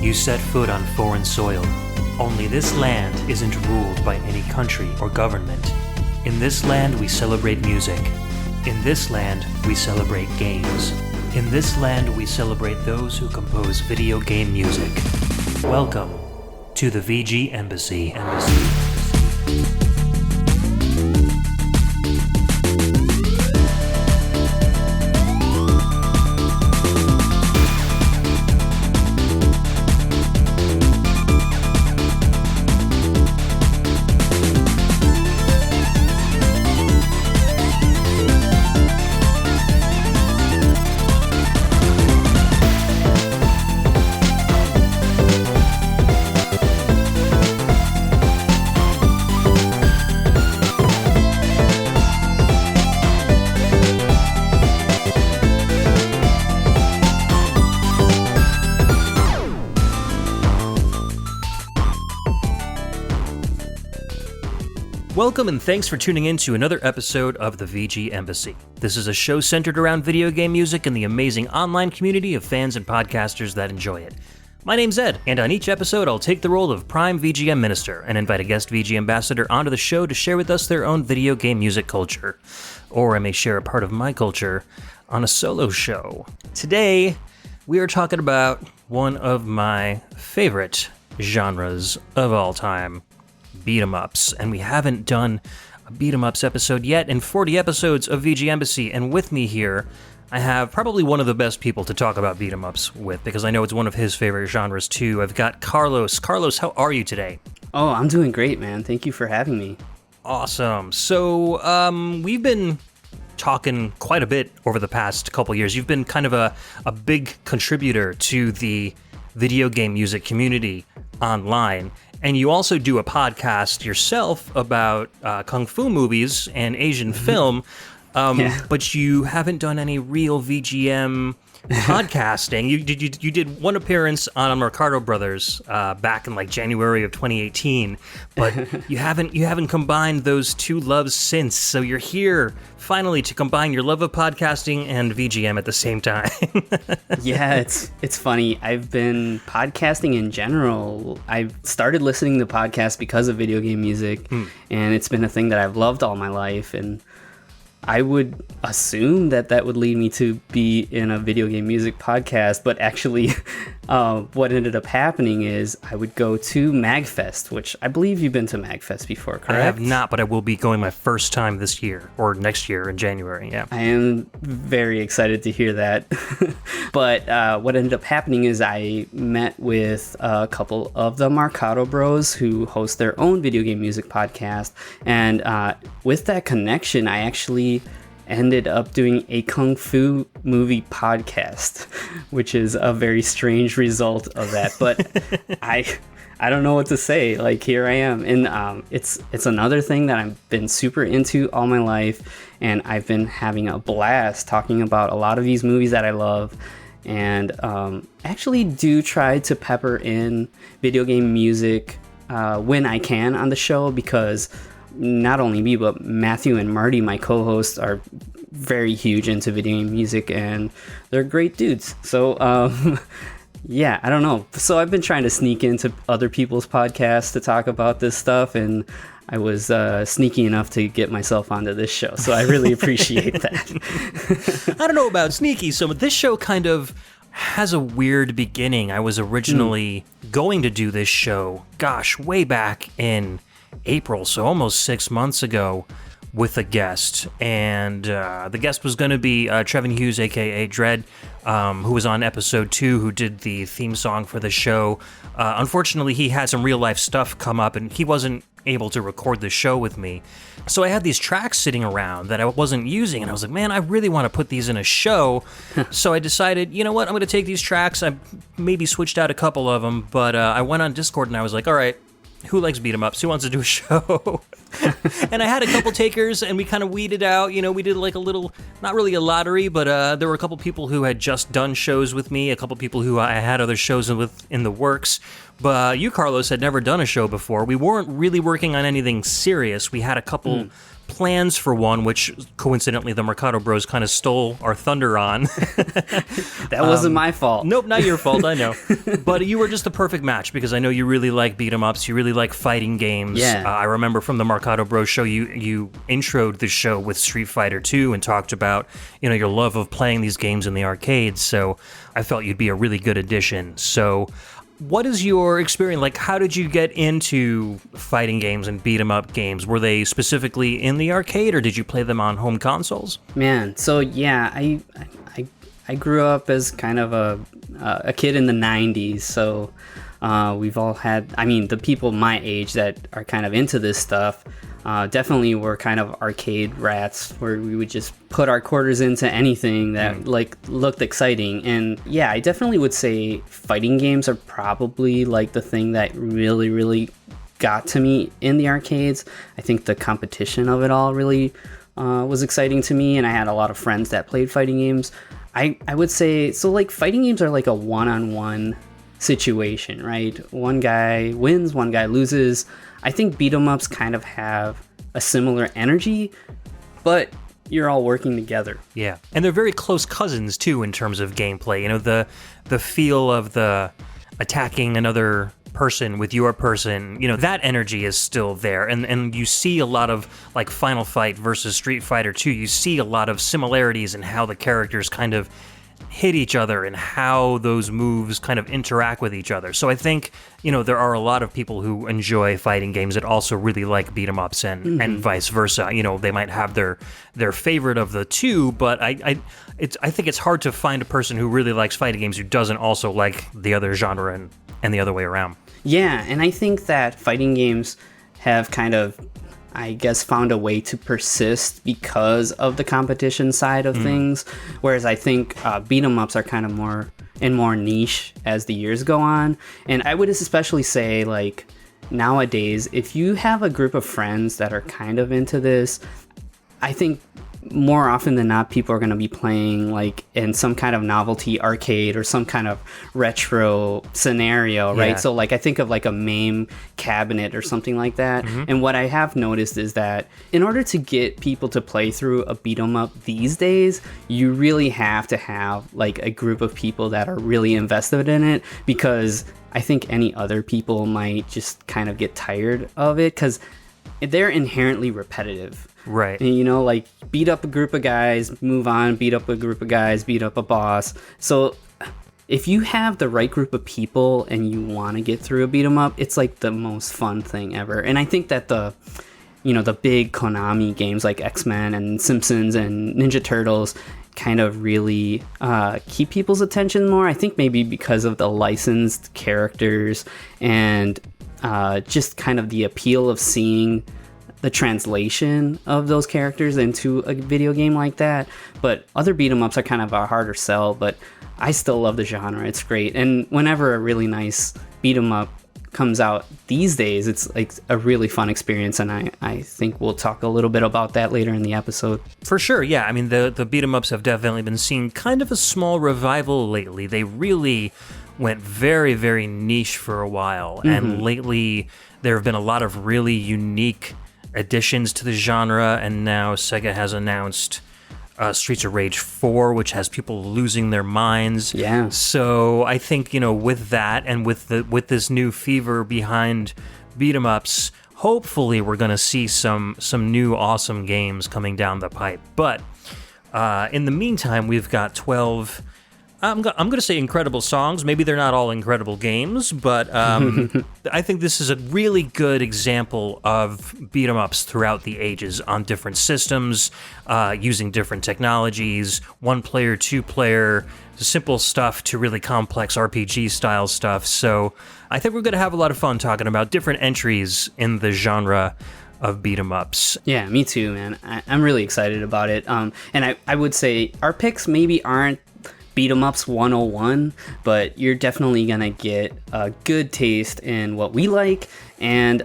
You set foot on foreign soil. Only this land isn't ruled by any country or government. In this land we celebrate music. In this land we celebrate games. In this land we celebrate those who compose video game music. Welcome to the VG Embassy. Welcome and thanks for tuning in to another episode of the VG Embassy. This is a show centered around video game music and the amazing online community of fans and podcasters that enjoy it. My name's Ed, and on each episode I'll take the role of Prime VGM Minister and invite a guest VG Ambassador onto the show to share with us their own video game music culture. Or I may share a part of my culture on a solo show. Today, we are talking about one of my favorite genres of all time. Beat-em-ups, and we haven't done a beat-em-ups episode yet in 40 episodes of VG Embassy, and with me here, I have probably one of the best people to talk about beat-em-ups with, because I know it's one of his favorite genres too. I've got Carlos. Carlos, how are you today? Oh, I'm doing great, man. Thank you for having me. Awesome. So, we've been talking quite a bit over the past couple years. You've been kind of a big contributor to the video game music community online. And you also do a podcast yourself about kung fu movies and Asian film, but you haven't done any real VGM podcasting. You did one appearance on Mercado Brothers back in like January of 2018, but you haven't combined those two loves since. So you're here finally to combine your love of podcasting and VGM at the same time. Yeah, it's funny. I've been podcasting in general. I started listening to podcasts because of video game music, and it's been a thing that I've loved all my life. And I would assume that would lead me to be in a video game music podcast, but actually what ended up happening is I would go to MagFest, which I believe you've been to MagFest before, correct? I have not, but I will be going my first time this year, or next year in January, yeah. I am very excited to hear that. But what ended up happening is I met with a couple of the Mercado Bros who host their own video game music podcast, and with that connection, I actually ended up doing a kung fu movie podcast, which is a very strange result of that. But I don't know what to say. Like, here I am, and it's another thing that I've been super into all my life, and I've been having a blast talking about a lot of these movies that I love, and actually do try to pepper in video game music when I can on the show, because not only me, but Matthew and Marty, my co-hosts, are very huge into video game music, and they're great dudes. So, yeah, I don't know. So I've been trying to sneak into other people's podcasts to talk about this stuff, and I was sneaky enough to get myself onto this show. So I really appreciate that. I don't know about sneaky, so this show kind of has a weird beginning. I was originally going to do this show, way back in April, so almost 6 months ago, with a guest, and the guest was going to be Trevin Hughes, aka Dread, who was on episode 2, who did the theme song for the show. Unfortunately, he had some real life stuff come up, and he wasn't able to record the show with me. So I had these tracks sitting around that I wasn't using, and I was like, man, I really want to put these in a show. So I decided, you know what, I'm going to take these tracks. I maybe switched out a couple of them, but I went on Discord and I was like, all right, who likes beat-em-ups? Who wants to do a show? And I had a couple takers, and we kind of weeded out. You know, we did like a little, not really a lottery, but there were a couple people who had just done shows with me, a couple people who I had other shows with in the works. But you, Carlos, had never done a show before. We weren't really working on anything serious. We had a couple plans for one, which coincidentally the Mercado Bros kind of stole our thunder on. That wasn't my fault. Nope, not your fault, I know. But you were just the perfect match because I know you really like beat 'em ups, you really like fighting games. Yeah. I remember from the Mercado Bros show, you introed the show with Street Fighter 2 and talked about, your love of playing these games in the arcades, so I felt you'd be a really good addition. So what is your experience like? How did you get into fighting games and beat 'em up games? Were they specifically in the arcade, or did you play them on home consoles? Man, so yeah, I grew up as kind of a kid in the 90s, so we've all had, the people my age that are kind of into this stuff definitely were kind of arcade rats, where we would just put our quarters into anything that looked exciting. And yeah, I definitely would say fighting games are probably like the thing that really, really got to me in the arcades. I think the competition of it all really was exciting to me, and I had a lot of friends that played fighting games. I would say, so like fighting games are like a one-on-one situation, right? One guy wins, one guy loses. I think beat 'em ups kind of have a similar energy, but you're all working together. Yeah, and they're very close cousins too in terms of gameplay. The feel of the attacking another person with your person, that energy is still there. And you see a lot of, like Final Fight versus Street Fighter 2, you see a lot of similarities in how the characters kind of hit each other and how those moves kind of interact with each other. So I think, there are a lot of people who enjoy fighting games that also really like beat 'em ups and vice versa. They might have their favorite of the two, but I think it's hard to find a person who really likes fighting games who doesn't also like the other genre and the other way around. Yeah, and I think that fighting games have kind of, I guess, found a way to persist because of the competition side of things, whereas I think beat 'em ups are kind of more niche as the years go on. And I would especially say, like, nowadays, if you have a group of friends that are kind of into this, I think more often than not, people are going to be playing like in some kind of novelty arcade or some kind of retro scenario, right? Yeah. So like I think of like a MAME cabinet or something like that. And what I have noticed is that in order to get people to play through a beat 'em up these days, you really have to have like a group of people that are really invested in it, because I think any other people might just kind of get tired of it because they're inherently repetitive. Right. And, like beat up a group of guys, move on, beat up a group of guys, beat up a boss. So if you have the right group of people and you want to get through a beat 'em up, it's like the most fun thing ever. And I think that the big Konami games like X-Men and Simpsons and Ninja Turtles kind of really keep people's attention more. I think maybe because of the licensed characters and just kind of the appeal of seeing the translation of those characters into a video game like that. But other beat 'em ups are kind of a harder sell, but I still love the genre. It's great. And whenever a really nice beat 'em up comes out these days, it's like a really fun experience, and I think we'll talk a little bit about that later in the episode. For sure, yeah. I mean, the beat 'em ups have definitely been seeing kind of a small revival lately. They really went very, very niche for a while, and lately there have been a lot of really unique additions to the genre, and now Sega has announced Streets of Rage 4, which has people losing their minds. Yeah. So I think, with that and with this new fever behind beat 'em ups, hopefully we're going to see some new awesome games coming down the pipe. But in the meantime, we've got 12... I'm going to say incredible songs. Maybe they're not all incredible games, but I think this is a really good example of beat 'em ups throughout the ages on different systems, using different technologies, 1-player, 2-player, simple stuff to really complex RPG style stuff. So I think we're going to have a lot of fun talking about different entries in the genre of beat 'em ups. Yeah, me too, man. I'm really excited about it. And I would say our picks maybe aren't beat 'em ups 101, but you're definitely gonna get a good taste in what we like, and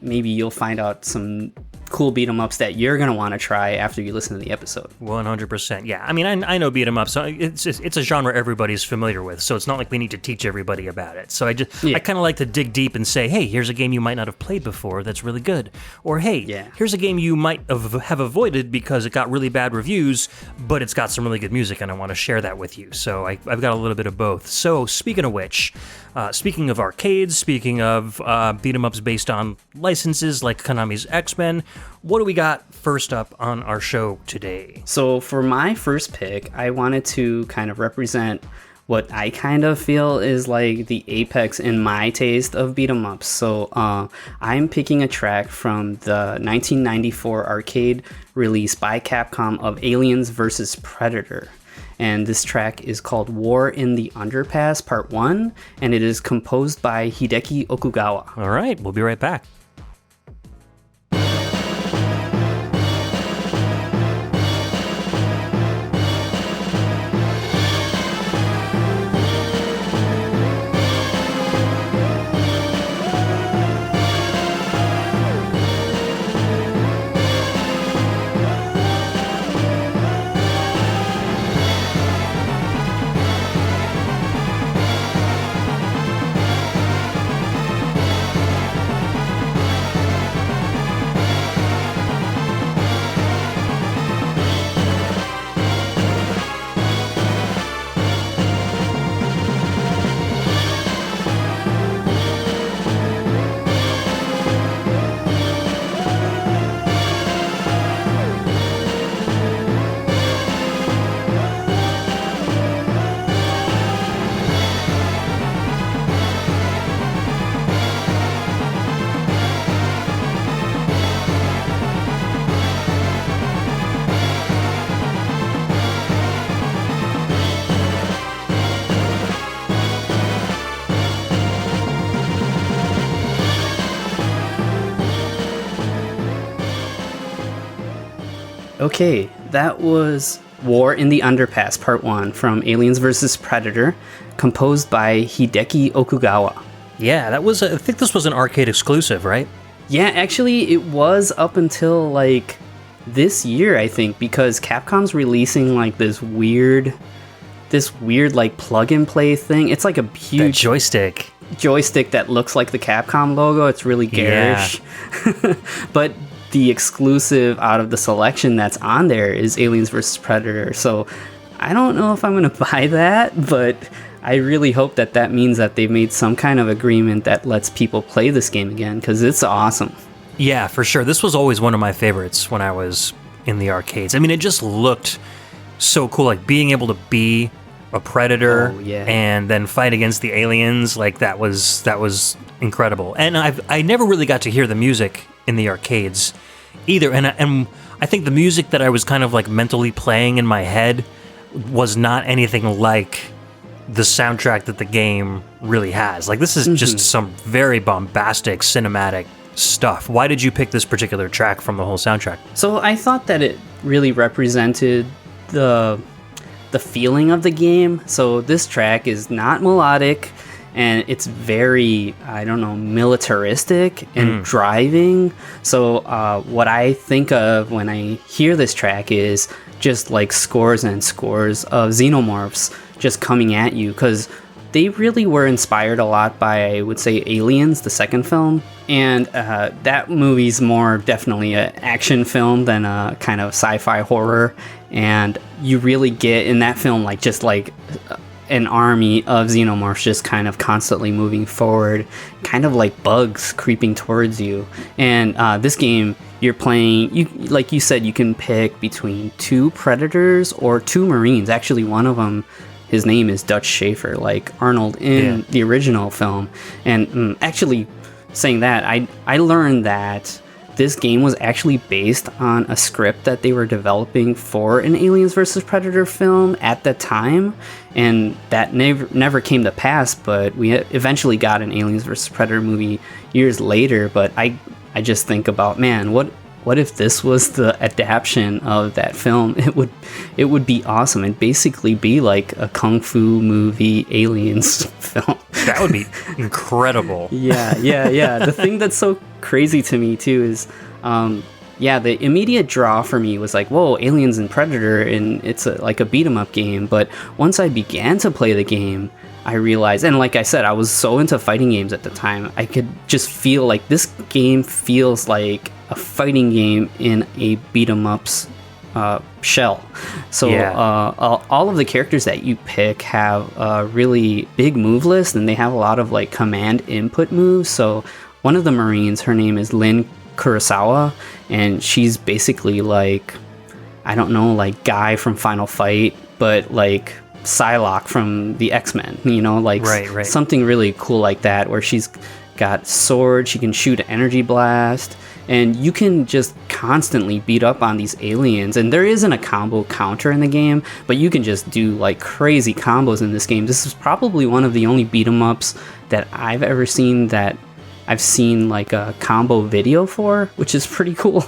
maybe you'll find out some cool beat 'em ups that you're gonna want to try after you listen to the episode. 100%. Yeah. I mean, I know beat 'em up, so it's a genre everybody's familiar with. So it's not like we need to teach everybody about it. So I kind of like to dig deep and say, hey, here's a game you might not have played before that's really good, or hey, here's a game you might have avoided because it got really bad reviews, but it's got some really good music, and I want to share that with you. So I've got a little bit of both. So speaking of which, speaking of arcades, speaking of beat 'em ups based on licenses like Konami's X-Men, what do we got first up on our show today? So for my first pick, I wanted to kind of represent what I kind of feel is like the apex in my taste of beat 'em ups. So I'm picking a track from the 1994 arcade release by Capcom of Aliens vs. Predator. And this track is called War in the Underpass Part 1, and it is composed by Hideki Okugawa. All right, we'll be right back. Okay, that was War in the Underpass Part 1 from Aliens vs. Predator, composed by Hideki Okugawa. Yeah, I think this was an arcade exclusive, right? Yeah, actually it was up until like this year, I think, because Capcom's releasing like this weird like plug and play thing. It's like a huge joystick that looks like the Capcom logo. It's really garish. Yeah. But the exclusive out of the selection that's on there is Aliens vs. Predator. So I don't know if I'm going to buy that, but I really hope that means that they've made some kind of agreement that lets people play this game again, because it's awesome. Yeah, for sure. This was always one of my favorites when I was in the arcades. I mean, it just looked so cool, like being able to be a predator and then fight against the aliens. Like that was incredible. And I never really got to hear the music in the arcades either. And I think the music that I was kind of like mentally playing in my head was not anything like the soundtrack that the game really has. Like this is just some very bombastic cinematic stuff. Why did you pick this particular track from the whole soundtrack? So I thought that it really represented the feeling of the game. So this track is not melodic, and it's very, I don't know, militaristic and driving. So what I think of when I hear this track is just like scores and scores of xenomorphs just coming at you, because they really were inspired a lot by, I would say, Aliens, the second film. And that movie's more definitely an action film than a kind of sci-fi horror. And you really get in that film like just like an army of xenomorphs just kind of constantly moving forward, kind of like bugs creeping towards you. And this game, you're playing, like you said, you can pick between two predators or two marines. Actually, one of them, his name is Dutch Schaefer, like Arnold in the original film. And actually, saying that, I learned that this game was actually based on a script that they were developing for an Aliens vs. Predator film at the time, and that never came to pass, but we eventually got an Aliens vs. Predator movie years later. But I just think about, man, what if this was the adaptation of that film? It would be awesome. It'd basically be like a kung fu movie Aliens film. That would be incredible. Yeah. The thing that's so crazy to me too is yeah, the immediate draw for me was like, whoa, Aliens and Predator, and it's like a beat 'em up game. But once I began to play the game, I realized, and like I said, I was so into fighting games at the time, I could just feel like this game feels like a fighting game in a beat 'em ups shell. So all of the characters that you pick have a really big move list, and they have a lot of like command input moves. So one of the Marines, her name is Lin Kurosawa, and she's basically like, I don't know, like Guy from Final Fight, but like Psylocke from the X-Men, you know, like right. something really cool like that, where she's got sword, she can shoot an energy blast, and you can just constantly beat up on these aliens. And there isn't a combo counter in the game, but you can just do like crazy combos in this game. This is probably one of the only beat 'em ups that I've ever seen that I've seen like a combo video for, which is pretty cool.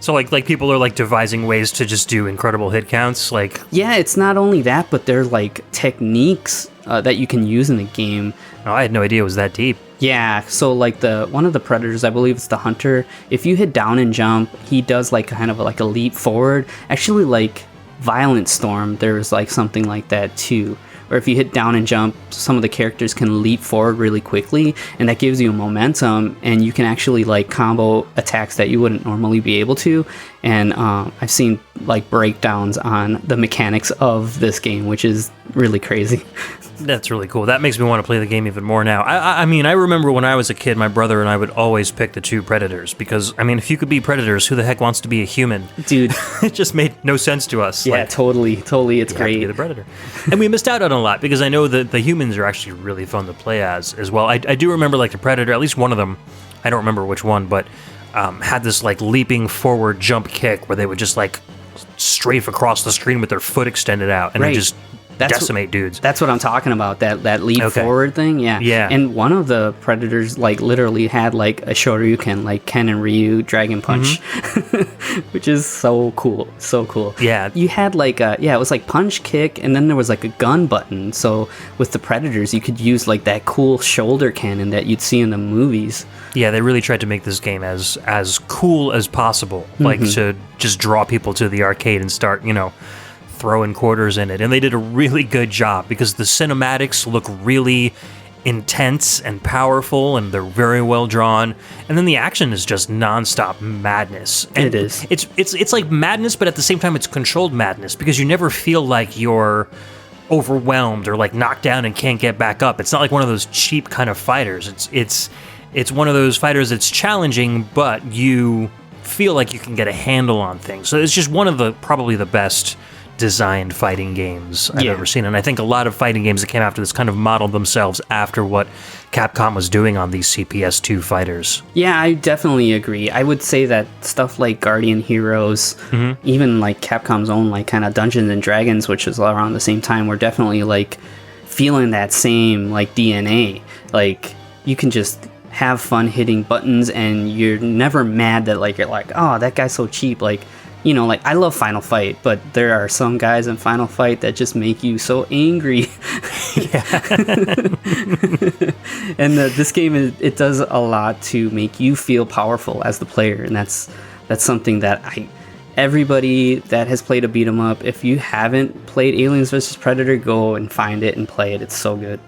So like people are like devising ways to just do incredible hit counts, like... Yeah, it's not only that, but they're like techniques that you can use in the game. Oh, I had no idea it was that deep. Yeah, so like one of the Predators, I believe it's the Hunter, if you hit down and jump, he does like kind of like a leap forward. Actually, like Violent Storm, there's like something like that too. Or if you hit down and jump, some of the characters can leap forward really quickly, and that gives you momentum, and you can actually like combo attacks that you wouldn't normally be able to. And I've seen like breakdowns on the mechanics of this game, which is really crazy. That's really cool. That makes me want to play the game even more now. I mean, I remember when I was a kid, my brother and I would always pick the two Predators because, I mean, if you could be Predators, who the heck wants to be a human? Dude. It just made no sense to us. Yeah, like, totally. It's great. You have to be the Predator. And we missed out on a lot because I know that the humans are actually really fun to play as well. I do remember like the Predator, at least one of them, I don't remember which one, but had this like leaping forward jump kick where they would just like strafe across the screen with their foot extended out and they just decimate dudes. That's what I'm talking about, that leap forward thing. Yeah. And one of the Predators like literally had like a Shoryuken, like Ken and Ryu Dragon Punch, which is so cool. Yeah. You had like it was like punch, kick, and then there was like a gun button. So with the Predators, you could use like that cool shoulder cannon that you'd see in the movies. Yeah, they really tried to make this game as cool as possible, like to just draw people to the arcade and start, you know, throwing quarters in it. And they did a really good job because the cinematics look really intense and powerful, and they're very well drawn. And then the action is just nonstop madness. And it is. It's like madness, but at the same time, it's controlled madness because you never feel like you're overwhelmed or like knocked down and can't get back up. It's not like one of those cheap kind of fighters. It's one of those fighters that's challenging, but you feel like you can get a handle on things. So it's just one of probably the best designed fighting games I've ever seen. And I think a lot of fighting games that came after this kind of modeled themselves after what Capcom was doing on these CPS2 fighters. Yeah, I definitely agree. I would say that stuff like Guardian Heroes, even like Capcom's own like kind of Dungeons and Dragons, which was around the same time, were definitely like feeling that same like DNA. Like you can just have fun hitting buttons and you're never mad that like you're like, oh, that guy's so cheap. Like, you know, like I love Final Fight, but there are some guys in Final Fight that just make you so angry. And this game it does a lot to make you feel powerful as the player, and that's something that everybody that has played a beat 'em up, if you haven't played Aliens vs Predator, go and find it and play it. It's so good.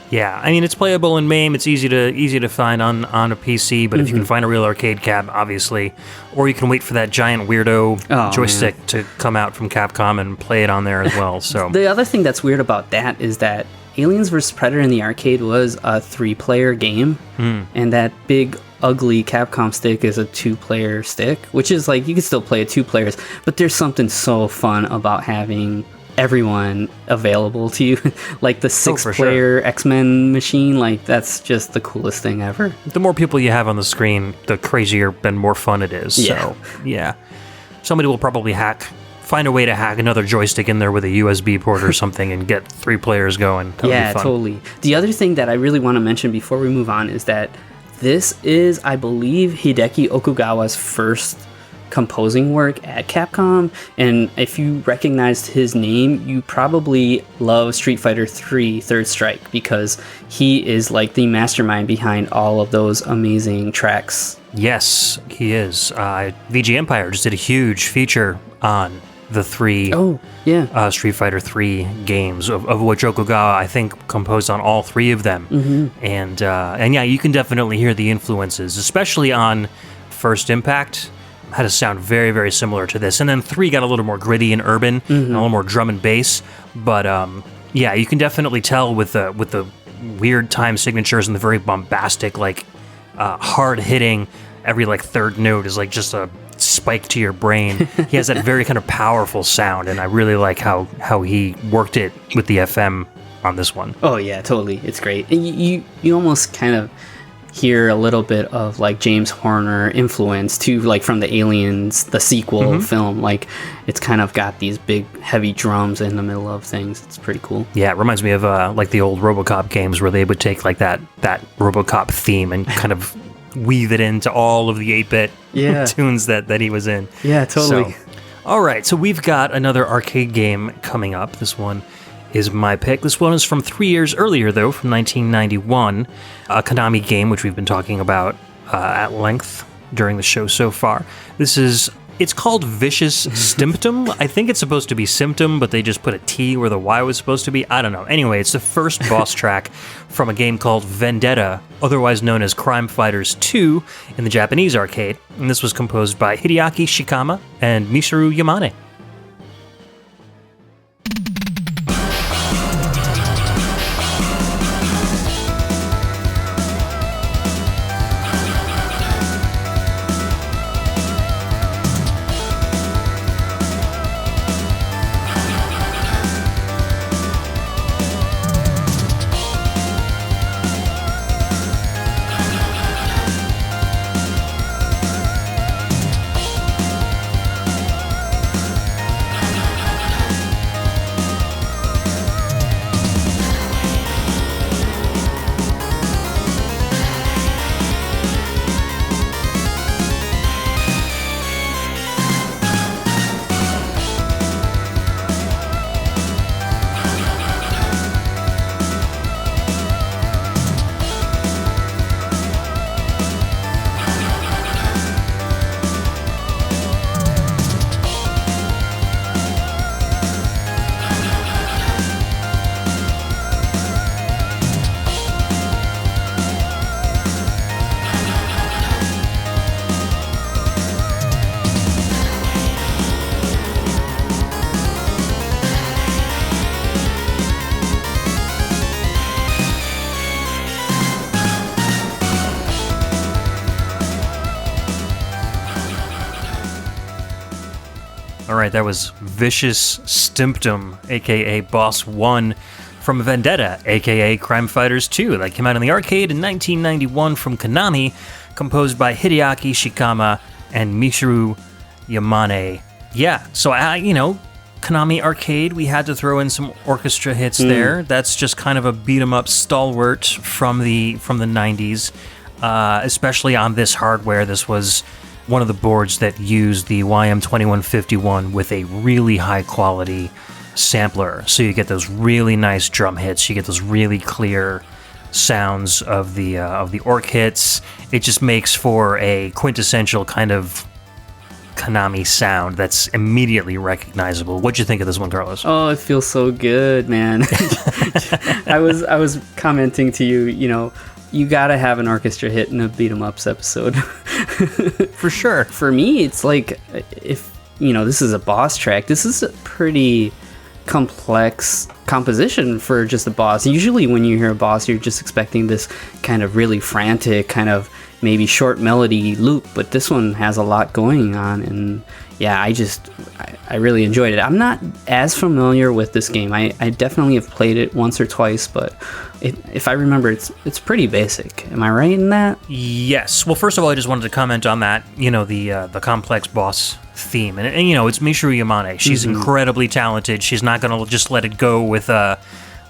Yeah, I mean, it's playable in MAME. It's easy to find on a PC, but if you can find a real arcade cab, obviously, or you can wait for that giant weirdo joystick to come out from Capcom and play it on there as well. So the other thing that's weird about that is that Aliens vs Predator in the arcade was a 3-player game, and that big ugly Capcom stick is a 2-player stick, which is like you can still play it 2 players, but there's something so fun about having everyone available to you. Like the 6-player X-Men machine, like that's just the coolest thing ever. The more people you have on the screen, the crazier and more fun it is. So yeah, somebody will probably find a way to hack another joystick in there with a USB port or something and get 3 players going. That'll be fun. Totally. The other thing that I really want to mention before we move on is that this is, I believe, Hideki Okugawa's first composing work at Capcom. And if you recognized his name, you probably love Street Fighter 3 Third Strike, because he is like the mastermind behind all of those amazing tracks. Yes, he is. VG Empire just did a huge feature on the three Street Fighter 3 games, of which Okugawa, I think, composed on all three of them. Mm-hmm. And yeah, you can definitely hear the influences, especially on First Impact. Had a sound very, very similar to this. And then 3 got a little more gritty and urban, and a little more drum and bass. But yeah, you can definitely tell with the weird time signatures and the very bombastic, like hard-hitting, every like third note is like just a spike to your brain. He has that very kind of powerful sound, and I really like how he worked it with the FM on this one. Oh yeah, totally. It's great. And you almost kind of hear a little bit of like James Horner influence too, like from the Aliens, the sequel film. Like it's kind of got these big heavy drums in the middle of things. It's pretty cool. Yeah, it reminds me of like the old RoboCop games where they would take like that RoboCop theme and kind of weave it into all of the 8-bit tunes that he was in. Yeah, totally. So, all right, so we've got another arcade game coming up. This one is my pick. This one is from 3 years earlier, though, from 1991. A Konami game, which we've been talking about at length during the show so far. It's called Vicious Stimptum. I think it's supposed to be Symptom, but they just put a T where the Y was supposed to be. I don't know. Anyway, it's the first boss track from a game called Vendetta, otherwise known as Crime Fighters 2 in the Japanese arcade. And this was composed by Hideaki Shikama and Michiru Yamane. All right, that was Vicious Stimptum, aka Boss 1 from Vendetta, aka Crime Fighters 2. That came out in the arcade in 1991 from Konami, composed by Hideaki Shikama and Michiru Yamane. Yeah, so Konami Arcade, we had to throw in some orchestra hits there. That's just kind of a beat 'em up stalwart from the 90s, especially on this hardware. This was one of the boards that used the YM2151 with a really high quality sampler. So you get those really nice drum hits, you get those really clear sounds of the orc hits. It just makes for a quintessential kind of Konami sound that's immediately recognizable. What'd you think of this one, Carlos? Oh, it feels so good, man. I was commenting to you, you gotta have an orchestra hit in a beat 'em ups episode. For sure. For me, it's like, if this is a boss track, this is a pretty complex composition for just a boss. Usually when you hear a boss, you're just expecting this kind of really frantic, kind of maybe short melody loop, but this one has a lot going on, and yeah, I really enjoyed it. I'm not as familiar with this game. I definitely have played it once or twice, but if I remember, it's pretty basic. Am I right in that? Yes. Well, first of all, I just wanted to comment on that, the complex boss theme. And it's Michiru Yamane. She's incredibly talented. She's not going to just let it go with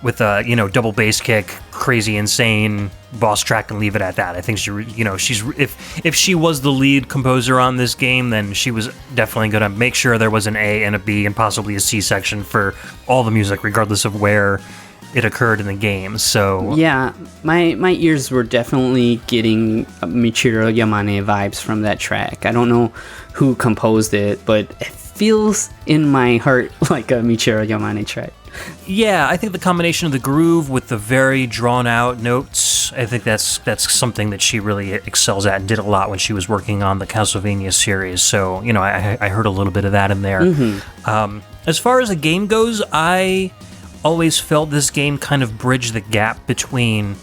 with a double bass kick, crazy insane boss track, and leave it at that. I think she's if she was the lead composer on this game, then she was definitely going to make sure there was an A and a B and possibly a C section for all the music, regardless of where it occurred in the game. So yeah, my ears were definitely getting Michiru Yamane vibes from that track. I don't know who composed it, but it feels in my heart like a Michiru Yamane track. Yeah, I think the combination of the groove with the very drawn out notes, I think that's something that she really excels at and did a lot when she was working on the Castlevania series. So, I heard a little bit of that in there. As far as the game goes, I always felt this game kind of bridged the gap between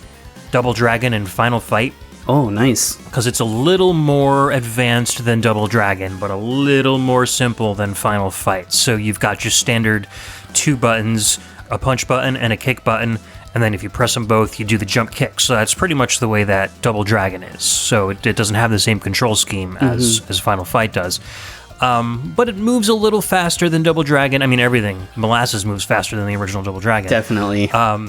Double Dragon and Final Fight. Oh, nice. Because it's a little more advanced than Double Dragon, but a little more simple than Final Fight. So you've got your standard 2 buttons, a punch button and a kick button, and then if you press them both, you do the jump kick. So that's pretty much the way that Double Dragon is. So it doesn't have the same control scheme as Final Fight does. But it moves a little faster than Double Dragon. I mean, everything. Molasses moves faster than the original Double Dragon. Definitely. And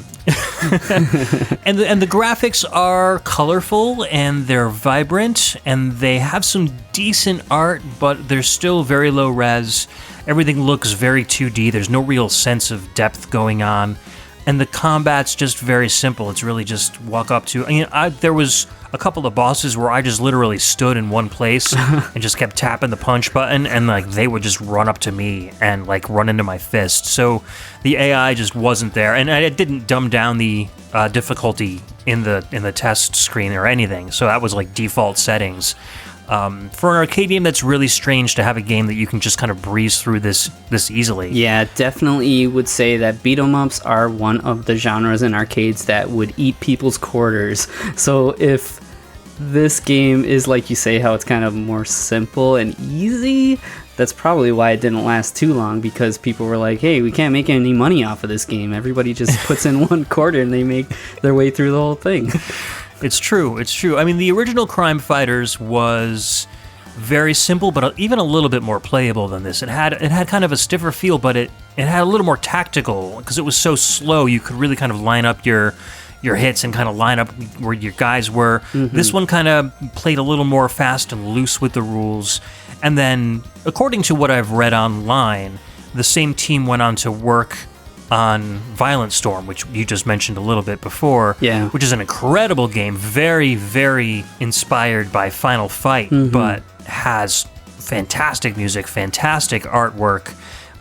the graphics are colorful and they're vibrant and they have some decent art, but they're still very low res. Everything looks very 2D. There's no real sense of depth going on. And the combat's just very simple. It's really just walk up to... there was a couple of bosses where I just literally stood in one place and just kept tapping the punch button, and they would just run up to me and run into my fist. So the AI just wasn't there, and I didn't dumb down the difficulty in the test screen or anything. So that was default settings. For an arcade game, that's really strange to have a game that you can just kind of breeze through this easily. Yeah, definitely would say that beat 'em ups are one of the genres in arcades that would eat people's quarters. So if this game is like you say, how it's kind of more simple and easy, that's probably why it didn't last too long, because people were like, hey, we can't make any money off of this game. Everybody just puts in one quarter and they make their way through the whole thing. It's true. I mean, the original Crime Fighters was very simple, but even a little bit more playable than this. It had kind of a stiffer feel, but it had a little more tactical because it was so slow. You could really kind of line up your hits and kind of line up where your guys were. This one kind of played a little more fast and loose with the rules. And then, according to what I've read online, the same team went on to work on Violent Storm, which you just mentioned a little bit before, which is an incredible game, very, very inspired by Final Fight, but has fantastic music, fantastic artwork,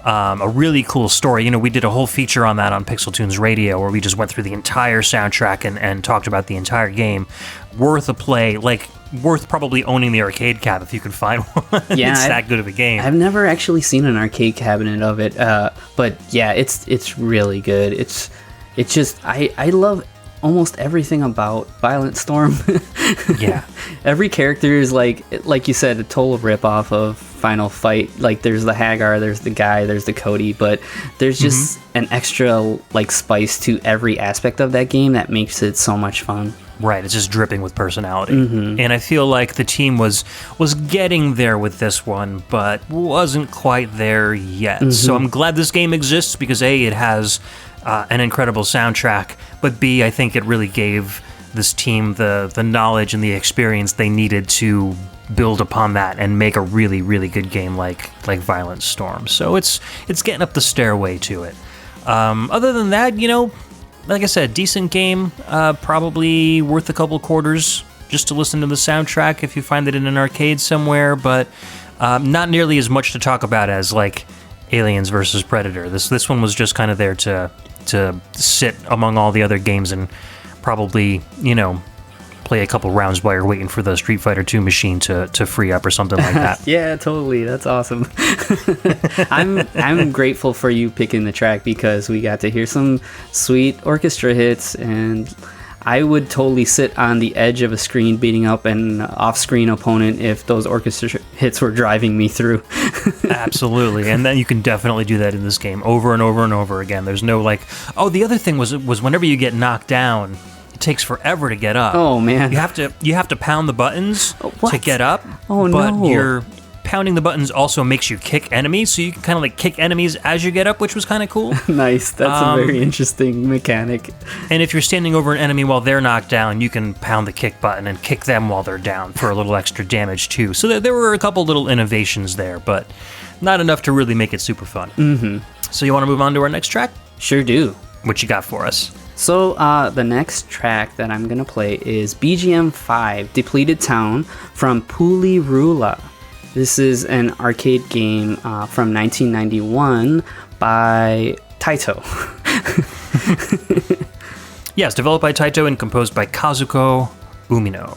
a really cool story. We did a whole feature on that on Pixel Tunes Radio where we just went through the entire soundtrack and talked about the entire game. Worth a play, worth probably owning the arcade cab if you can find one. Yeah, it's that good of a game. I've never actually seen an arcade cabinet of it, but yeah, it's really good. It's just I love almost everything about Violent Storm. Yeah, every character is like you said, a total ripoff of Final Fight. There's the Hagar, there's the guy, there's the Cody, but there's just an extra spice to every aspect of that game that makes it so much fun. Right, it's just dripping with personality. And I feel like the team was getting there with this one, but wasn't quite there yet. So I'm glad this game exists because A, it has an incredible soundtrack, but B, I think it really gave this team the knowledge and the experience they needed to build upon that and make a really, really good game like Violent Storm. So it's getting up the stairway to it. Other than that, like I said, decent game, probably worth a couple quarters just to listen to the soundtrack if you find it in an arcade somewhere, but not nearly as much to talk about as Aliens versus Predator. This one was just kind of there to sit among all the other games and probably, play a couple rounds while you're waiting for the Street Fighter 2 machine to free up or something like that. Yeah, totally. That's awesome. I'm grateful for you picking the track because we got to hear some sweet orchestra hits, and I would totally sit on the edge of a screen beating up an off-screen opponent if those orchestra hits were driving me through. Absolutely, and then you can definitely do that in this game over and over and over again. There's no the other thing was whenever you get knocked down, it takes forever to get up. Oh man, you have to pound the buttons to get up. Oh but no, your pounding the buttons also makes you kick enemies, so you can kind of like kick enemies as you get up, which was kind of cool. Nice. That's a very interesting mechanic. And if you're standing over an enemy while they're knocked down, you can pound the kick button and kick them while they're down for a little extra damage too. So there were a couple little innovations there, but not enough to really make it super fun. Mm-hmm. So you want to move on to our next track? Sure do. What you got for us? So the next track that I'm going to play is BGM 5, Depleted Town from Pulirula. This is an arcade game from 1991 by Taito. Yes, developed by Taito and composed by Kazuko Umino.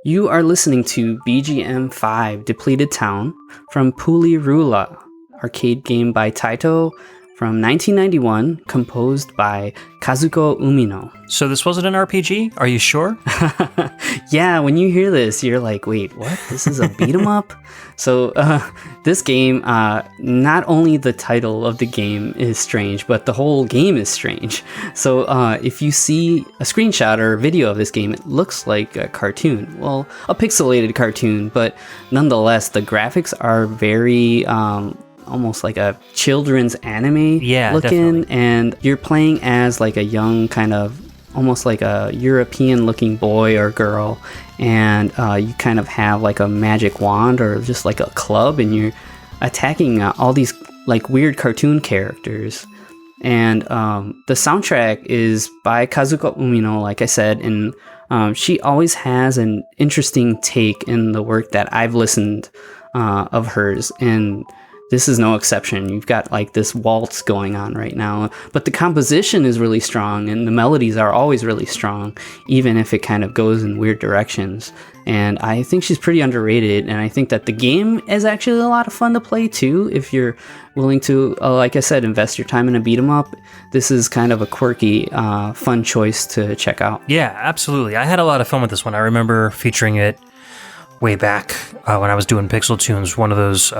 You are listening to BGM 5, Depleted Town from Pulirula, arcade game by Taito from 1991, composed by Kazuko Umino. So this wasn't an RPG? Are you sure? Yeah, when you hear this, you're like, wait, what? This is a beat 'em up? So this game, not only the title of the game is strange, but the whole game is strange. So if you see a screenshot or a video of this game, it looks like a cartoon. Well, a pixelated cartoon, but nonetheless, the graphics are very... almost like a children's anime looking, definitely. and you're playing as like a young kind of almost like a European looking boy or girl, and you kind of have like a magic wand or just like a club, and you're attacking all these like weird cartoon characters. And the soundtrack is by Kazuko Umino, like I said, and she always has an interesting take in the work that I've listened of hers, and this is no exception. You've got like this waltz going on right now, but the composition is really strong and the melodies are always really strong, even if it kind of goes in weird directions. And I think she's pretty underrated, and I think that the game is actually a lot of fun to play too if you're willing to, like I said, invest your time in a beat 'em up. This is kind of a quirky, fun choice to check out. Yeah, absolutely. I had a lot of fun with this one. I remember featuring it way back when I was doing Pixel Tunes, one of those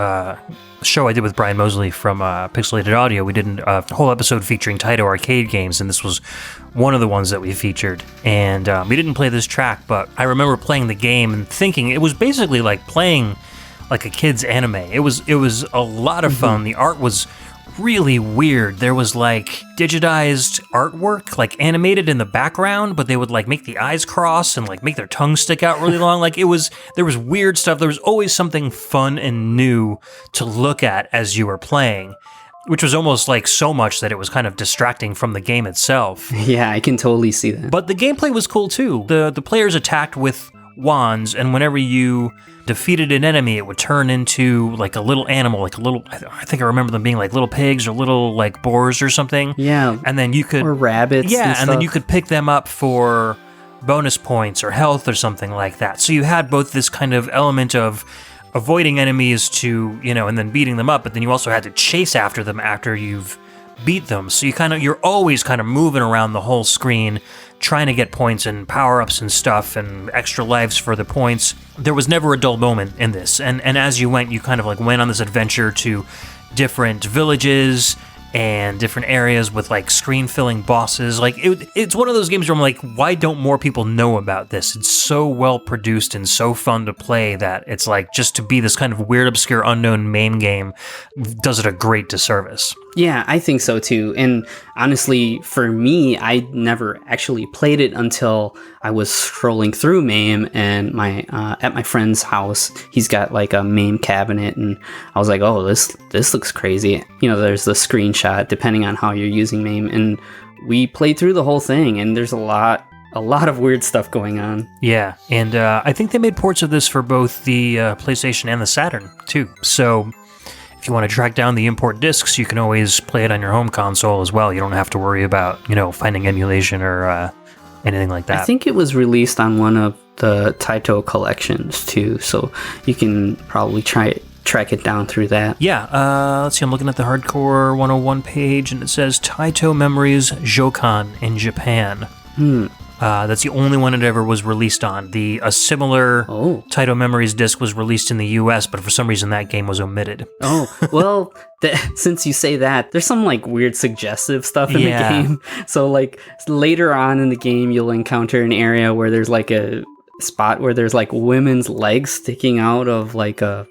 show I did with Brian Mosley from Pixelated Audio. We did a whole episode featuring Taito arcade games, and this was one of the ones that we featured. And we didn't play this track, but I remember playing the game and thinking it was basically like playing like a kid's anime. It was a lot of fun. The art was really weird. There was like digitized artwork, like animated in the background, but they would like make the eyes cross and like make their tongue stick out really long. Like there was weird stuff. There was always something fun and new to look at as you were playing. which was almost like so much that it was kind of distracting from the game itself. Yeah, I can totally see that. But the gameplay was cool too. The players attacked with wands, and whenever you defeated an enemy, it would turn into like a little animal, like a little, I think I remember them being like little pigs or little like boars or something. Yeah. And then you could... Or rabbits. Yeah, and then you could pick them up for bonus points or health or something like that. So you had both this kind of element of avoiding enemies to, and then beating them up, but then you also had to chase after them after you've beat them. So you're always kind of moving around the whole screen trying to get points and power-ups and stuff and extra lives for the points. There was never a dull moment in this. And as you went, you kind of like went on this adventure to different villages and different areas with like screen-filling bosses. Like it's one of those games where I'm like, why don't more people know about this? It's so well produced and so fun to play that it's like just to be this kind of weird, obscure, unknown MAME game does it a great disservice. Yeah, I think so too. And honestly, for me, I never actually played it until I was scrolling through MAME and at my friend's house, he's got like a MAME cabinet, and I was like, oh, this looks crazy. There's the screenshot depending on how you're using MAME, and we played through the whole thing, and there's a lot of weird stuff going on. Yeah, and I think they made ports of this for both the PlayStation and the Saturn too. So if you want to track down the import discs, you can always play it on your home console as well. You don't have to worry about, finding emulation or anything like that. I think it was released on one of the Taito collections too, so you can probably track it down through that. Yeah, let's see, I'm looking at the Hardcore 101 page, and it says Taito Memories Jokan in Japan. That's the only one it ever was released on. A similar Taito Memories disc was released in the US, but for some reason that game was omitted. Oh, well, since you say that, there's some like weird suggestive stuff in the game. So like later on in the game, you'll encounter an area where there's like a spot where there's like women's legs sticking out of like a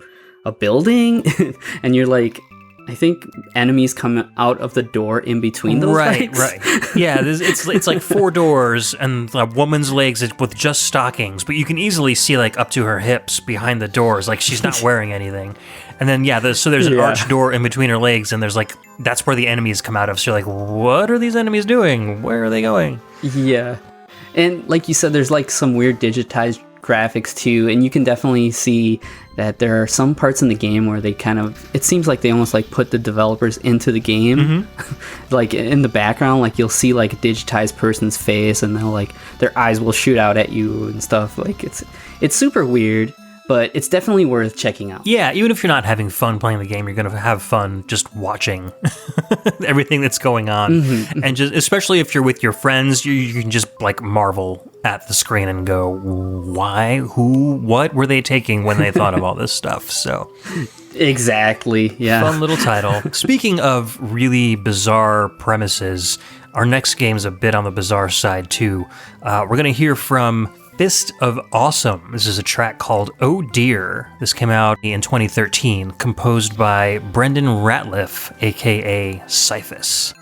building, and you're like, I think enemies come out of the door in between those legs. Right. Yeah, it's like 4 doors and a woman's legs with just stockings, but you can easily see like up to her hips behind the doors, like she's not wearing anything. And then there's an arched door in between her legs, and there's like that's where the enemies come out of. So you're like, what are these enemies doing? Where are they going? Yeah, and like you said, there's like some weird digitized graphics too, and you can definitely see that there are some parts in the game where they it seems like they almost like put the developers into the game. Mm-hmm. Like in the background, like you'll see like a digitized person's face, and they'll like their eyes will shoot out at you and stuff. Like it's super weird, but it's definitely worth checking out. Yeah, even if you're not having fun playing the game, you're going to have fun just watching everything that's going on. Mm-hmm. And just especially if you're with your friends, you can just like marvel at the screen and go, why, who, what were they taking when they thought of all this stuff? So exactly, yeah. Fun little title. Speaking of really bizarre premises, our next game's a bit on the bizarre side too. We're going to hear from Fist of Awesome. This is a track called Oh Dear. This came out in 2013, composed by Brendan Ratliff, aka Cyphus.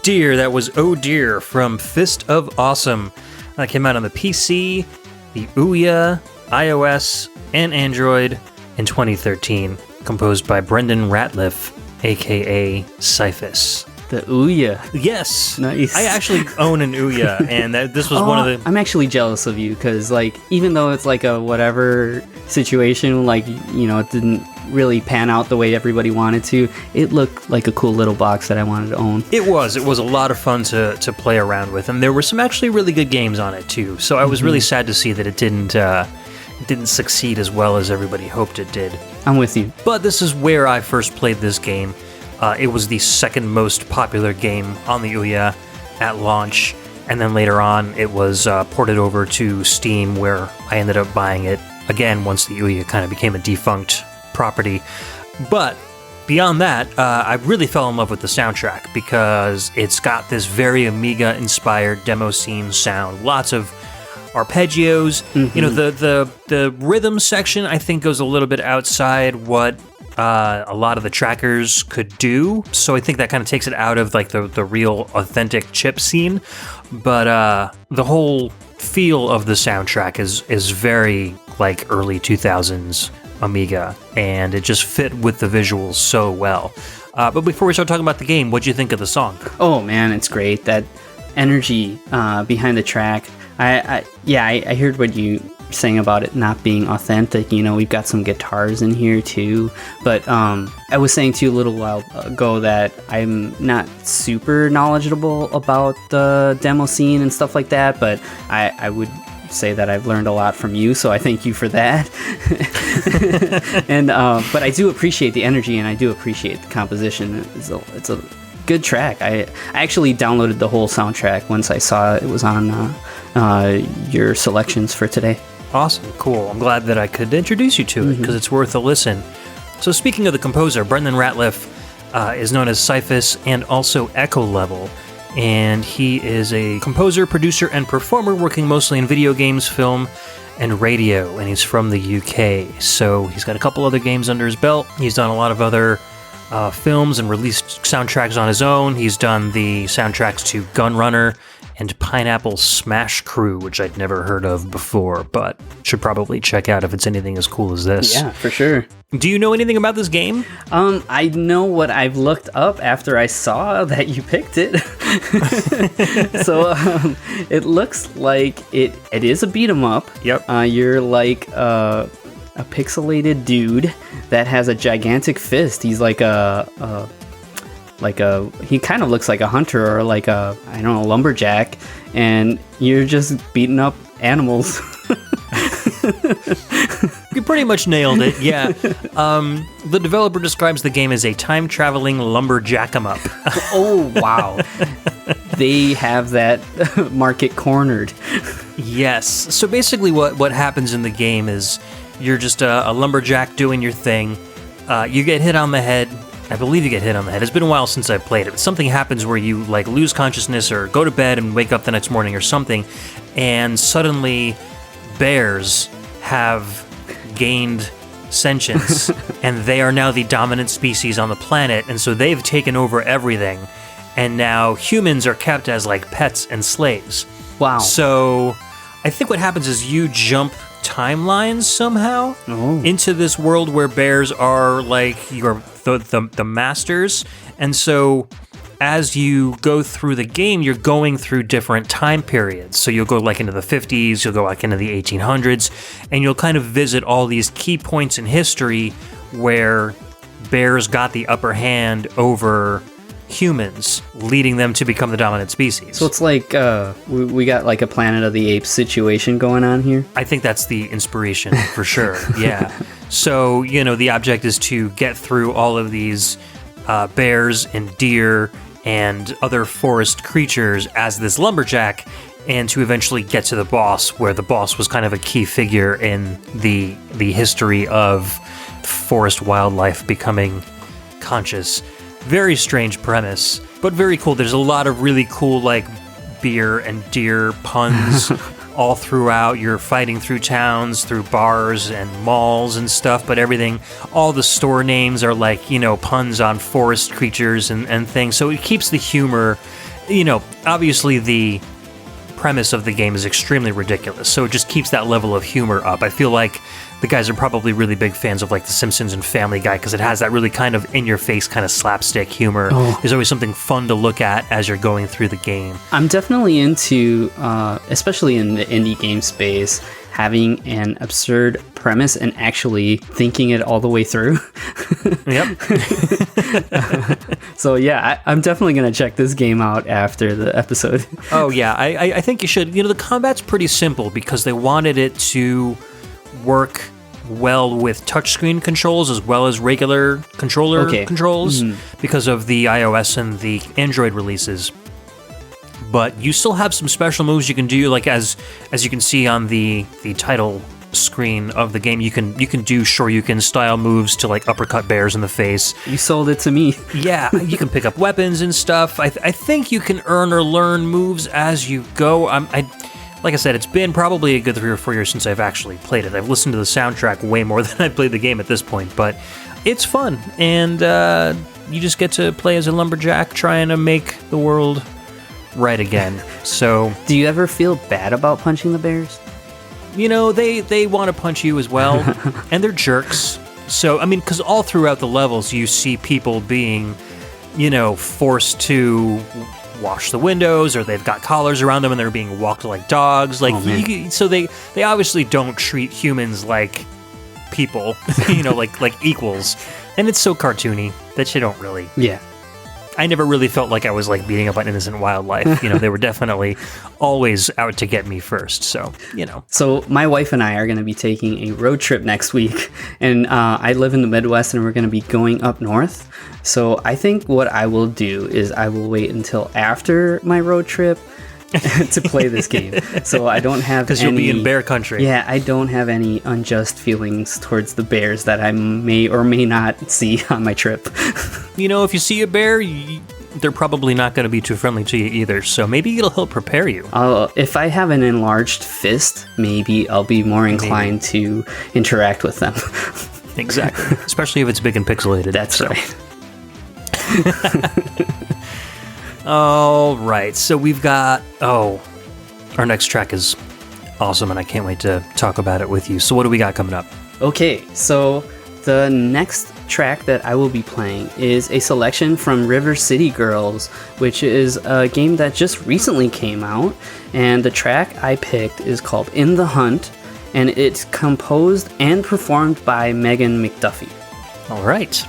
Dear, that was Oh Dear from Fist of Awesome. That came out on the PC, the Ouya, iOS, and Android in 2013, composed by Brendan Ratliff, aka Cyphus. The Ouya. Yes. Nice. I actually own an Ouya, and this was one of the... I'm actually jealous of you, because, like, even though it's, like, a whatever situation, like, you know, it didn't really pan out the way everybody wanted to, it looked like a cool little box that I wanted to own. It was a lot of fun to play around with, and there were some actually really good games on it, too. So I was really sad to see that it didn't succeed as well as everybody hoped it did. I'm with you. But this is where I first played this game. It was the second most popular game on the Ouya at launch, and then later on it was ported over to Steam, where I ended up buying it again once the Ouya kind of became a defunct property. But beyond that, I really fell in love with the soundtrack because it's got this very Amiga-inspired demo scene sound. Lots of arpeggios. Mm-hmm. You know, the rhythm section I think goes a little bit outside what a lot of the trackers could do, so I think that kind of takes it out of like the real authentic chip scene. But the whole feel of the soundtrack is very like early 2000s Amiga, and it just fit with the visuals so well. But before we start talking about the game, what'd you think of the song? Oh man, it's great. That energy behind the track. I heard what you saying about it not being authentic. You know, we've got some guitars in here too, but I was saying to you a little while ago that I'm not super knowledgeable about the demo scene and stuff like that, but I would say that I've learned a lot from you, so I thank you for that. And but I do appreciate the energy, and I do appreciate the composition. It's a good track. I actually downloaded the whole soundtrack once I saw it was on your selections for today. Awesome, cool. I'm glad that I could introduce you to it, because it's worth a listen. So speaking of the composer, Brendan Ratliff is known as Cyphus and also Echo Level, and he is a composer, producer, and performer working mostly in video games, film, and radio, and he's from the UK. So he's got a couple other games under his belt. He's done a lot of other films and released soundtracks on his own. He's done the soundtracks to Gunrunner and Pineapple Smash Crew, which I'd never heard of before, but should probably check out if it's anything as cool as this. Yeah, for sure. Do you know anything about this game? I know what I've looked up after I saw that you picked it. So it looks like it is a beat 'em up. Yep. You're like a pixelated dude that has a gigantic fist. He's like he kind of looks like a hunter or like a, I don't know, lumberjack, and you're just beating up animals. You pretty much nailed it, yeah. The developer describes the game as a time-traveling lumberjack-em-up. Oh, wow. They have that market cornered. Yes. So basically what happens in the game is you're just a lumberjack doing your thing. You get hit on the head. I believe you get hit on the head. It's been a while since I played it. Something happens where you like lose consciousness or go to bed and wake up the next morning or something, and suddenly bears have gained sentience, and they are now the dominant species on the planet, and so they've taken over everything, and now humans are kept as like pets and slaves. Wow. So I think what happens is you jump timelines somehow into this world where bears are like the masters, and so as you go through the game, you're going through different time periods. So you'll go like into the 50s, you'll go like into the 1800s, and you'll kind of visit all these key points in history where bears got the upper hand over humans, leading them to become the dominant species. So it's like we got like a Planet of the Apes situation going on here. I think that's the inspiration for sure. Yeah. So, you know, the object is to get through all of these bears and deer and other forest creatures as this lumberjack, and to eventually get to the boss, where the boss was kind of a key figure in the history of forest wildlife becoming conscious. Very strange premise, but very cool. There's a lot of really cool, like, beer and deer puns all throughout. You're fighting through towns, through bars and malls and stuff, but everything, all the store names are like, you know, puns on forest creatures and things. So it keeps the humor obviously the premise of the game is extremely ridiculous, so it just keeps that level of humor up. I feel like the guys are probably really big fans of like The Simpsons and Family Guy because it has that really kind of in-your-face kind of slapstick humor. There's always something fun to look at as you're going through the game. I'm definitely into, especially in the indie game space, having an absurd premise and actually thinking it all the way through. Yep. So yeah, I'm definitely going to check this game out after the episode. Oh yeah, I think you should. The combat's pretty simple because they wanted it to work well with touchscreen controls as well as regular controller controls because of the iOS and the Android releases. But you still have some special moves you can do, like as you can see on the title screen of the game, you can do Shoryuken style moves to like uppercut bears in the face. You sold it to me. Yeah, you can pick up weapons and stuff. I think you can earn or learn moves as you go. Like I said, it's been probably a good 3 or 4 years since I've actually played it. I've listened to the soundtrack way more than I've played the game at this point, but it's fun, and you just get to play as a lumberjack trying to make the world right again. So, do you ever feel bad about punching the bears? They want to punch you as well, and they're jerks. So, I mean, because all throughout the levels, you see people being, forced to wash the windows, or they've got collars around them and they're being walked like dogs. Like, so they obviously don't treat humans like people, like equals. And it's so cartoony that you don't really. Yeah. I never really felt like I was like beating up on innocent wildlife. They were definitely always out to get me first. So, So my wife and I are going to be taking a road trip next week, and I live in the Midwest, and we're going to be going up north. So I think what I will do is I will wait until after my road trip to play this game. So I don't have because you'll be in bear country. Yeah, I don't have any unjust feelings towards the bears that I may or may not see on my trip. If you see a bear, they're probably not going to be too friendly to you either. So maybe it'll help prepare you. If I have an enlarged fist, maybe I'll be more inclined to interact with them. Exactly. Especially if it's big and pixelated. That's right. All right, so we've got, our next track is awesome, and I can't wait to talk about it with you. So what do we got coming up? Okay, so the next track that I will be playing is a selection from River City Girls, which is a game that just recently came out, and the track I picked is called In the Hunt, and it's composed and performed by Megan McDuffie. All right.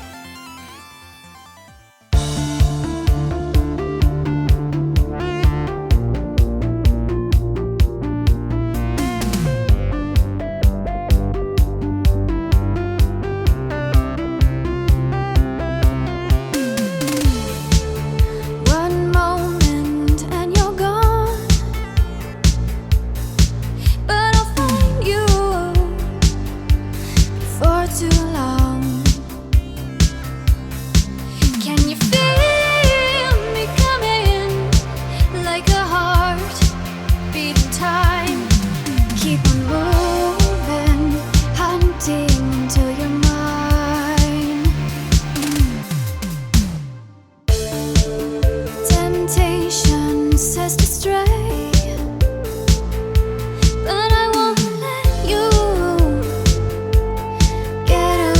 Get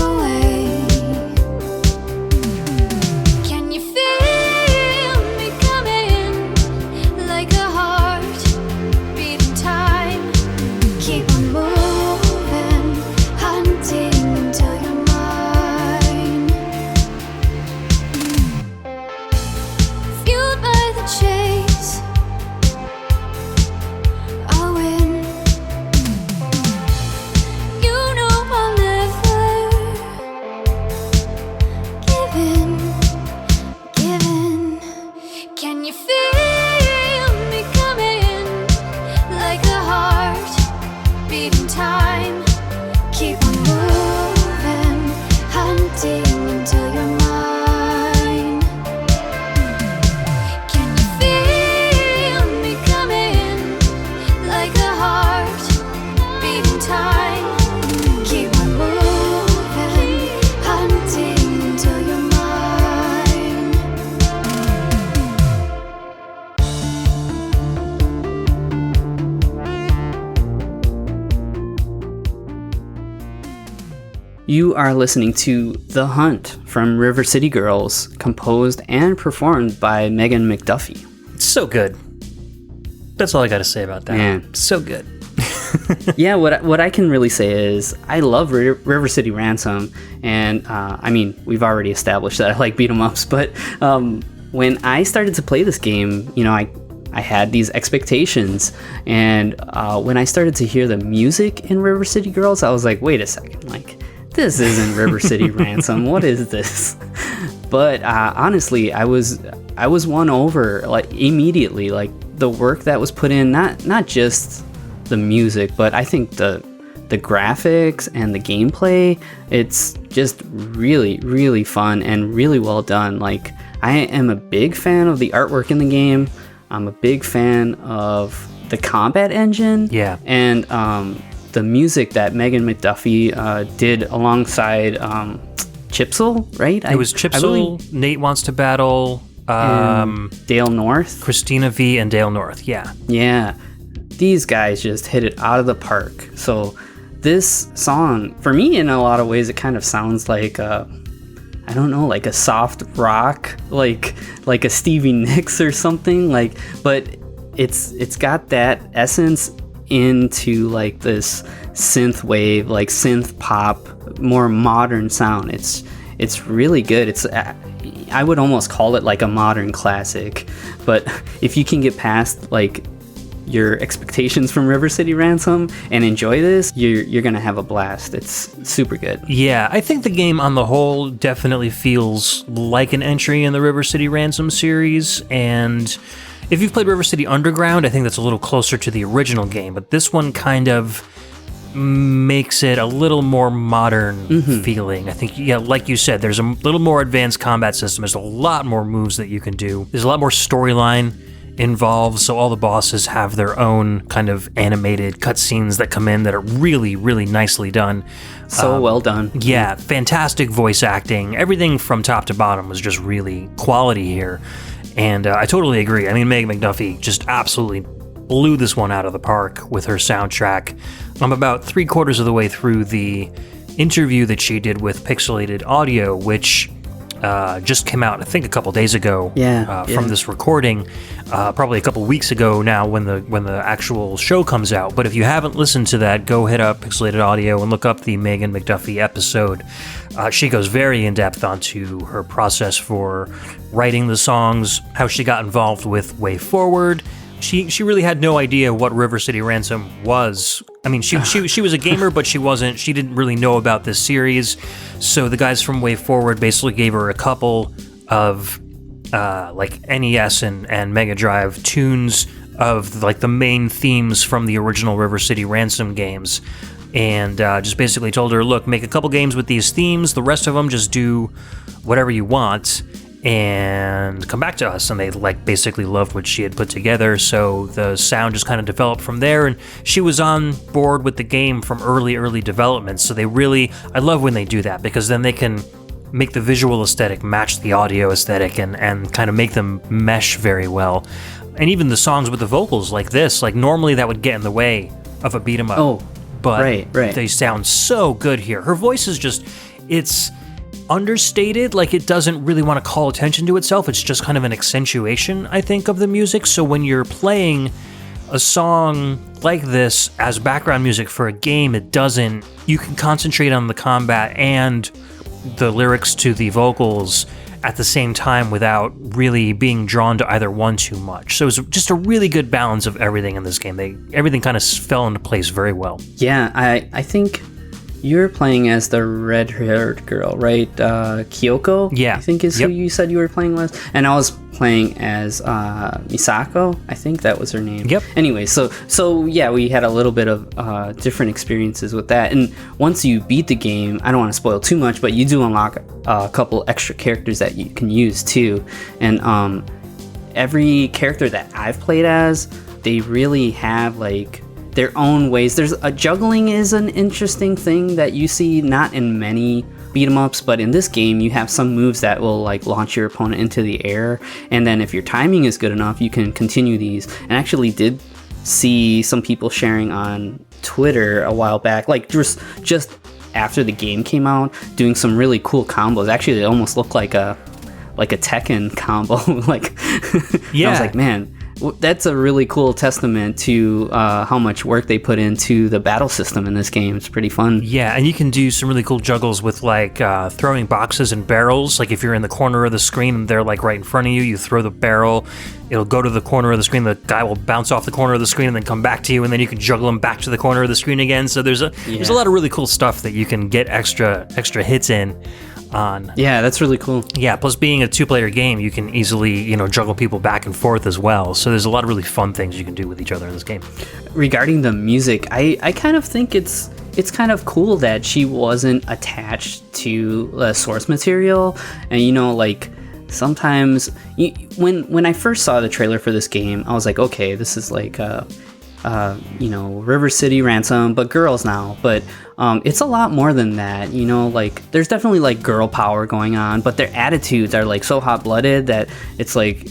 You are listening to The Hunt from River City Girls, composed and performed by Megan McDuffie. It's so good. That's all I got to say about that. Man. So good. Yeah, what I can really say is I love River City Ransom, and I mean, we've already established that I like beat 'em ups, but when I started to play this game, you know, I had these expectations, and when I started to hear the music in River City Girls, I was like, wait a second, like, this isn't River City Ransom. What is this? But honestly, I was won over like immediately. Like the work that was put in, not just the music, but I think the graphics and the gameplay, it's just really, really fun and really well done. Like, I am a big fan of the artwork in the game. I'm a big fan of the combat engine. Yeah. And the music that Megan McDuffie did alongside Chipsel, right? It was Chipsel, Nate Wants to Battle, Dale North. Christina V, and Dale North. Yeah. Yeah. These guys just hit it out of the park. So this song, for me, in a lot of ways, it kind of sounds like I don't know, like a soft rock, like a Stevie Nicks or something, like, but it's got that essence into like this synth wave, like synth pop, more modern sound. It's really good. It's I would almost call it like a modern classic, but if you can get past like your expectations from River City Ransom and enjoy this, you're gonna have a blast. It's super good. Yeah, I think the game on the whole definitely feels like an entry in the River City Ransom series, and if you've played River City Underground, I think that's a little closer to the original game, but this one kind of makes it a little more modern feeling. I think, yeah, like you said, there's a little more advanced combat system. There's a lot more moves that you can do. There's a lot more storyline involved, so all the bosses have their own kind of animated cutscenes that come in that are really, really nicely done. So well done. Yeah, fantastic voice acting. Everything from top to bottom was just really quality here. And I totally agree. I mean, Meg McDuffie just absolutely blew this one out of the park with her soundtrack. I'm about 3/4 of the way through the interview that she did with Pixelated Audio, which just came out, I think, a couple days ago. From this recording, probably a couple weeks ago now when the actual show comes out. But if you haven't listened to that, go hit up Pixelated Audio and look up the Megan McDuffie episode. She goes very in depth onto her process for writing the songs, how she got involved with Way Forward. She really had no idea what River City Ransom was. I mean, she was a gamer, but she didn't really know about this series. So the guys from Way Forward basically gave her a couple of like NES and Mega Drive tunes of like the main themes from the original River City Ransom games, and just basically told her, look, make a couple games with these themes. The rest of them, just do whatever you want and come back to us. And they like basically loved what she had put together, so the sound just kind of developed from there, and she was on board with the game from early development. So I love when they do that, because then they can make the visual aesthetic match the audio aesthetic and kind of make them mesh very well. And even the songs with the vocals like this, like normally that would get in the way of a beat 'em up, but right. They sound so good here. Her voice is just, it's understated, like it doesn't really want to call attention to itself. It's just kind of an accentuation, I think, of the music. So when you're playing a song like this as background music for a game, you can concentrate on the combat and the lyrics to the vocals at the same time without really being drawn to either one too much. So it was just a really good balance of everything in this game. Everything kind of fell into place very well. Yeah, I think you're playing as the red-haired girl, right? Kyoko? Yeah. I think is who you said you were playing with. And I was playing as Misako. I think that was her name. Yep. Anyway, so yeah, we had a little bit of different experiences with that. And once you beat the game, I don't want to spoil too much, but you do unlock a couple extra characters that you can use too. And every character that I've played as, they really have like their own ways. Juggling is an interesting thing that you see not in many beat 'em ups, but in this game you have some moves that will like launch your opponent into the air, and then if your timing is good enough, you can continue these. And actually did see some people sharing on Twitter a while back, like just after the game came out, doing some really cool combos. Actually, it almost looked like a Tekken combo. Like, Yeah. I was like, man, that's a really cool testament to how much work they put into the battle system in this game. It's pretty fun. Yeah, and you can do some really cool juggles with like throwing boxes and barrels. Like if you're in the corner of the screen and they're like right in front of you, you throw the barrel, it'll go to the corner of the screen, the guy will bounce off the corner of the screen and then come back to you, and then you can juggle him back to the corner of the screen again. So there's a lot of really cool stuff that you can get extra hits in on. Yeah, that's really cool. Yeah, plus being a two-player game, you can easily, juggle people back and forth as well. So there's a lot of really fun things you can do with each other in this game. Regarding the music, I kind of think it's kind of cool that she wasn't attached to the source material. And like sometimes when I first saw the trailer for this game, I was like, okay, this is like River City Ransom, but girls now. But it's a lot more than that. Like there's definitely like girl power going on, but their attitudes are like so hot-blooded that it's like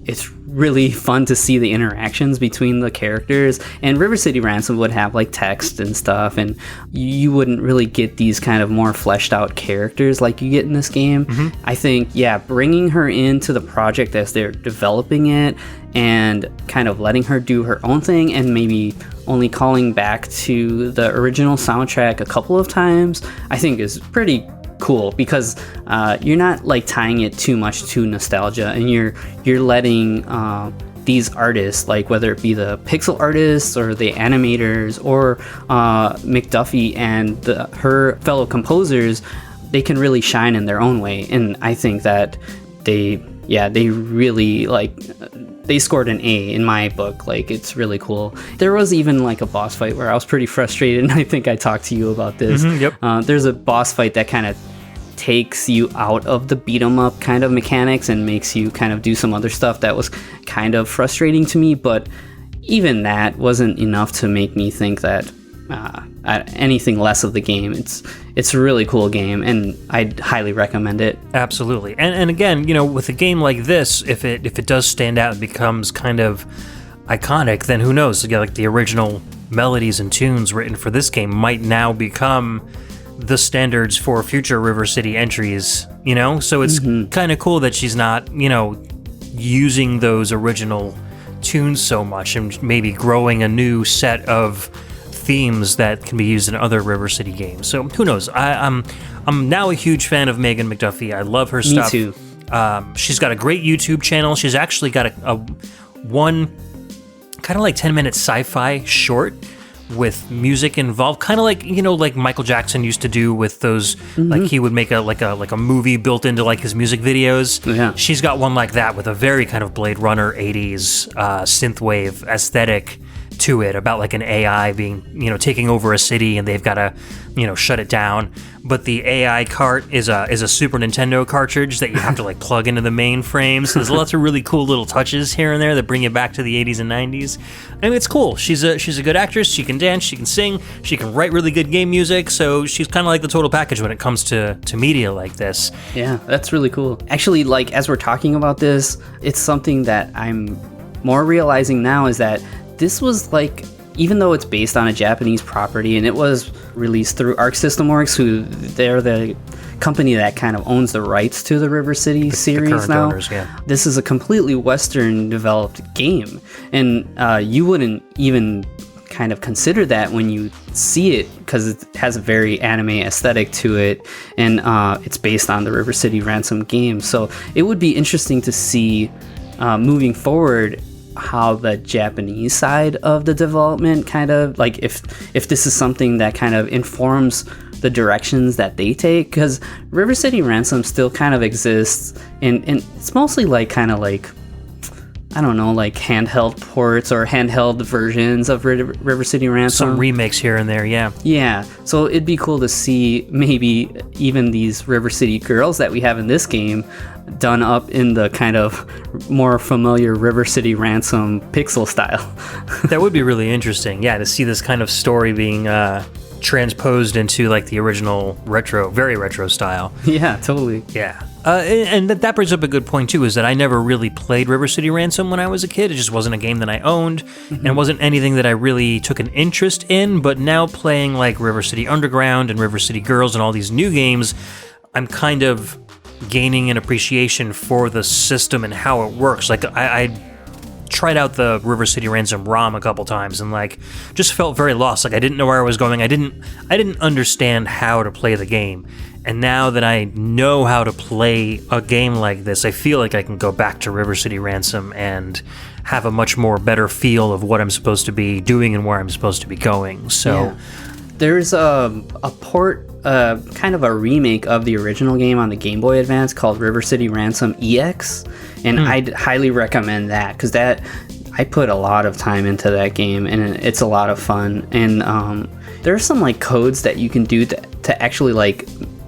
it's really fun to see the interactions between the characters. And River City Ransom would have like text and stuff, and you wouldn't really get these kind of more fleshed out characters like you get in this game. I think, bringing her into the project as they're developing it and kind of letting her do her own thing, and maybe only calling back to the original soundtrack a couple of times, I think is pretty cool, because you're not like tying it too much to nostalgia, and you're letting these artists, like whether it be the pixel artists or the animators or McDuffie and her fellow composers, they can really shine in their own way. And I think that they really they scored an A in my book. Like, it's really cool. There was even like a boss fight where I was pretty frustrated, and I think I talked to you about this. Yep. There's a boss fight that kind of takes you out of the beat 'em up kind of mechanics and makes you kind of do some other stuff that was kind of frustrating to me, but even that wasn't enough to make me think that anything less of the game. It's a really cool game, and I'd highly recommend it. Absolutely. And again, with a game like this, if it does stand out and becomes kind of iconic, then who knows? Like the original melodies and tunes written for this game might now become the standards for future River City entries, So it's kind of cool that she's not, using those original tunes so much, and maybe growing a new set of themes that can be used in other River City games. So who knows? I'm now a huge fan of Megan McDuffie. I love her stuff. Me too. She's got a great YouTube channel. She's actually got a one kind of like 10-minute sci-fi short with music involved, kind of like like Michael Jackson used to do with those. Like he would make a movie built into like his music videos. Yeah. She's got one like that with a very kind of Blade Runner 80s synthwave aesthetic to it, about like an AI being taking over a city, and they've got to shut it down. But the AI cart is a Super Nintendo cartridge that you have to like plug into the mainframe. So there's lots of really cool little touches here and there that bring you back to the 80s and 90s. I mean, it's cool. She's a good actress. She can dance. She can sing. She can write really good game music. So she's kind of like the total package when it comes to media like this. Yeah, that's really cool. Actually, like as we're talking about this, it's something that I'm more realizing now, is that this was like, even though it's based on a Japanese property and it was released through Arc System Works, who they're the company that kind of owns the rights to the River City series current now. owners, yeah. This is a completely Western developed game, and you wouldn't even kind of consider that when you see it, because it has a very anime aesthetic to it, and it's based on the River City Ransom game. So it would be interesting to see moving forward how the Japanese side of the development kind of like, if this is something that kind of informs the directions that they take, because River City Ransom still kind of exists, and it's mostly like kind of like, I don't know, like handheld ports or handheld versions of River City Ransom. Some remakes here and there, yeah. Yeah, so it'd be cool to see maybe even these River City girls that we have in this game done up in the kind of more familiar River City Ransom pixel style. That would be really interesting, yeah, to see this kind of story being transposed into like the original very retro style. Yeah, totally. Yeah. And that brings up a good point, too, is that I never really played River City Ransom when I was a kid. It just wasn't a game that I owned, and it wasn't anything that I really took an interest in. But now playing like River City Underground and River City Girls and all these new games, I'm kind of gaining an appreciation for the system and how it works. Like, I tried out the River City Ransom ROM a couple times and like just felt very lost. Like I didn't know where I was going. I didn't understand how to play the game. And now that I know how to play a game like this, I feel like I can go back to River City Ransom and have a much more better feel of what I'm supposed to be doing and where I'm supposed to be going. So yeah. There's a port, kind of a remake of the original game on the Game Boy Advance called River City Ransom EX, and I'd highly recommend that because I put a lot of time into that game and it's a lot of fun. And there are some like codes that you can do to actually like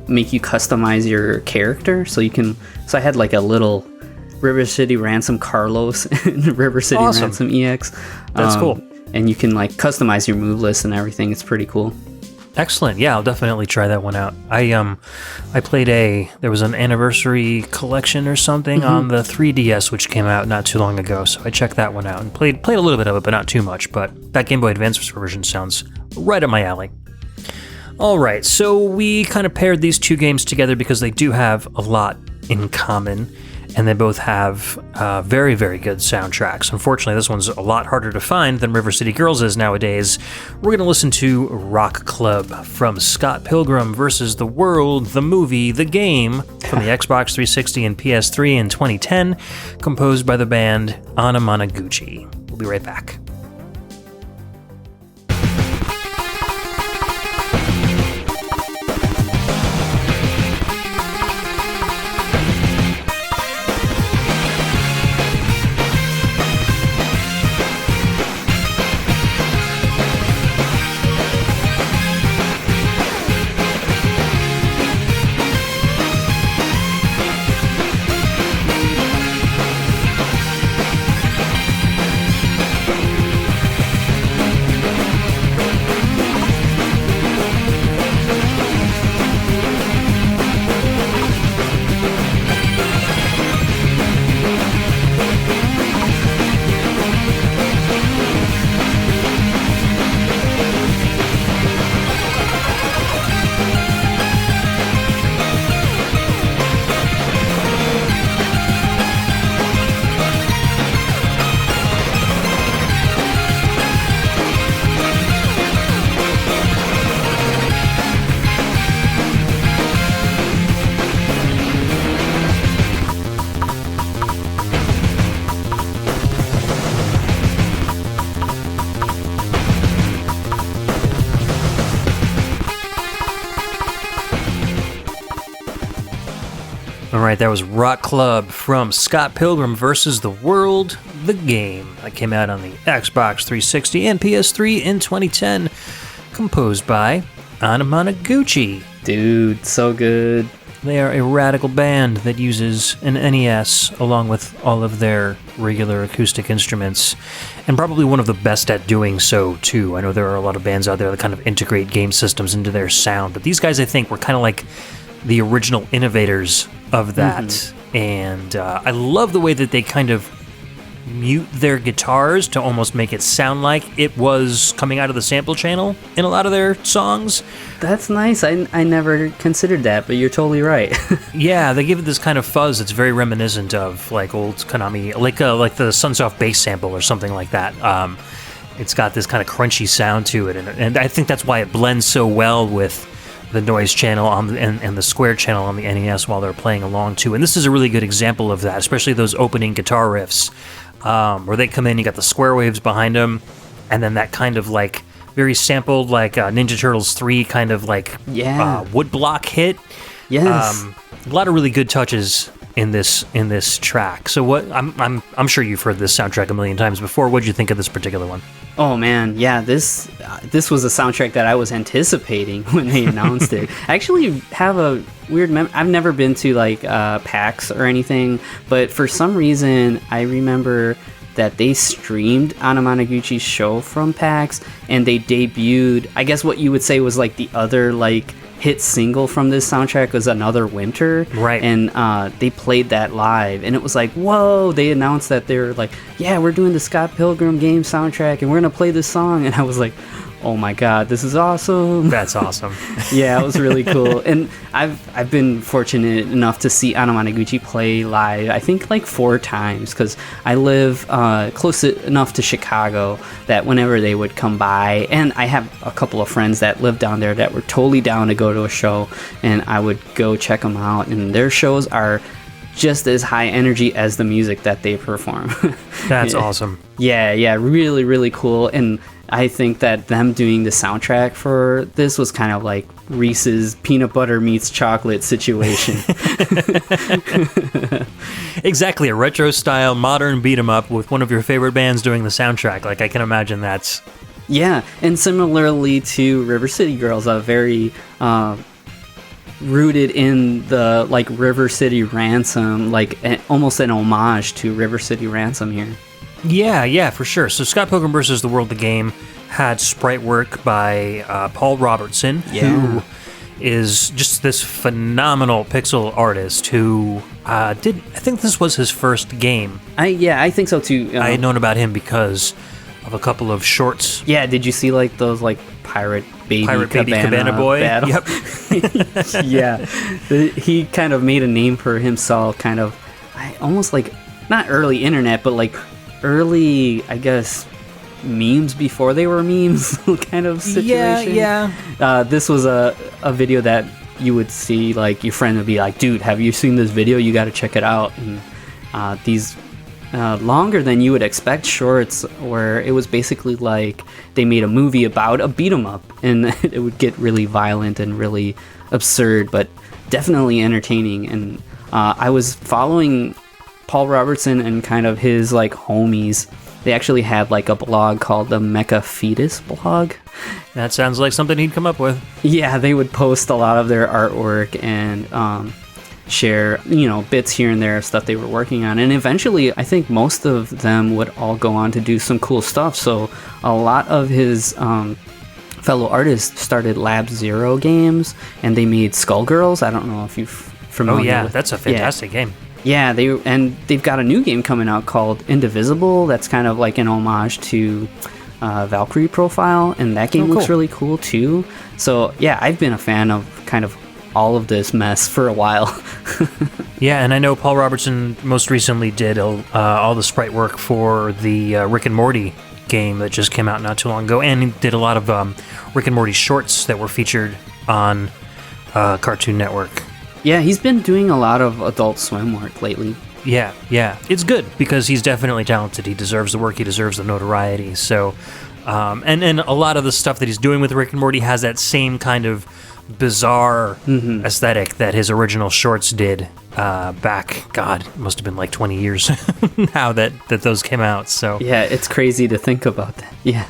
make you customize your character. So I had like a little River City Ransom Carlos and River City Ransom EX. That's cool. And you can like customize your move list and everything. It's pretty cool. Excellent. Yeah, I'll definitely try that one out. I played there was an anniversary collection or something on the 3DS, which came out not too long ago. So I checked that one out and played a little bit of it, but not too much. But that Game Boy Advance version sounds right up my alley. All right, so we kind of paired these two games together because they do have a lot in common. And they both have very, very good soundtracks. Unfortunately, this one's a lot harder to find than River City Girls is nowadays. We're going to listen to Rock Club from Scott Pilgrim vs. the World, the movie, the game, from the Xbox 360 and PS3 in 2010, composed by the band Anamanaguchi. We'll be right back. All right, that was Rock Club from Scott Pilgrim vs. the World, the game. That came out on the Xbox 360 and PS3 in 2010, composed by Anamanaguchi. Dude, so good. They are a radical band that uses an NES along with all of their regular acoustic instruments, and probably one of the best at doing so, too. I know there are a lot of bands out there that kind of integrate game systems into their sound, but these guys, I think, were kind of like the original innovators of that. And I love the way that they kind of mute their guitars to almost make it sound like it was coming out of the sample channel in a lot of their songs. That's nice. I never considered that, but you're totally right. Yeah, they give it this kind of fuzz that's very reminiscent of like old Konami, like the Sunsoft bass sample or something like that. It's got this kind of crunchy sound to it, and I think that's why it blends so well with the noise channel and the square channel on the NES while they're playing along too. And this is a really good example of that, especially those opening guitar riffs where they come in, you got the square waves behind them, and then that kind of like very sampled like Ninja Turtles 3 kind of like woodblock hit. Yes. A lot of really good touches in this track. So what I'm sure you've heard this soundtrack a million times before. What'd you think of this particular one? Oh man, yeah, this was a soundtrack that I was anticipating when they announced it. I actually have a weird I've never been to like PAX or anything, but for some reason I remember that they streamed Anamanaguchi's show from PAX, and they debuted, I guess what you would say was like the other like hit single from this soundtrack was Another Winter. Right. And they played that live, and it was like, whoa, they announced that they were like, yeah, we're doing the Scott Pilgrim game soundtrack, and we're going to play this song. And I was like, oh my God, this is awesome. That's awesome. Yeah, it was really cool. And I've been fortunate enough to see Anamanaguchi play live, I think like 4 times, because I live close enough to Chicago that whenever they would come by, and I have a couple of friends that live down there that were totally down to go to a show, and I would go check them out, and their shows are just as high energy as the music that they perform. That's awesome. Yeah, really, really cool. And I think that them doing the soundtrack for this was kind of like Reese's peanut butter meets chocolate situation. Exactly, a retro style modern beat 'em up with one of your favorite bands doing the soundtrack. Like, I can imagine that's... Yeah, and similarly to River City Girls, a very rooted in the like River City Ransom, like almost an homage to River City Ransom here. Yeah, for sure. So Scott Pilgrim vs. the World, the game, had sprite work by Paul Robertson, who is just this phenomenal pixel artist who I think this was his first game. I think so too. I had known about him because of a couple of shorts. Yeah, did you see like those like Pirate Baby Cabana Boy? Battle? Yep. Yeah, he kind of made a name for himself, kind of almost like not early internet, but like early, I guess, memes before they were memes kind of situation. Yeah. This was a video that you would see, like your friend would be like, dude, have you seen this video? You got to check it out. And these longer than you would expect shorts where it was basically like they made a movie about a beat 'em up, and it would get really violent and really absurd, but definitely entertaining. And I was following Paul Robertson and kind of his like homies. They actually had like a blog called the Mecha Fetus blog. That sounds like something he'd come up with. Yeah, they would post a lot of their artwork and share, bits here and there of stuff they were working on. And eventually, I think most of them would all go on to do some cool stuff. So a lot of his fellow artists started Lab Zero games, and they made Skullgirls. I don't know if you're familiar with. Oh yeah, that's a fantastic game. Yeah, they've got a new game coming out called Indivisible. That's kind of like an homage to Valkyrie Profile, and that game looks really cool too. So yeah, I've been a fan of kind of all of this mess for a while. Yeah, and I know Paul Robertson most recently did all the sprite work for the Rick and Morty game that just came out not too long ago, and he did a lot of Rick and Morty shorts that were featured on Cartoon Network. Yeah, he's been doing a lot of Adult Swim work lately. Yeah. It's good because he's definitely talented. He deserves the work. He deserves the notoriety. So, and a lot of the stuff that he's doing with Rick and Morty has that same kind of bizarre aesthetic that his original shorts did back. God, it must have been like 20 years now that those came out. So yeah, it's crazy to think about that. Yeah.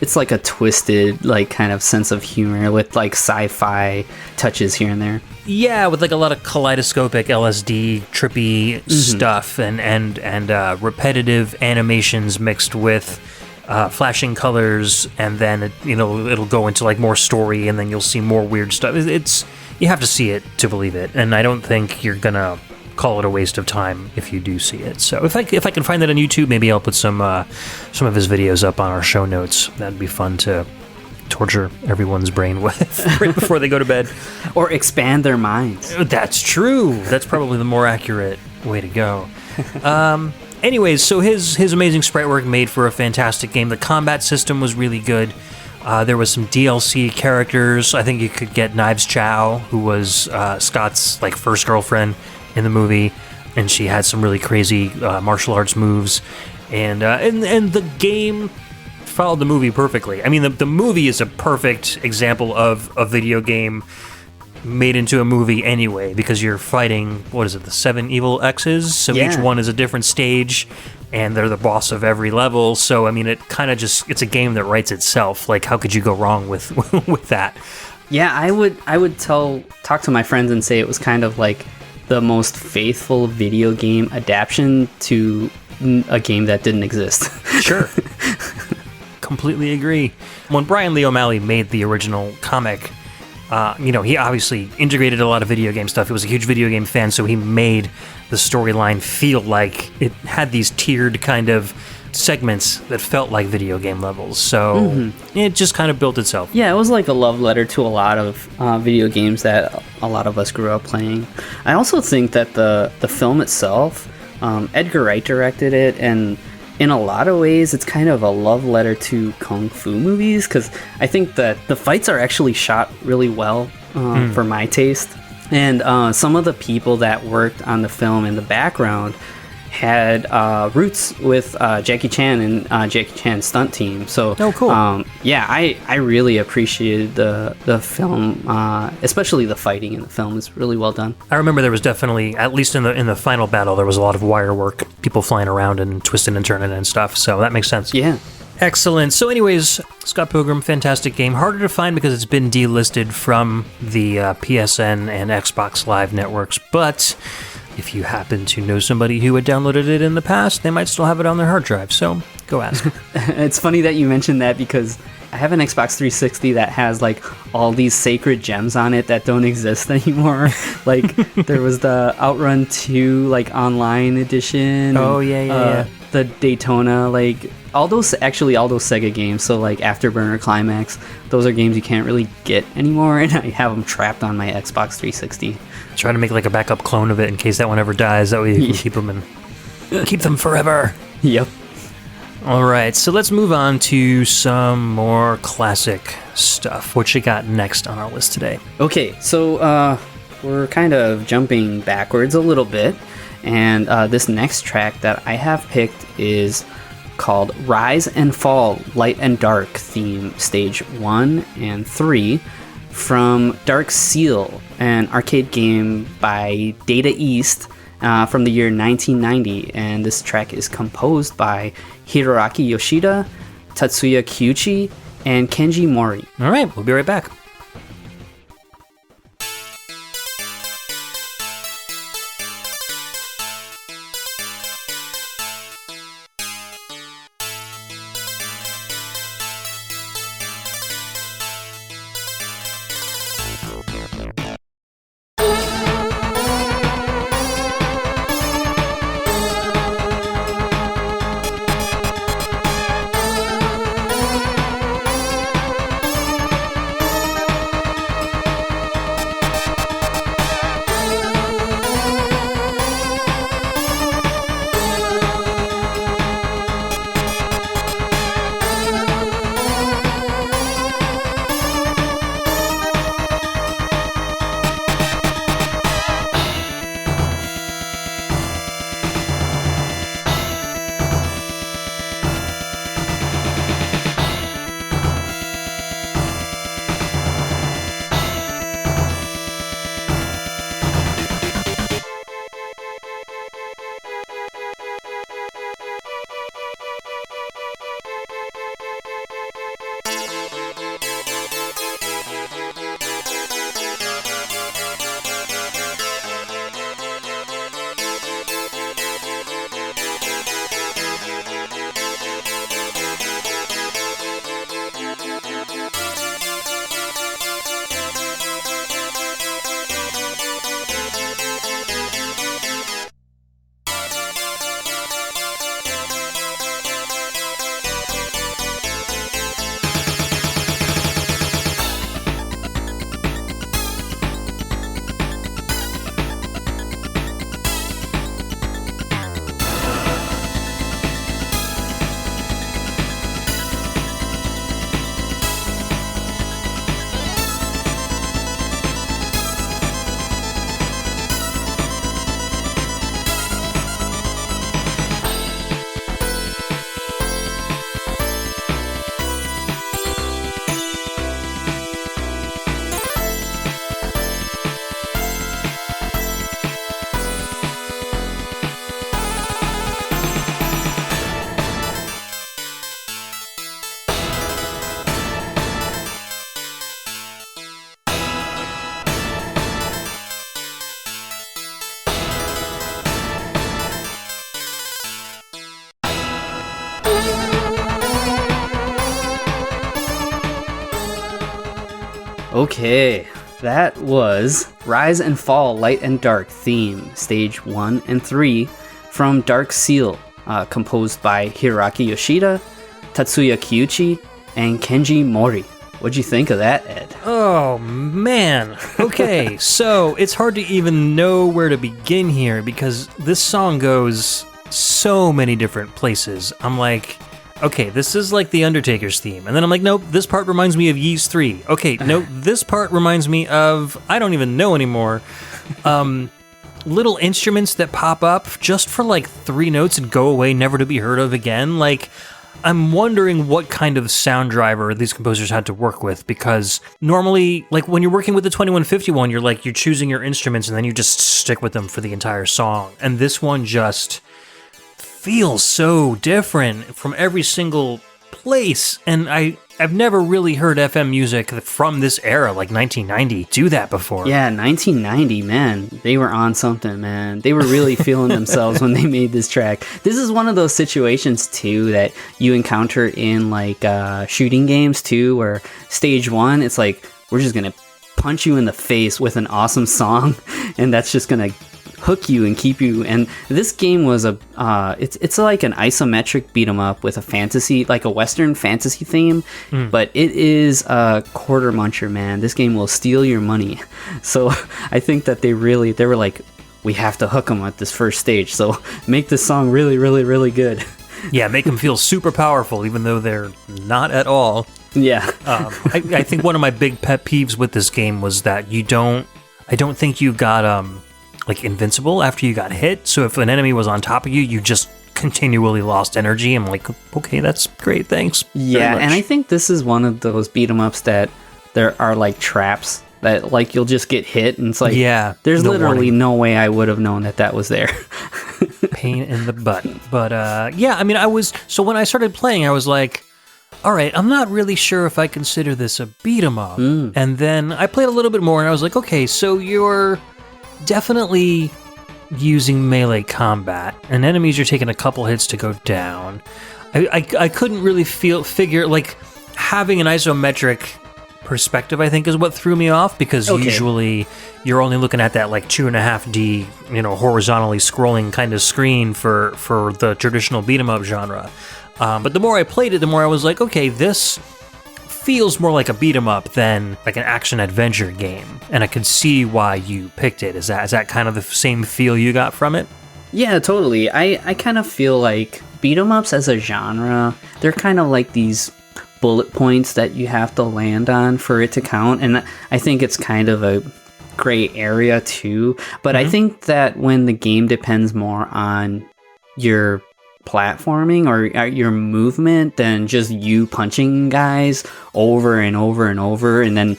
It's like a twisted, like, kind of sense of humor with, like, sci-fi touches here and there. Yeah, with, like, a lot of kaleidoscopic LSD, trippy stuff and repetitive animations mixed with flashing colors, and then, it'll go into, like, more story, and then you'll see more weird stuff. You have to see it to believe it, and I don't think you're gonna call it a waste of time if you do see it. So if I can find that on YouTube, maybe I'll put some of his videos up on our show notes. That'd be fun to torture everyone's brain with right before they go to bed. Or expand their minds. That's true. That's probably the more accurate way to go. Anyways, so his amazing sprite work made for a fantastic game. The combat system was really good. There was some DLC characters. I think you could get Knives Chow, who was Scott's like first girlfriend in the movie, and she had some really crazy martial arts moves, and the game followed the movie perfectly. I mean, the movie is a perfect example of a video game made into a movie anyway, because you're fighting, what is it, the 7 evil X's? So each one is a different stage, and they're the boss of every level. So I mean, it kind of it's a game that writes itself. Like, how could you go wrong with with that? Yeah, I would talk to my friends and say it was kind of like the most faithful video game adaptation to a game that didn't exist. Sure. Completely agree. When Brian Lee O'Malley made the original comic, he obviously integrated a lot of video game stuff. He was a huge video game fan, so he made the storyline feel like it had these tiered kind of segments that felt like video game levels. So it just kind of built itself. Yeah, it was like a love letter to a lot of video games that a lot of us grew up playing. I also think that the film itself, Edgar Wright directed it, and in a lot of ways, it's kind of a love letter to kung fu movies, because I think that the fights are actually shot really well for my taste. And some of the people that worked on the film in the background had roots with Jackie Chan and Jackie Chan's stunt team. So, cool. I really appreciated the film, especially the fighting in the film. It's really well done. I remember there was definitely, at least in the final battle, there was a lot of wire work, people flying around and twisting and turning and stuff. So that makes sense. Yeah. Excellent. So anyways, Scott Pilgrim, fantastic game. Harder to find because it's been delisted from the PSN and Xbox Live networks, but if you happen to know somebody who had downloaded it in the past, they might still have it on their hard drive, so go ask. It's funny that you mentioned that, because I have an Xbox 360 that has like all these sacred gems on it that don't exist anymore. Like there was the Outrun 2 like online edition. Oh, yeah. The Daytona, like all those Sega games. So like Afterburner, Climax, those are games you can't really get anymore, and I have them trapped on my Xbox 360. Try to make like a backup clone of it in case that one ever dies. That way you can keep them and keep them forever. Yep. All right, so let's move on to some more classic stuff. What you got next on our list today? Okay, so we're kind of jumping backwards a little bit, and this next track that I have picked is called Rise and Fall Light and Dark theme stage 1 and 3 from Dark Seal, an arcade game by Data East from the year 1990, and this track is composed by Hiroaki Yoshida, Tatsuya Kyuchi, and Kenji Mori. All right, we'll be right back. Okay, that was Rise and Fall Light and Dark theme, stage 1 and 3 from Dark Seal, composed by Hiroaki Yoshida, Tatsuya Kiuchi, and Kenji Mori. What'd you think of that, Ed? Oh, man. Okay, so it's hard to even know where to begin here because this song goes so many different places. I'm like, okay, this is like the Undertaker's theme. And then I'm like, nope, this part reminds me of Ys 3. Okay, nope, this part reminds me of, I don't even know anymore. Little instruments that pop up just for like 3 notes and go away, never to be heard of again. Like, I'm wondering what kind of sound driver these composers had to work with, because normally, like when you're working with the 2151, you're choosing your instruments and then you just stick with them for the entire song. And this one just feels so different from every single place. And I've never really heard FM music from this era, like 1990, do that before. Yeah, 1990, man. They were on something, man. They were really feeling themselves when they made this track. This is one of those situations, too, that you encounter in, like, shooting games, too, where stage 1, it's like, we're just going to punch you in the face with an awesome song, and that's just going to hook you and keep you. And this game was it's like an isometric beat 'em up with a fantasy, like a Western fantasy theme, but it is a quarter muncher, man. This game will steal your money. So I think that they were like, we have to hook them at this first stage, so make this song really, really, really good. Yeah, make them feel super powerful, even though they're not at all. Yeah. I think one of my big pet peeves with this game was that I don't think you got like invincible after you got hit. So if an enemy was on top of you, you just continually lost energy. I'm like, okay, that's great, thanks. Yeah, and I think this is one of those beat 'em ups that there are like traps that like you'll just get hit, and it's like, yeah, there's literally warning. no way I would have known that was there. Pain in the butt. But yeah, I mean, so when I started playing, I was like, all right, I'm not really sure if I consider this a beat 'em up. And then I played a little bit more, and I was like, okay, so you're definitely using melee combat, and enemies are taking a couple hits to go down. I couldn't really figure, like, having an isometric perspective, I think, is what threw me off, because usually you're only looking at that, like, 2.5D, horizontally scrolling kind of screen for the traditional beat 'em up genre. But the more I played it, the more I was like, okay, this feels more like a beat 'em up than like an action adventure game, and I could see why you picked it. Is that kind of the same feel you got from it? Yeah, totally. I kind of feel like beat 'em ups as a genre, they're kind of like these bullet points that you have to land on for it to count, and I think it's kind of a gray area too. But I think that when the game depends more on your platforming or your movement than just you punching guys over and over and over and then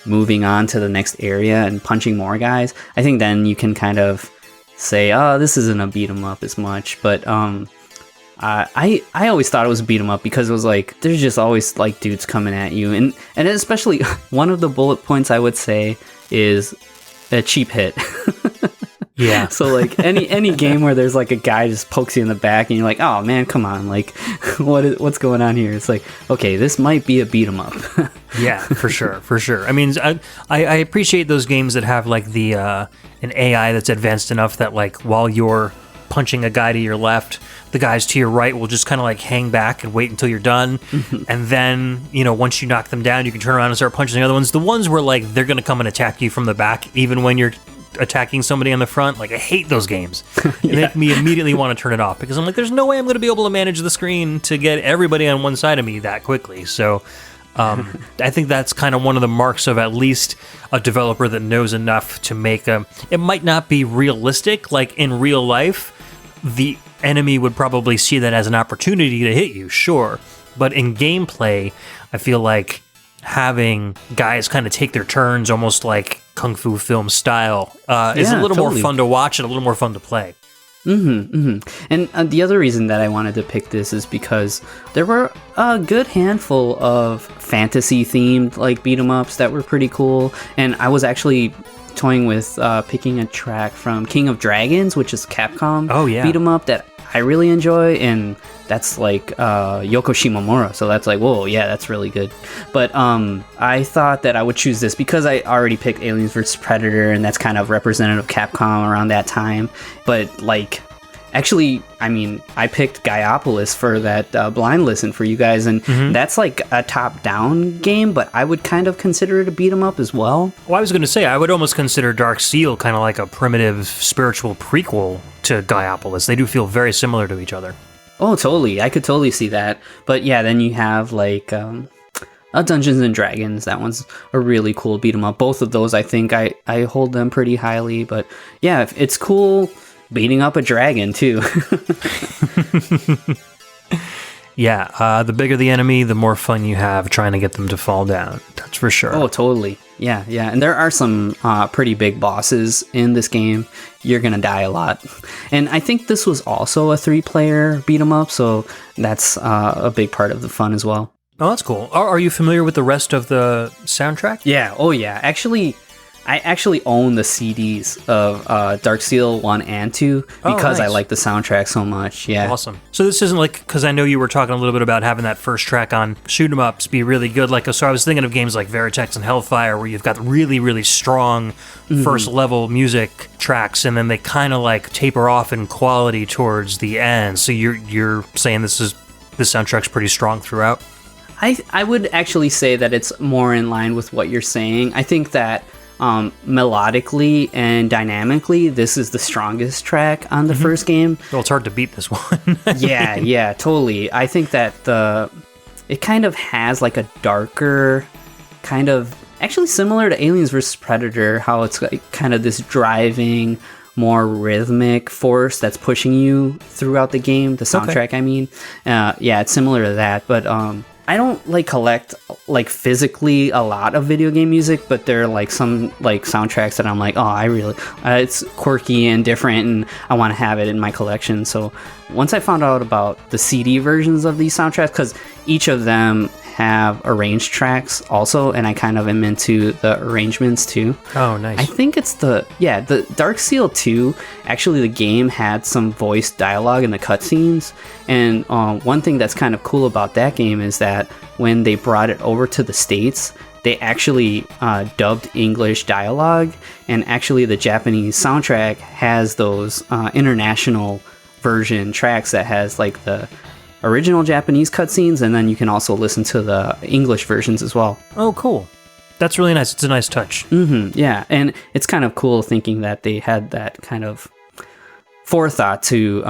moving on to the next area and punching more guys, I think then you can kind of say, oh, this isn't a beat 'em up as much. But I always thought it was a beat 'em up because it was like there's just always like dudes coming at you, and especially one of the bullet points I would say is a cheap hit. Yeah. So like any game where there's like a guy just pokes you in the back and you're like, oh man, come on, like what's going on here? It's like, okay, this might be a beat 'em up. Yeah, for sure. I mean, I appreciate those games that have like the an AI that's advanced enough that like while you're punching a guy to your left, the guys to your right will just kind of like hang back and wait until you're done. And then, once you knock them down, you can turn around and start punching the other ones. The ones where like they're going to come and attack you from the back, even when you're attacking somebody on the front, like I hate those games. They make me immediately want to turn it off, because I'm like, there's no way I'm going to be able to manage the screen to get everybody on one side of me that quickly. So I think that's kind of one of the marks of at least a developer that knows enough to make it might not be realistic, like in real life, the enemy would probably see that as an opportunity to hit you, sure. But in gameplay, I feel like having guys kind of take their turns, almost like Kung Fu film style, is a little more fun to watch and a little more fun to play. And the other reason that I wanted to pick this is because there were a good handful of fantasy themed like beat 'em ups that were pretty cool, and I was actually toying with picking a track from King of Dragons, which is Capcom beat 'em up that I really enjoy, and that's like Yoko Shimomura, so that's like, whoa, yeah, that's really good. But I thought that I would choose this because I already picked Aliens vs. Predator, and that's kind of representative of Capcom around that time. But like, actually, I mean, I picked Gaiopolis for that blind listen for you guys, and that's like a top-down game, but I would kind of consider it a beat-em-up as well. Well, I was going to say, I would almost consider Dark Seal kind of like a primitive spiritual prequel to Gaiopolis. They do feel very similar to each other. Oh, totally. I could totally see that. But yeah, then you have like Dungeons and Dragons. That one's a really cool beat 'em up. Both of those, I think I hold them pretty highly. But yeah, it's cool beating up a dragon too. Yeah, the bigger the enemy, the more fun you have trying to get them to fall down. That's for sure. Oh, totally. Yeah. And there are some pretty big bosses in this game. You're going to die a lot. And I think this was also a 3-player beat 'em up, so that's a big part of the fun as well. Oh, that's cool. Are you familiar with the rest of the soundtrack? Yeah. Oh, yeah. I actually own the CDs of Dark Seal 1 and 2 because I like the soundtrack so much. Yeah. Awesome. So this isn't like, because I know you were talking a little bit about having that first track on shoot 'em ups be really good. Like, so I was thinking of games like Veritex and Hellfire where you've got really, really strong first level music tracks, and then they kind of like taper off in quality towards the end. So you're saying this soundtrack's pretty strong throughout? I would actually say that it's more in line with what you're saying. I think that melodically and dynamically, this is the strongest track on the first game. Well, it's hard to beat this one. yeah, totally. I think that it kind of has like a darker kind of, actually similar to Aliens vs. Predator, how it's like kind of this driving, more rhythmic force that's pushing you throughout the game. The soundtrack, okay. I mean, yeah, it's similar to that, but I don't like collect like physically a lot of video game music, but there are like some like soundtracks that I'm like, oh, I really, it's quirky and different, and I want to have it in my collection. So once I found out about the CD versions of these soundtracks, because each of them have arranged tracks also, and I kind of am into the arrangements too. Oh, nice. I think it's the Dark Seal 2, actually the game had some voice dialogue in the cutscenes, and one thing that's kind of cool about that game is that when they brought it over to the States, they actually dubbed English dialogue, and actually the Japanese soundtrack has those international version tracks that has like the original Japanese cutscenes, and then you can also listen to the English versions as well. Oh, cool. That's really nice. It's a nice touch. Yeah, and it's kind of cool thinking that they had that kind of forethought to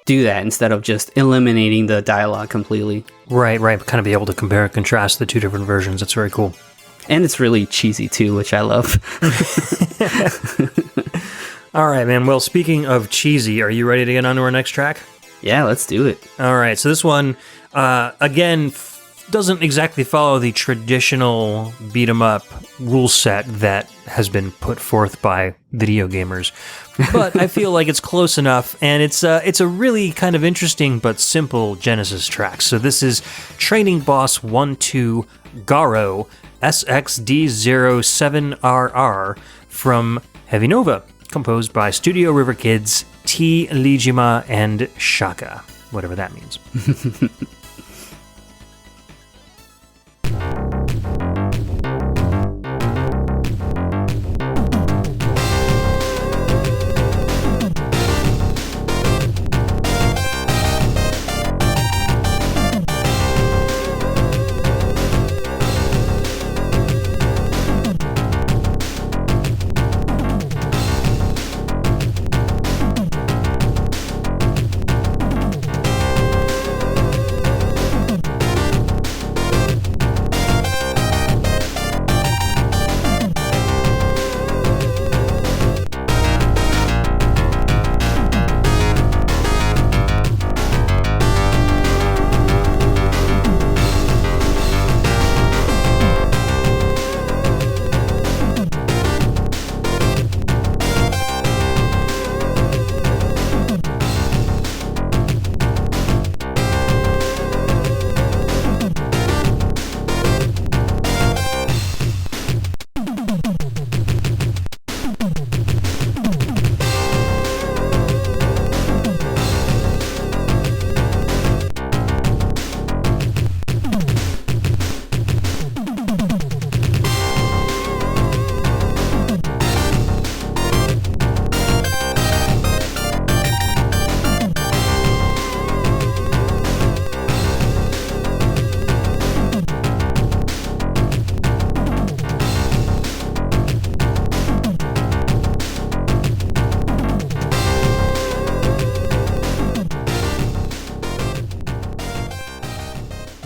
do that instead of just eliminating the dialogue completely. Right. Kind of be able to compare and contrast the two different versions. That's very cool. And it's really cheesy too, which I love. All right, man. Well, speaking of cheesy, are you ready to get on to our next track? Yeah, let's do it. All right, so this one, again, doesn't exactly follow the traditional beat-em-up rule set that has been put forth by video gamers, but I feel like it's close enough, and it's a really kind of interesting but simple Genesis track. So this is Training Boss 1-2 Garo SXD07RR from Heavy Nova, composed by Studio River Kids, T. Lijima, and Shaka, whatever that means.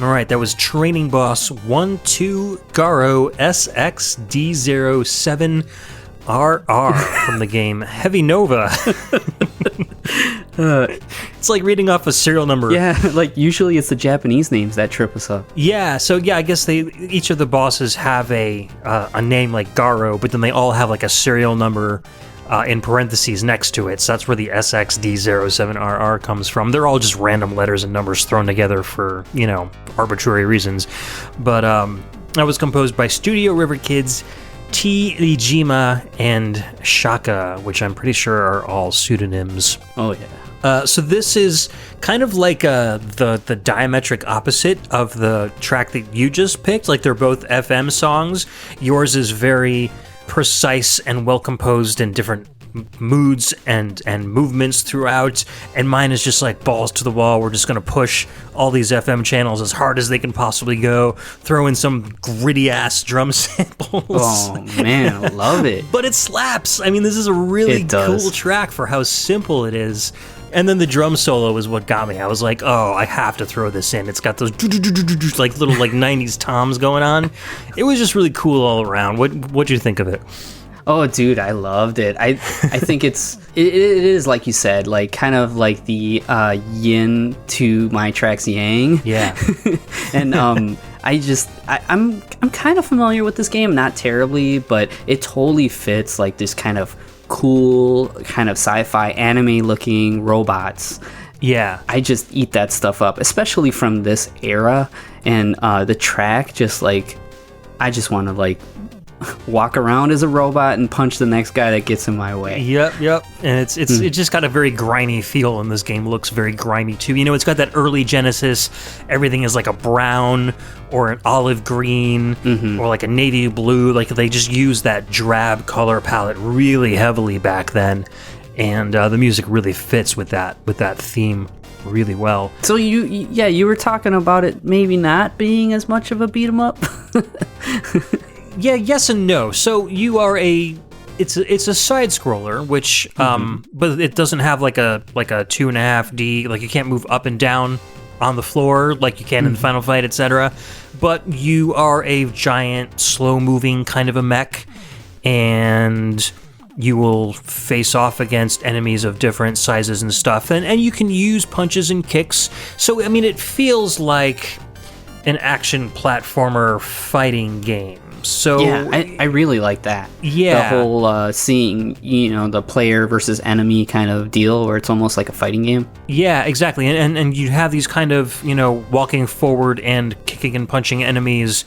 All right, that was Training Boss 1-2 Garo SXD07RR from the game Heavy Nova. It's like reading off a serial number. Yeah, like usually it's the Japanese names that trip us up. Yeah, so yeah, I guess each of the bosses have a name like Garo, but then they all have like a serial number in parentheses next to it. So that's where the SXD07RR comes from. They're all just random letters and numbers thrown together for, arbitrary reasons. But that was composed by Studio River Kids, T. Lijima, and Shaka, which I'm pretty sure are all pseudonyms. Oh, yeah. So this is kind of like the diametric opposite of the track that you just picked. Like they're both FM songs. Yours is very precise and well composed in different moods and movements throughout, and mine is just like balls to the wall. We're just going to push all these FM channels as hard as they can possibly go, throw in some gritty ass drum samples. Oh man, I love it. But it slaps. I mean, this is a really cool track for how simple it is. And then the drum solo is what got me. I was like, oh, I have to throw this in. It's got those like little like 90s toms going on. It was just really cool all around. What'd you think of it? Oh, dude, I loved it. I think it is, like you said, like kind of like the yin to my track's yang. Yeah. And I'm kind of familiar with this game, not terribly, but it totally fits like this kind of cool kind of sci-fi anime looking robots. Yeah. I just eat that stuff up, especially from this era. And the track, just like, I just want to like walk around as a robot and punch the next guy that gets in my way. Yep. And it's just got a very grimy feel, and this game looks very grimy too. It's got that early Genesis, everything is like a brown or an olive green or like a navy blue. Like they just used that drab color palette really heavily back then, and the music really fits with that theme really well. So you were talking about it maybe not being as much of a beat 'em up. Yeah, yes and no. So you are it's a side scroller, which but it doesn't have like a 2.5D, like you can't move up and down on the floor like you can in the Final Fight, etc. But you are a giant, slow moving kind of a mech, and you will face off against enemies of different sizes and stuff, and you can use punches and kicks. So I mean, it feels like an action platformer fighting game. So yeah, I really like that. Yeah, the whole seeing the player versus enemy kind of deal, where it's almost like a fighting game. Yeah, exactly. And you have these kind of walking forward and kicking and punching enemies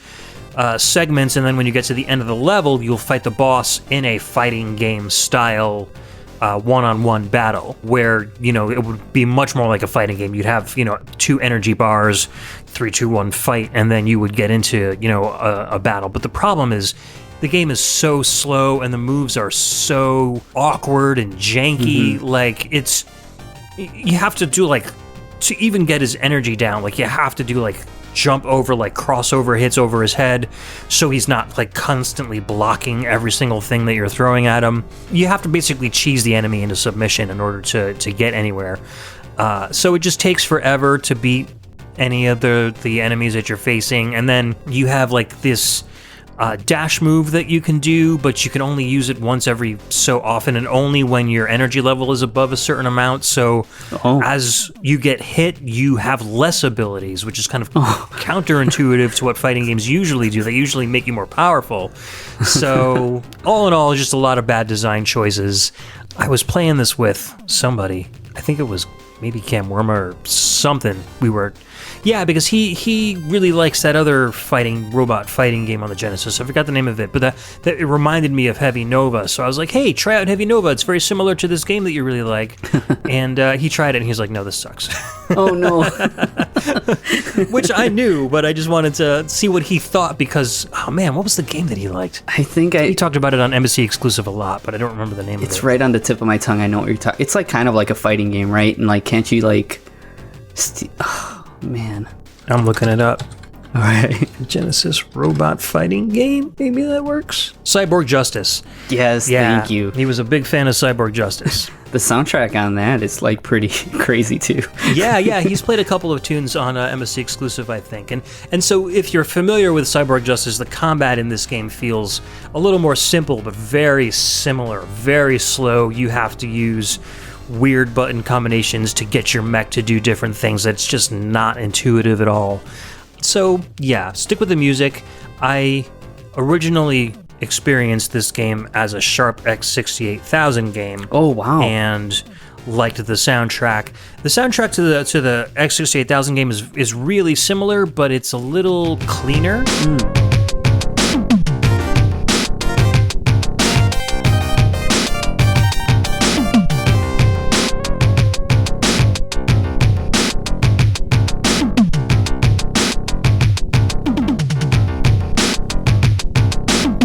segments, and then when you get to the end of the level, you'll fight the boss in a fighting game style one-on-one battle, where it would be much more like a fighting game. You'd have 2 energy bars, 3, 2, 1 fight, and then you would get into a battle. But the problem is the game is so slow and the moves are so awkward and janky. Like you have to do to even get his energy down, like you have to do jump over, crossover hits over his head, so he's not constantly blocking every single thing that you're throwing at him. You have to basically cheese the enemy into submission in order to get anywhere. So it just takes forever to beat any of the enemies that you're facing, and then you have this dash move that you can do, but you can only use it once every so often, and only when your energy level is above a certain amount. So as you get hit, you have less abilities, which is kind of counterintuitive to what fighting games usually do. They usually make you more powerful. So all in all, just a lot of bad design choices. I was playing this with somebody. I think it was maybe Cam Worma or something. Yeah, because he really likes that other robot fighting game on the Genesis. I forgot the name of it, but that it reminded me of Heavy Nova. So I was like, hey, try out Heavy Nova. It's very similar to this game that you really like. And he tried it, and he's like, no, this sucks. Oh, no. Which I knew, but I just wanted to see what he thought, because, oh man, what was the game that he liked? I think he talked about it on Embassy Exclusive a lot, but I don't remember the name of it. It's right on the tip of my tongue. I know what you're talking. It's kind of like a fighting game, right? And can't you oh man, I'm looking it up. All right. Genesis robot fighting game. Maybe that works. Cyborg Justice. Yes, yeah, thank you. He was a big fan of Cyborg Justice. The soundtrack on that is like pretty crazy too. Yeah, he's played a couple of tunes on MSC exclusive, I think. And so if you're familiar with Cyborg Justice, the combat in this game feels a little more simple, but very similar, very slow. You have to use weird button combinations to get your mech to do different things. That's just not intuitive at all. So yeah, stick with the music. I originally experienced this game as a Sharp X68000 game. Oh wow! And liked the soundtrack. The soundtrack to the X68000 game is really similar, but it's a little cleaner.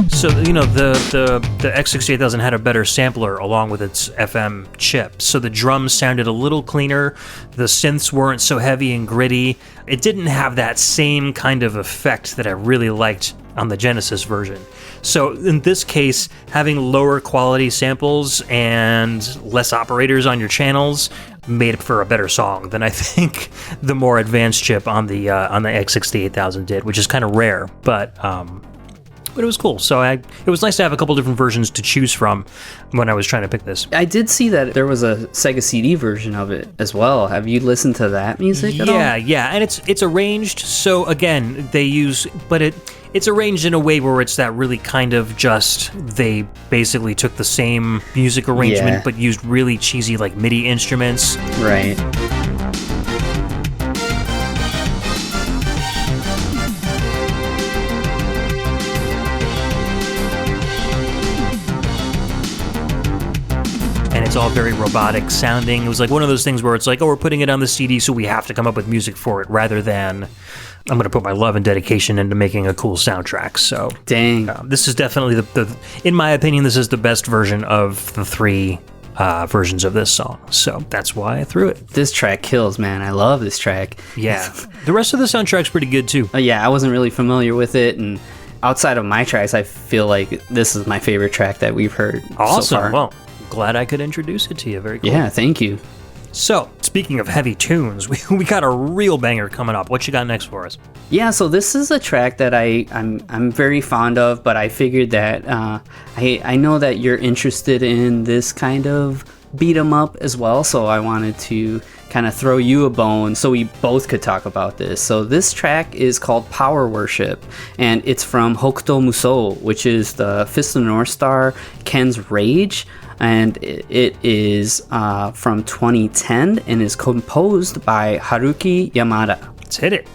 So, you know, the X68000 had a better sampler along with its FM chip. So the drums sounded a little cleaner. The synths weren't so heavy and gritty. It didn't have that same kind of effect that I really liked on the Genesis version. So in this case, having lower quality samples and less operators on your channels made for a better song than I think the more advanced chip on the X68000 did, which is kind of rare, but it was cool. So it was nice to have a couple different versions to choose from when I was trying to pick this. I did see that there was a Sega CD version of it as well. Have you listened to that music at all? Yeah, and it's arranged. So again, it's arranged in a way where it's that really kind of just, they basically took the same music arrangement but used really cheesy like MIDI instruments. Right. It's all very robotic sounding. It was like one of those things where it's like, oh, we're putting it on the CD, so we have to come up with music for it, rather than I'm going to put my love and dedication into making a cool soundtrack. So, dang, this is definitely the in my opinion, this is the best version of the three versions of this song. So that's why I threw it. This track kills, man. I love this track. Yeah, the rest of the soundtrack's pretty good too. Yeah, I wasn't really familiar with it, and outside of my tracks, I feel like this is my favorite track that we've heard awesome. So far. Well, glad I could introduce it to you. Very cool. Yeah, thank you. So, speaking of heavy tunes, we got a real banger coming up. What you got next for us? Yeah, so this is a track that I'm very fond of, but I figured that I know that you're interested in this kind of beat 'em up as well, so I wanted to kind of throw you a bone so we both could talk about this. So this track is called Power Worship, and it's from Hokuto Musou, which is the Fist of the North Star, Ken's Rage, and it is from 2010 and is composed by Haruki Yamada. Let's hit it.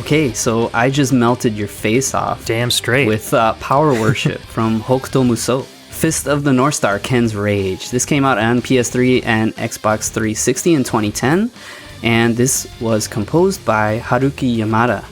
Okay, so I just melted your face off. Damn straight. With Power Worship from Hokuto Musou. Fist of the North Star, Ken's Rage. This came out on PS3 and Xbox 360 in 2010, and this was composed by Haruki Yamada.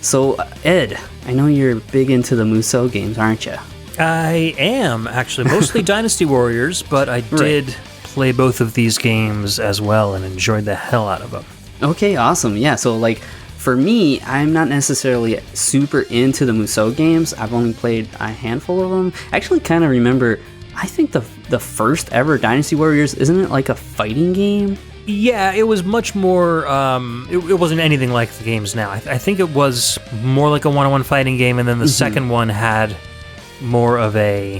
So, Ed, I know you're big into the Musou games, aren't you? I am, actually. Mostly Dynasty Warriors, but I did play both of these games as well and enjoyed the hell out of them. Okay, awesome. Yeah, so like for me, I'm not necessarily super into the Musou games. I've only played a handful of them. I actually kind of remember, I think the first ever Dynasty Warriors, isn't it like a fighting game? Yeah, it was much more, it wasn't anything like the games now. I think it was more like a one-on-one fighting game, and then the second one had more of a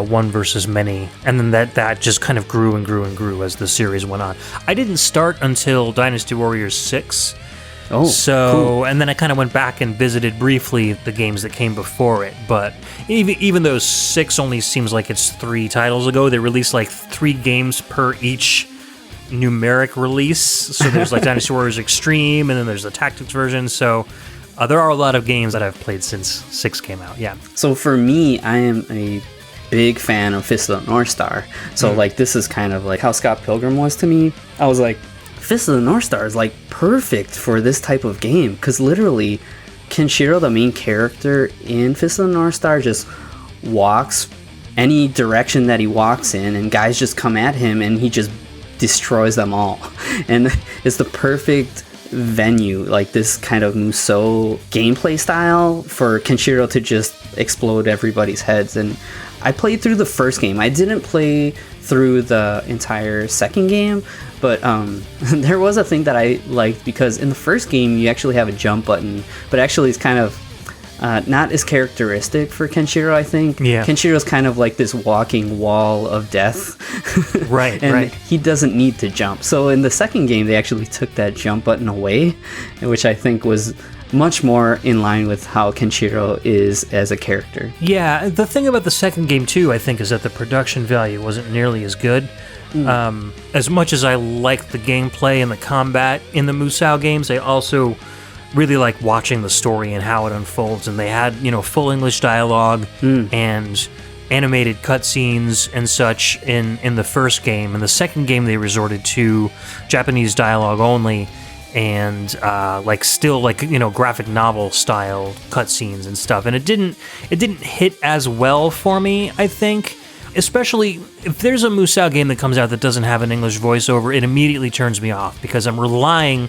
one versus many, and then that just kind of grew and grew and grew as the series went on. I didn't start until Dynasty Warriors 6. Oh, so cool. And then I kind of went back and visited briefly the games that came before it. But even though 6 only seems like it's 3 titles ago, they released like 3 games per each numeric release. So there's like Dynasty Warriors Extreme, and then there's the Tactics version. So there are a lot of games that I've played since 6 came out. Yeah. So for me, I am a big fan of Fist of the North Star. So like this is kind of like how Scott Pilgrim was to me. I was like, Fist of the North Star is like perfect for this type of game, because literally Kenshiro, the main character in Fist of the North Star, just walks any direction that he walks in, and guys just come at him and he just destroys them all. And it's the perfect venue, like this kind of Musou gameplay style, for Kenshiro to just explode everybody's heads. And I played through the first game. I didn't play through the entire second game, but there was a thing that I liked, because in the first game you actually have a jump button, but actually it's kind of not as characteristic for Kenshiro, I think. Yeah. Kenshiro's kind of like this walking wall of death. Right, and right. he doesn't need to jump. So in the second game, they actually took that jump button away, which I think was much more in line with how Kenshiro is as a character. Yeah, the thing about the second game, too, I think, is that the production value wasn't nearly as good. As much as I liked the gameplay and the combat in the Musou games, I also really like watching the story and how it unfolds. And they had, full English dialogue and animated cutscenes and such in the first game. In the second game, they resorted to Japanese dialogue only, and graphic novel style cutscenes and stuff. And it didn't hit as well for me, I think. Especially if there's a Musou game that comes out that doesn't have an English voiceover, it immediately turns me off, because I'm relying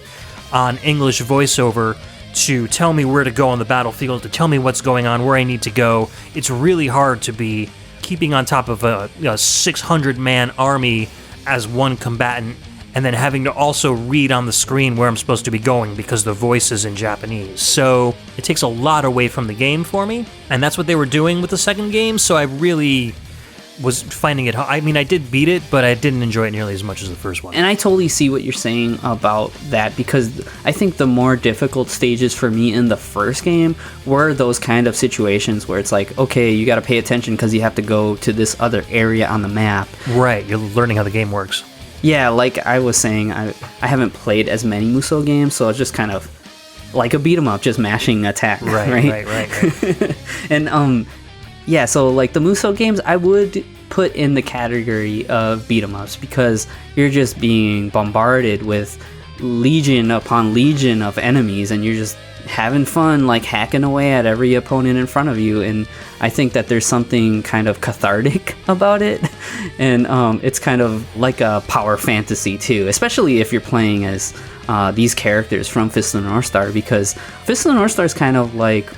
on English voiceover to tell me where to go on the battlefield, to tell me what's going on, where I need to go. It's really hard to be keeping on top of a 600-man army as one combatant, and then having to also read on the screen where I'm supposed to be going because the voice is in Japanese. So it takes a lot away from the game for me, and that's what they were doing with the second game, so I really was finding it hard. I mean, I did beat it, but I didn't enjoy it nearly as much as the first one. And I totally see what you're saying about that, because I think the more difficult stages for me in the first game were those kind of situations where it's like, okay, you got to pay attention because you have to go to this other area on the map. Right, you're learning how the game works. Yeah, like I was saying, I haven't played as many Musou games, so it's just kind of like a beat 'em up, just mashing attack. Right. And yeah, so like the Musou games, I would put in the category of beat 'em ups, because you're just being bombarded with legion upon legion of enemies, and you're just having fun, like hacking away at every opponent in front of you. And I think that there's something kind of cathartic about it, and it's kind of like a power fantasy too, especially if you're playing as these characters from Fist of the North Star, because Fist of the North Star is kind of like,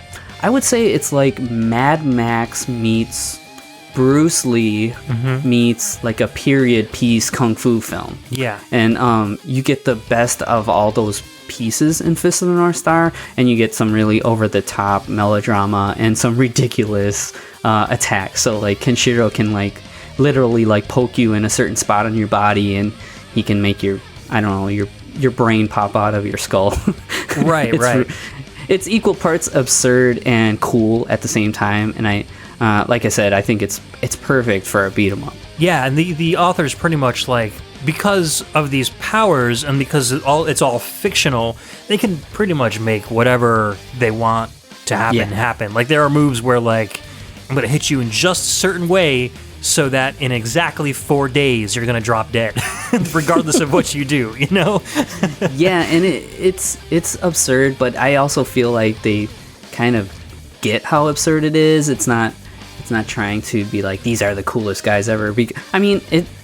I would say it's like Mad Max meets Bruce Lee meets like a period piece kung fu film. Yeah. And you get the best of all those pieces in Fist of the North Star, and you get some really over-the-top melodrama and some ridiculous attacks. So like Kenshiro can like literally like poke you in a certain spot on your body, and he can make your, I don't know, your brain pop out of your skull. Right. It's equal parts absurd and cool at the same time, and I like I said, I think it's perfect for a beat 'em up. Yeah, and the authors pretty much like because of these powers and because it's all fictional, they can pretty much make whatever they want to happen. Like there are moves where like I'm gonna hit you in just a certain way so that in exactly 4 days you're gonna drop dead, regardless of what you do. You know? Yeah, and it's absurd, but I also feel like they kind of get how absurd it is. It's not trying to be like these are the coolest guys ever. I mean,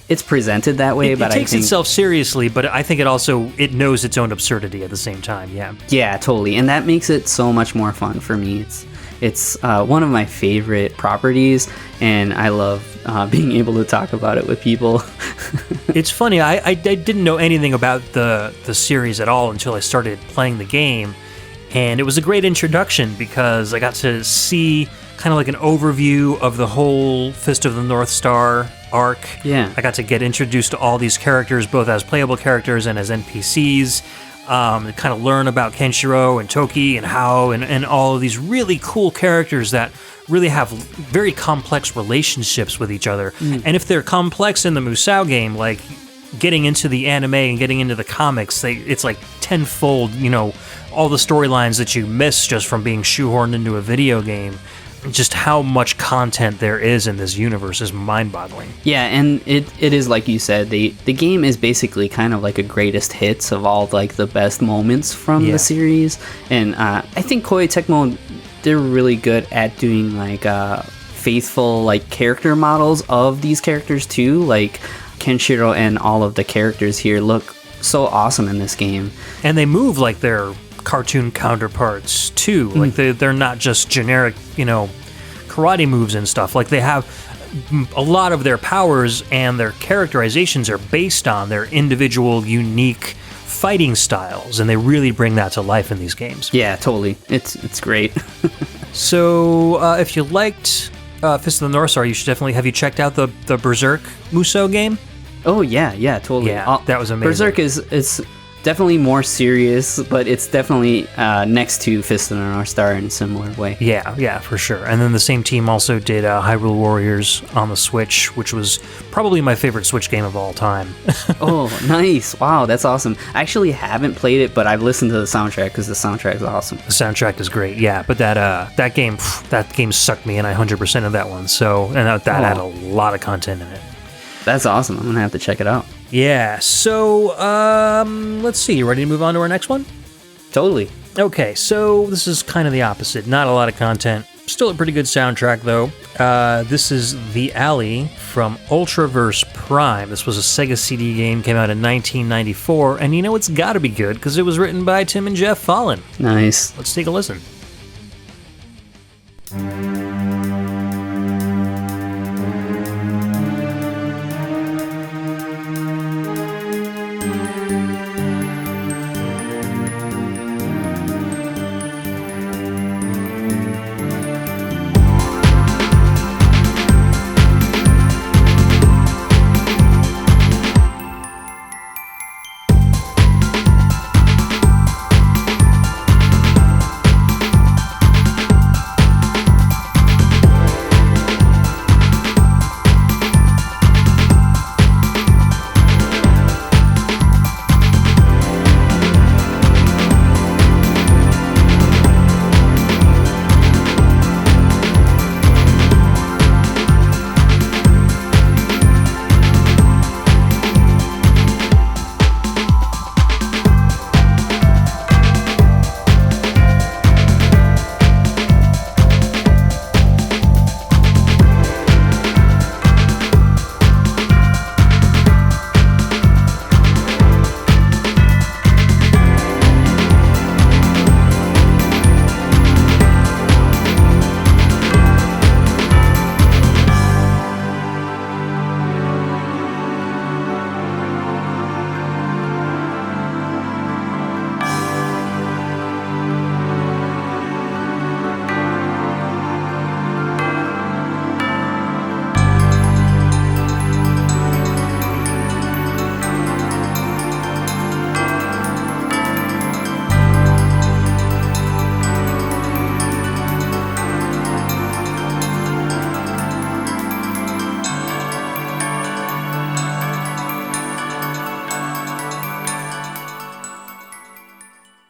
it's presented that way, but it takes I think itself seriously, but I think it knows its own absurdity at the same time. Yeah, totally, and that makes it so much more fun for me. It's one of my favorite properties, and I love being able to talk about it with people. It's funny, I didn't know anything about the series at all until I started playing the game, and it was a great introduction because I got to see kind of like an overview of the whole Fist of the North Star arc. Yeah. I got to get introduced to all these characters, both as playable characters and as NPCs. To kind of learn about Kenshiro and Toki and Hao and all of these really cool characters that really have very complex relationships with each other. And if they're complex in the Musou game, like getting into the anime and getting into the comics, it's like tenfold, you know, all the storylines that you miss just from being shoehorned into a video game. Just how much content there is in this universe is mind-boggling. Yeah, and it is like you said, the game is basically kind of like a greatest hits of all like the best moments from the series. And I think Koei Tecmo, they're really good at doing like faithful like character models of these characters too. Like Kenshiro and all of the characters here look so awesome in this game. And they move like they're cartoon counterparts too. Like they're not just generic, you know, karate moves and stuff. Like they have a lot of their powers and their characterizations are based on their individual unique fighting styles, and they really bring that to life in these games. Yeah, totally. It's great. So if you liked Fist of the North Star, you should definitely have you checked out the Berserk Musou game. Oh yeah, totally. Yeah, that was amazing. Berserk is definitely more serious, but it's definitely next to Fist of the North Star in a similar way. Yeah, for sure. And then the same team also did Hyrule Warriors on the Switch, which was probably my favorite Switch game of all time. Oh, nice. Wow, that's awesome. I actually haven't played it, but I've listened to the soundtrack because the soundtrack is awesome. The soundtrack is great, yeah. But that game sucked me in. I 100% of that one. So, and that had a lot of content in it. That's awesome. I'm going to have to check it out. Yeah, so let's see. You ready to move on to our next one? Totally. Okay, so this is kind of the opposite. Not a lot of content. Still a pretty good soundtrack, though. This is The Alley from Ultraverse Prime. This was a Sega CD game, came out in 1994, and you know it's got to be good because it was written by Tim and Jeff Fallen. Nice. Let's take a listen.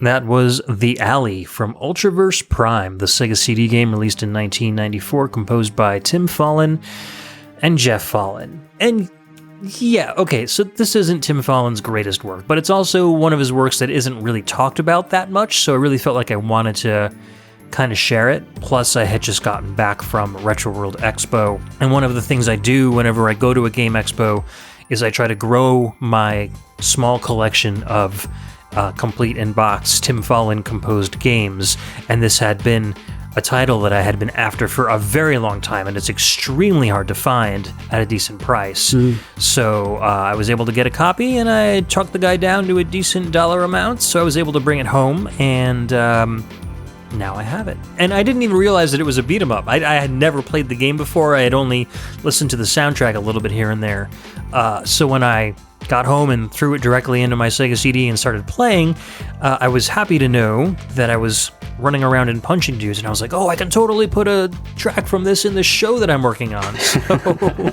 That was The Alley from Ultraverse Prime, the Sega CD game released in 1994, composed by Tim Follin and Jeff Follin. And yeah, okay, so this isn't Tim Follin's greatest work, but it's also one of his works that isn't really talked about that much, so I really felt like I wanted to kind of share it. Plus, I had just gotten back from Retro World Expo, and one of the things I do whenever I go to a game expo is I try to grow my small collection of complete in-box Tim Follin composed games, and this had been a title that I had been after for a very long time, and it's extremely hard to find at a decent price. So I was able to get a copy, and I talked the guy down to a decent dollar amount, so I was able to bring it home, and now I have it. And I didn't even realize that it was a beat 'em up. I had never played the game before. I had only listened to the soundtrack a little bit here and there. So when I got home and threw it directly into my Sega CD and started playing, I was happy to know that I was running around in Punching Juice, and I was like, oh, I can totally put a track from this in the show that I'm working on. So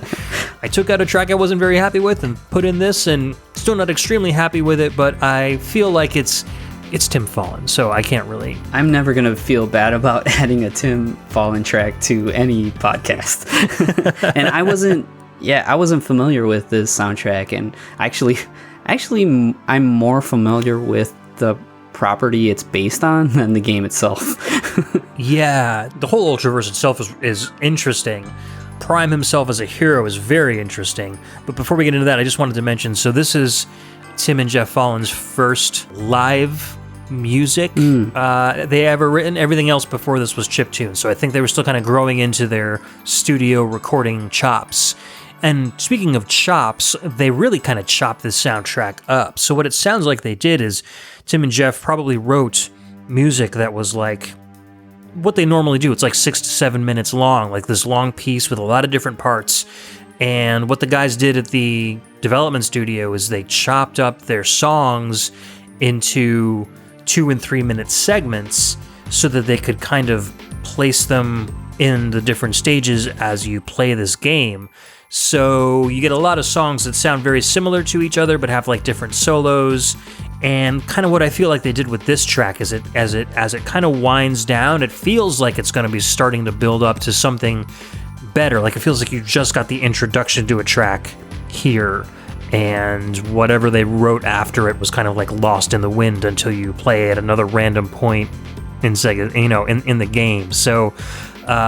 I took out a track I wasn't very happy with and put in this, and still not extremely happy with it, but I feel like it's Tim Follin, so I can't really... I'm never going to feel bad about adding a Tim Follin track to any podcast. And I wasn't familiar with this soundtrack, and actually I'm more familiar with the property it's based on than the game itself. Yeah, the whole Ultraverse itself is interesting. Prime himself as a hero is very interesting. But before we get into that, I just wanted to mention, so this is Tim and Jeff Follin's first live music they ever written. Everything else before this was chiptune, so I think they were still kind of growing into their studio recording chops. And speaking of chops, they really kind of chopped this soundtrack up. So what it sounds like they did is Tim and Jeff probably wrote music that was like what they normally do. It's like 6 to 7 minutes long, like this long piece with a lot of different parts. And what the guys did at the development studio is they chopped up their songs into 2 and 3 minute segments so that they could kind of place them in the different stages as you play this game. So you get a lot of songs that sound very similar to each other but have like different solos. And kind of what I feel like they did with this track is as it kind of winds down, it feels like it's going to be starting to build up to something better. Like it feels like you just got the introduction to a track here, and whatever they wrote after it was kind of like lost in the wind until you play at another random point in Sega, in the game. So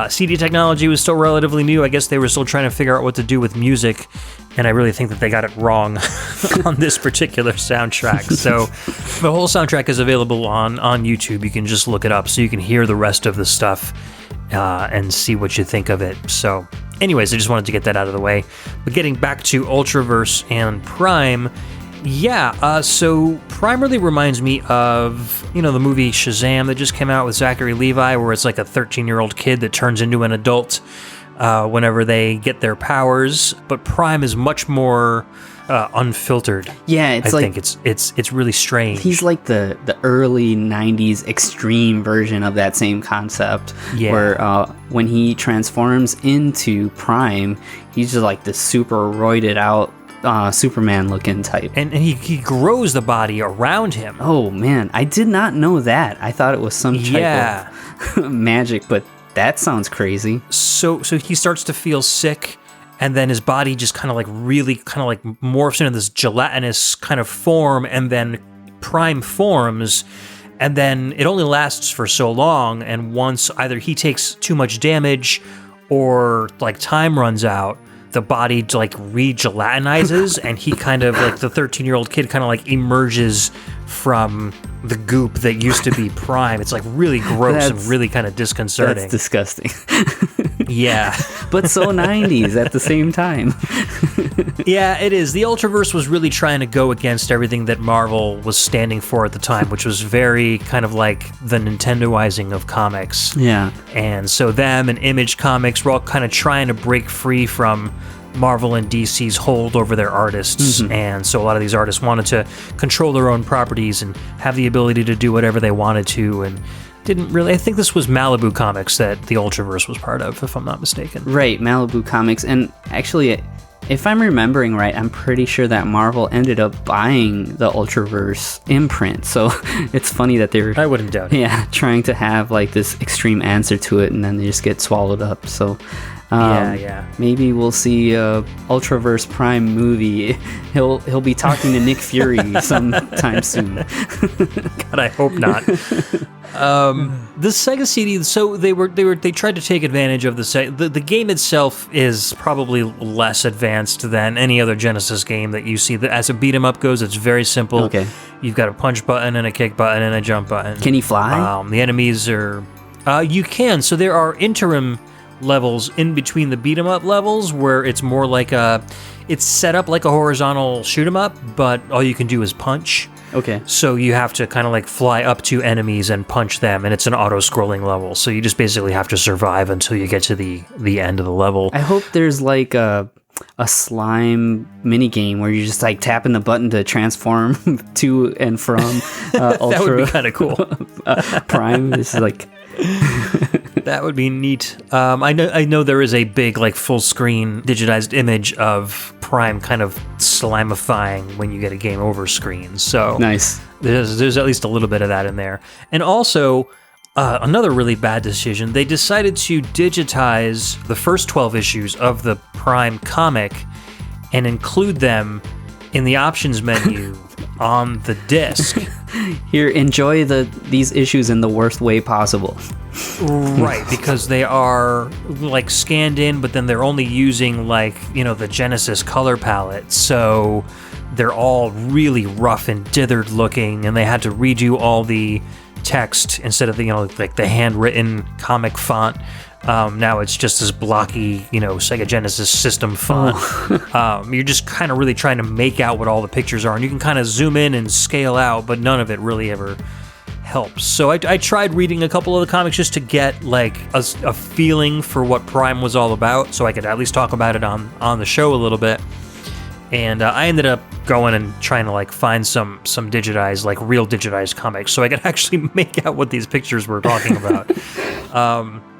CD technology was still relatively new. I guess they were still trying to figure out what to do with music, and I really think that they got it wrong on this particular soundtrack. So the whole soundtrack is available on YouTube. You can just look it up so you can hear the rest of the stuff and see what you think of it. So anyways, I just wanted to get that out of the way. But getting back to Ultraverse and Prime, so Prime really reminds me of, the movie Shazam that just came out with Zachary Levi, where it's like a 13-year-old kid that turns into an adult whenever they get their powers. But Prime is much more unfiltered. Yeah, I think it's really strange. He's like the early 90s extreme version of that same concept, where when he transforms into Prime, he's just like the super roided out Superman looking type, and he grows the body around him. Oh man, I did not know that. I thought it was some type of magic, but that sounds crazy. So he starts to feel sick, and then his body just kind of like morphs into this gelatinous kind of form, and then Prime forms, and then it only lasts for so long, and once either he takes too much damage or like time runs out, the body like re-gelatinizes, and he kind of like the 13-year-old kid kind of like emerges from the goop that used to be Prime. It's like really gross and really kind of disconcerting. That's disgusting. Yeah. But so 90s at the same time. Yeah, it is. The Ultraverse was really trying to go against everything that Marvel was standing for at the time, which was very kind of like the Nintendoizing of comics. Yeah. And so them and Image Comics were all kind of trying to break free from Marvel and DC's hold over their artists. Mm-hmm. And so a lot of these artists wanted to control their own properties and have the ability to do whatever they wanted to, and didn't really... I think this was Malibu Comics that the Ultraverse was part of, if I'm not mistaken. Right, Malibu Comics. And actually, if I'm remembering right, I'm pretty sure that Marvel ended up buying the Ultraverse imprint. So it's funny that they were, I wouldn't doubt it. yeah, trying to have like this extreme answer to it, and then they just get swallowed up. So Yeah. maybe we'll see a Ultraverse Prime movie. He'll be talking to Nick Fury sometime soon. God, I hope not. The Sega CD. So they tried to take advantage of the game itself is probably less advanced than any other Genesis game that you see. As a beat 'em up goes, it's very simple. Okay. You've got a punch button and a kick button and a jump button. Can he fly? The enemies are. You can. So there are interim levels in between the beat 'em up levels where it's more like it's set up like a horizontal shoot 'em up, but all you can do is punch. Okay. So you have to kind of like fly up to enemies and punch them, and it's an auto-scrolling level. So you just basically have to survive until you get to the end of the level. I hope there's like a slime mini game where you're just like tapping the button to transform to and from Ultra. That would be kind of cool. Prime. This is like. That would be neat. I know there is a big like full screen digitized image of Prime kind of slimifying when you get a game over screen. So Nice. There's at least a little bit of that in there. And also another really bad decision. They decided to digitize the first 12 issues of the Prime comic and include them in the options menu on the disc. Here, enjoy these issues in the worst way possible. Right, because they are like scanned in, but then they're only using like, the Genesis color palette. So they're all really rough and dithered looking, and they had to redo all the text instead of like the handwritten comic font. Now it's just this blocky, Sega Genesis system font. You're just kind of really trying to make out what all the pictures are, and you can kind of zoom in and scale out, but none of it really ever helps. So I tried reading a couple of the comics just to get like a feeling for what Prime was all about, so I could at least talk about it on the show a little bit. And I ended up going and trying to like find some digitized, like real digitized comics, so I could actually make out what these pictures were talking about.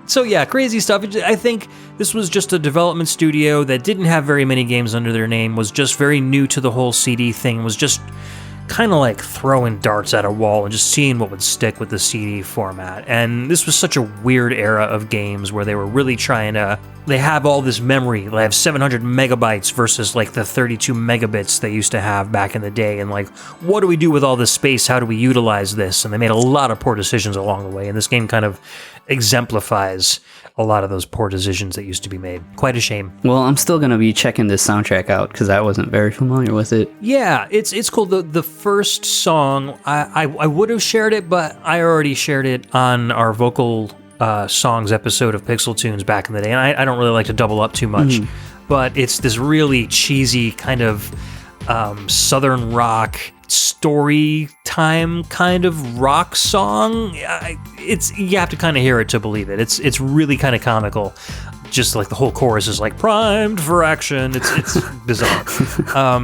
So yeah, crazy stuff. I think this was just a development studio that didn't have very many games under their name, was just very new to the whole CD thing, was just kind of like throwing darts at a wall and just seeing what would stick with the CD format. And this was such a weird era of games where they were really trying to, they have all this memory. They have 700 megabytes versus like the 32 megabits they used to have back in the day. And like, what do we do with all this space? How do we utilize this? And they made a lot of poor decisions along the way. And this game kind of exemplifies a lot of those poor decisions that used to be made. Quite a shame. Well, I'm still going to be checking this soundtrack out because I wasn't very familiar with it. Yeah, it's cool. The first song, I would have shared it, but I already shared it on our vocal songs episode of Pixel Tunes back in the day, and I don't really like to double up too much, but it's this really cheesy kind of southern rock story time kind of rock song. You have to kind of hear it to believe it. It's really kind of comical. Just like the whole chorus is like primed for action. It's bizarre,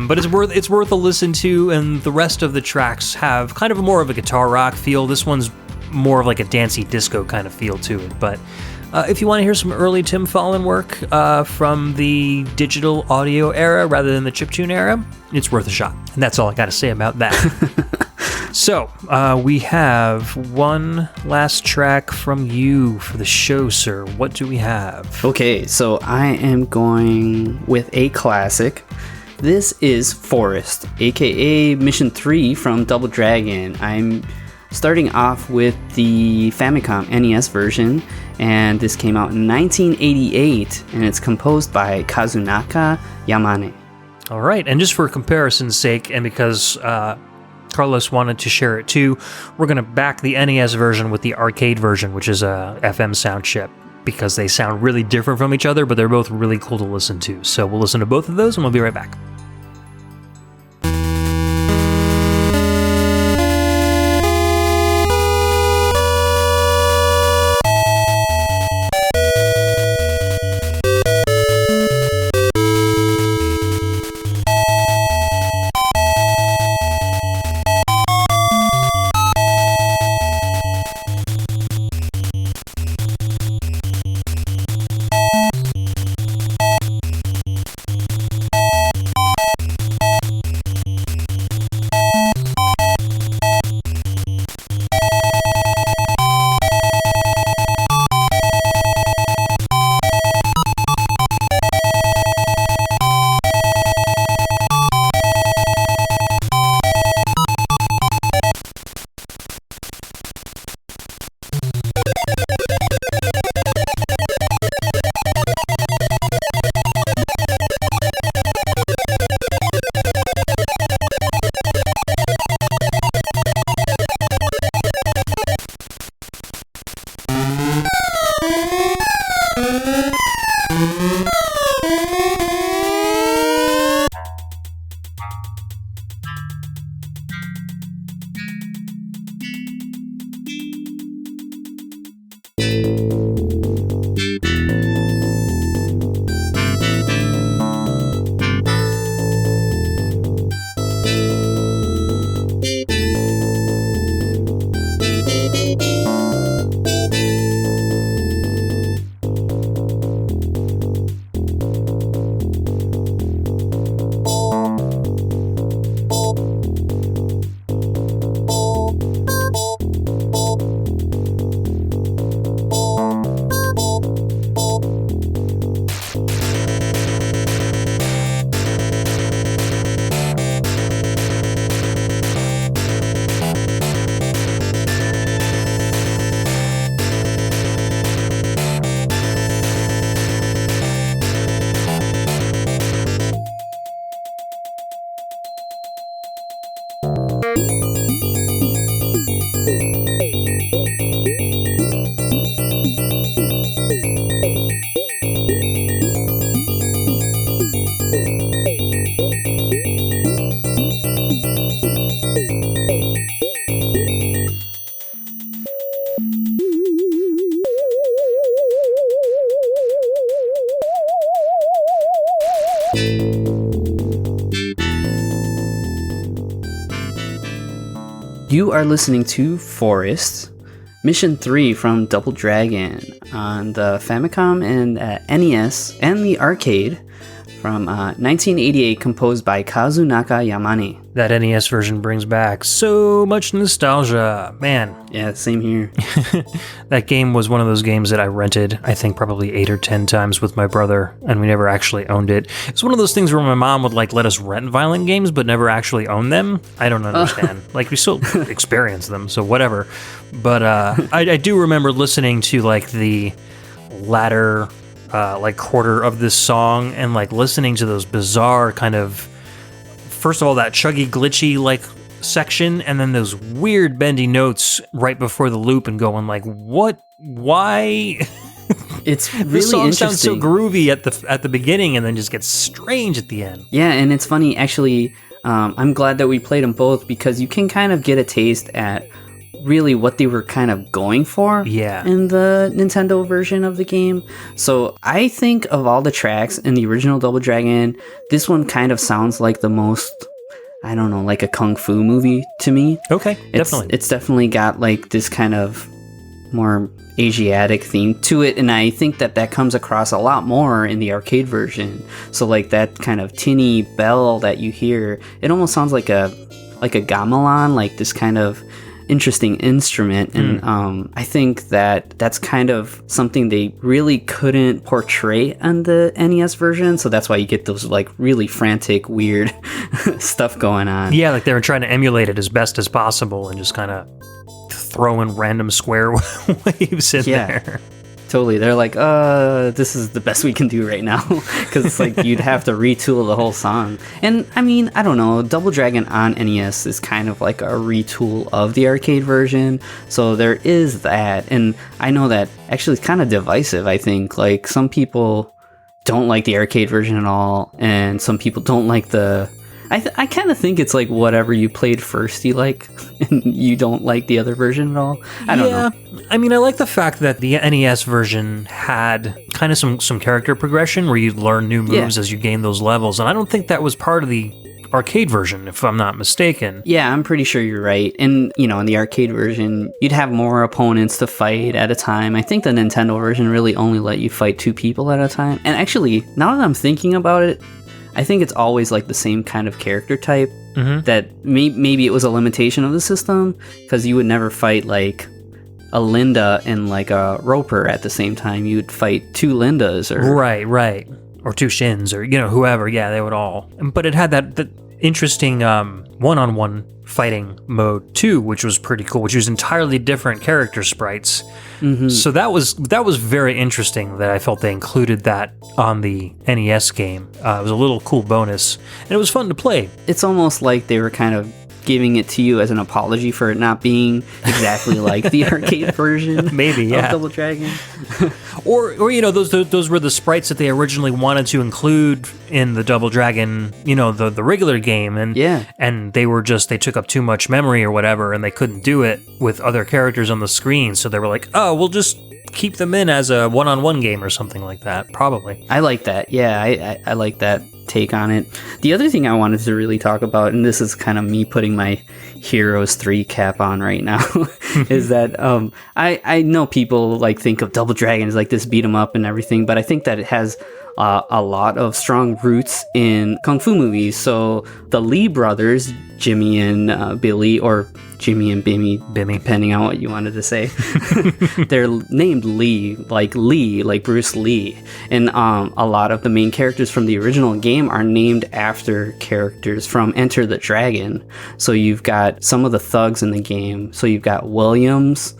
but it's worth a listen to. And the rest of the tracks have kind of more of a guitar rock feel. This one's more of like a dancey disco kind of feel to it. But if you want to hear some early Tim Follin work from the digital audio era rather than the chiptune era, it's worth a shot. And that's all I got to say about that. So, we have one last track from you for the show, sir. What do we have? Okay, so I am going with a classic. This is Forest, aka Mission 3 from Double Dragon. I'm starting off with the Famicom NES version, and this came out in 1988, and it's composed by Kazunaka Yamane. All right, and just for comparison's sake, and because Carlos wanted to share it too, we're going to back the NES version with the arcade version, which is a FM sound chip, because they sound really different from each other, but they're both really cool to listen to. So we'll listen to both of those, and we'll be right back. You are listening to Forest, Mission 3 from Double Dragon on the Famicom and NES and the arcade from 1988, composed by Kazunaka Yamane. That NES version brings back so much nostalgia. Man. Yeah, same here. That game was one of those games that I rented, I think probably 8 or 10 times with my brother, and we never actually owned it. It's one of those things where my mom would like let us rent violent games but never actually own them. I don't understand. Like, we still experience them, so whatever. But I do remember listening to like the latter like quarter of this song and like listening to those bizarre kind of, first of all, that chuggy glitchy like section, and then those weird bendy notes right before the loop, and going like, what, why? It's really the song interesting. sounds so groovy at the beginning and then just gets strange at the end. Yeah, and it's funny actually. I'm glad that we played them both, because you can kind of get a taste at really what they were kind of going for in the Nintendo version of the game. So I think of all the tracks in the original Double Dragon, this one kind of sounds like the most, I don't know, like a kung fu movie to me. Okay, definitely. It's definitely got like this kind of more Asiatic theme to it, and I think that comes across a lot more in the arcade version. So like that kind of tinny bell that you hear, it almost sounds like a gamelan, like this kind of interesting instrument. And I think that's kind of something they really couldn't portray on the NES version, so that's why you get those like really frantic, weird stuff going on. Yeah, like they were trying to emulate it as best as possible and just kind of throw in random square waves in there. Totally. They're like, this is the best we can do right now. Because it's like you'd have to retool the whole song. And I mean, I don't know, Double Dragon on NES is kind of like a retool of the arcade version. So there is that. And I know that actually it's kind of divisive, I think. Like some people don't like the arcade version at all. And some people don't like the... I kind of think it's like whatever you played first you like, and you don't like the other version at all. I don't know. I mean, I like the fact that the NES version had kind of some character progression where you learn new moves as you gain those levels, and I don't think that was part of the arcade version, if I'm not mistaken. Yeah, I'm pretty sure you're right. And, you know, in the arcade version, you'd have more opponents to fight at a time. I think the Nintendo version really only let you fight 2 people at a time. And actually, now that I'm thinking about it, I think it's always like the same kind of character type. That maybe it was a limitation of the system, because you would never fight like a Linda and like a Roper at the same time. You'd fight 2 Lindas or right, or 2 Shins, or whoever. Yeah, they would all. But it had that interesting one-on-one fighting mode too, which was pretty cool. Which was entirely different character sprites. So that was very interesting that I felt they included that on the NES game. It was a little cool bonus, and it was fun to play. It's almost like they were kind of giving it to you as an apology for it not being exactly like the arcade version. Maybe, of Double Dragon. or those were the sprites that they originally wanted to include in the Double Dragon, the regular game, and they took up too much memory or whatever, and they couldn't do it with other characters on the screen, so they were like, oh, we'll just keep them in as a one-on-one game or something like that, probably. I like that. Yeah, I like that take on it. The other thing I wanted to really talk about, and this is kind of me putting my Heroes 3 cap on right now, is that I know people like think of Double Dragon as like this beat 'em up and everything, but I think that it has a lot of strong roots in kung fu movies. So the Lee brothers, Jimmy and Billy, or Jimmy and Bimmy, depending on what you wanted to say, they're named Lee, like Bruce Lee. And a lot of the main characters from the original game are named after characters from Enter the Dragon. So you've got some of the thugs in the game. So you've got Williams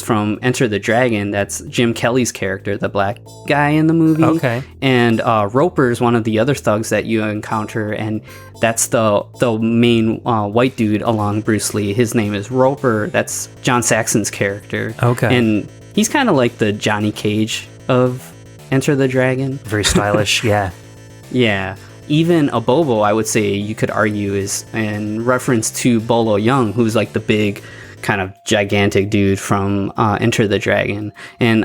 from Enter the Dragon. That's Jim Kelly's character, the black guy in the movie. Okay. And Roper is one of the other thugs that you encounter, and that's the main white dude along Bruce Lee. His name is Roper. That's John Saxon's character. Okay. And he's kind of like the Johnny Cage of Enter the Dragon. Very stylish, yeah. Yeah. Even Abobo, I would say you could argue, is in reference to Bolo Young, who's like the big kind of gigantic dude from Enter the Dragon. And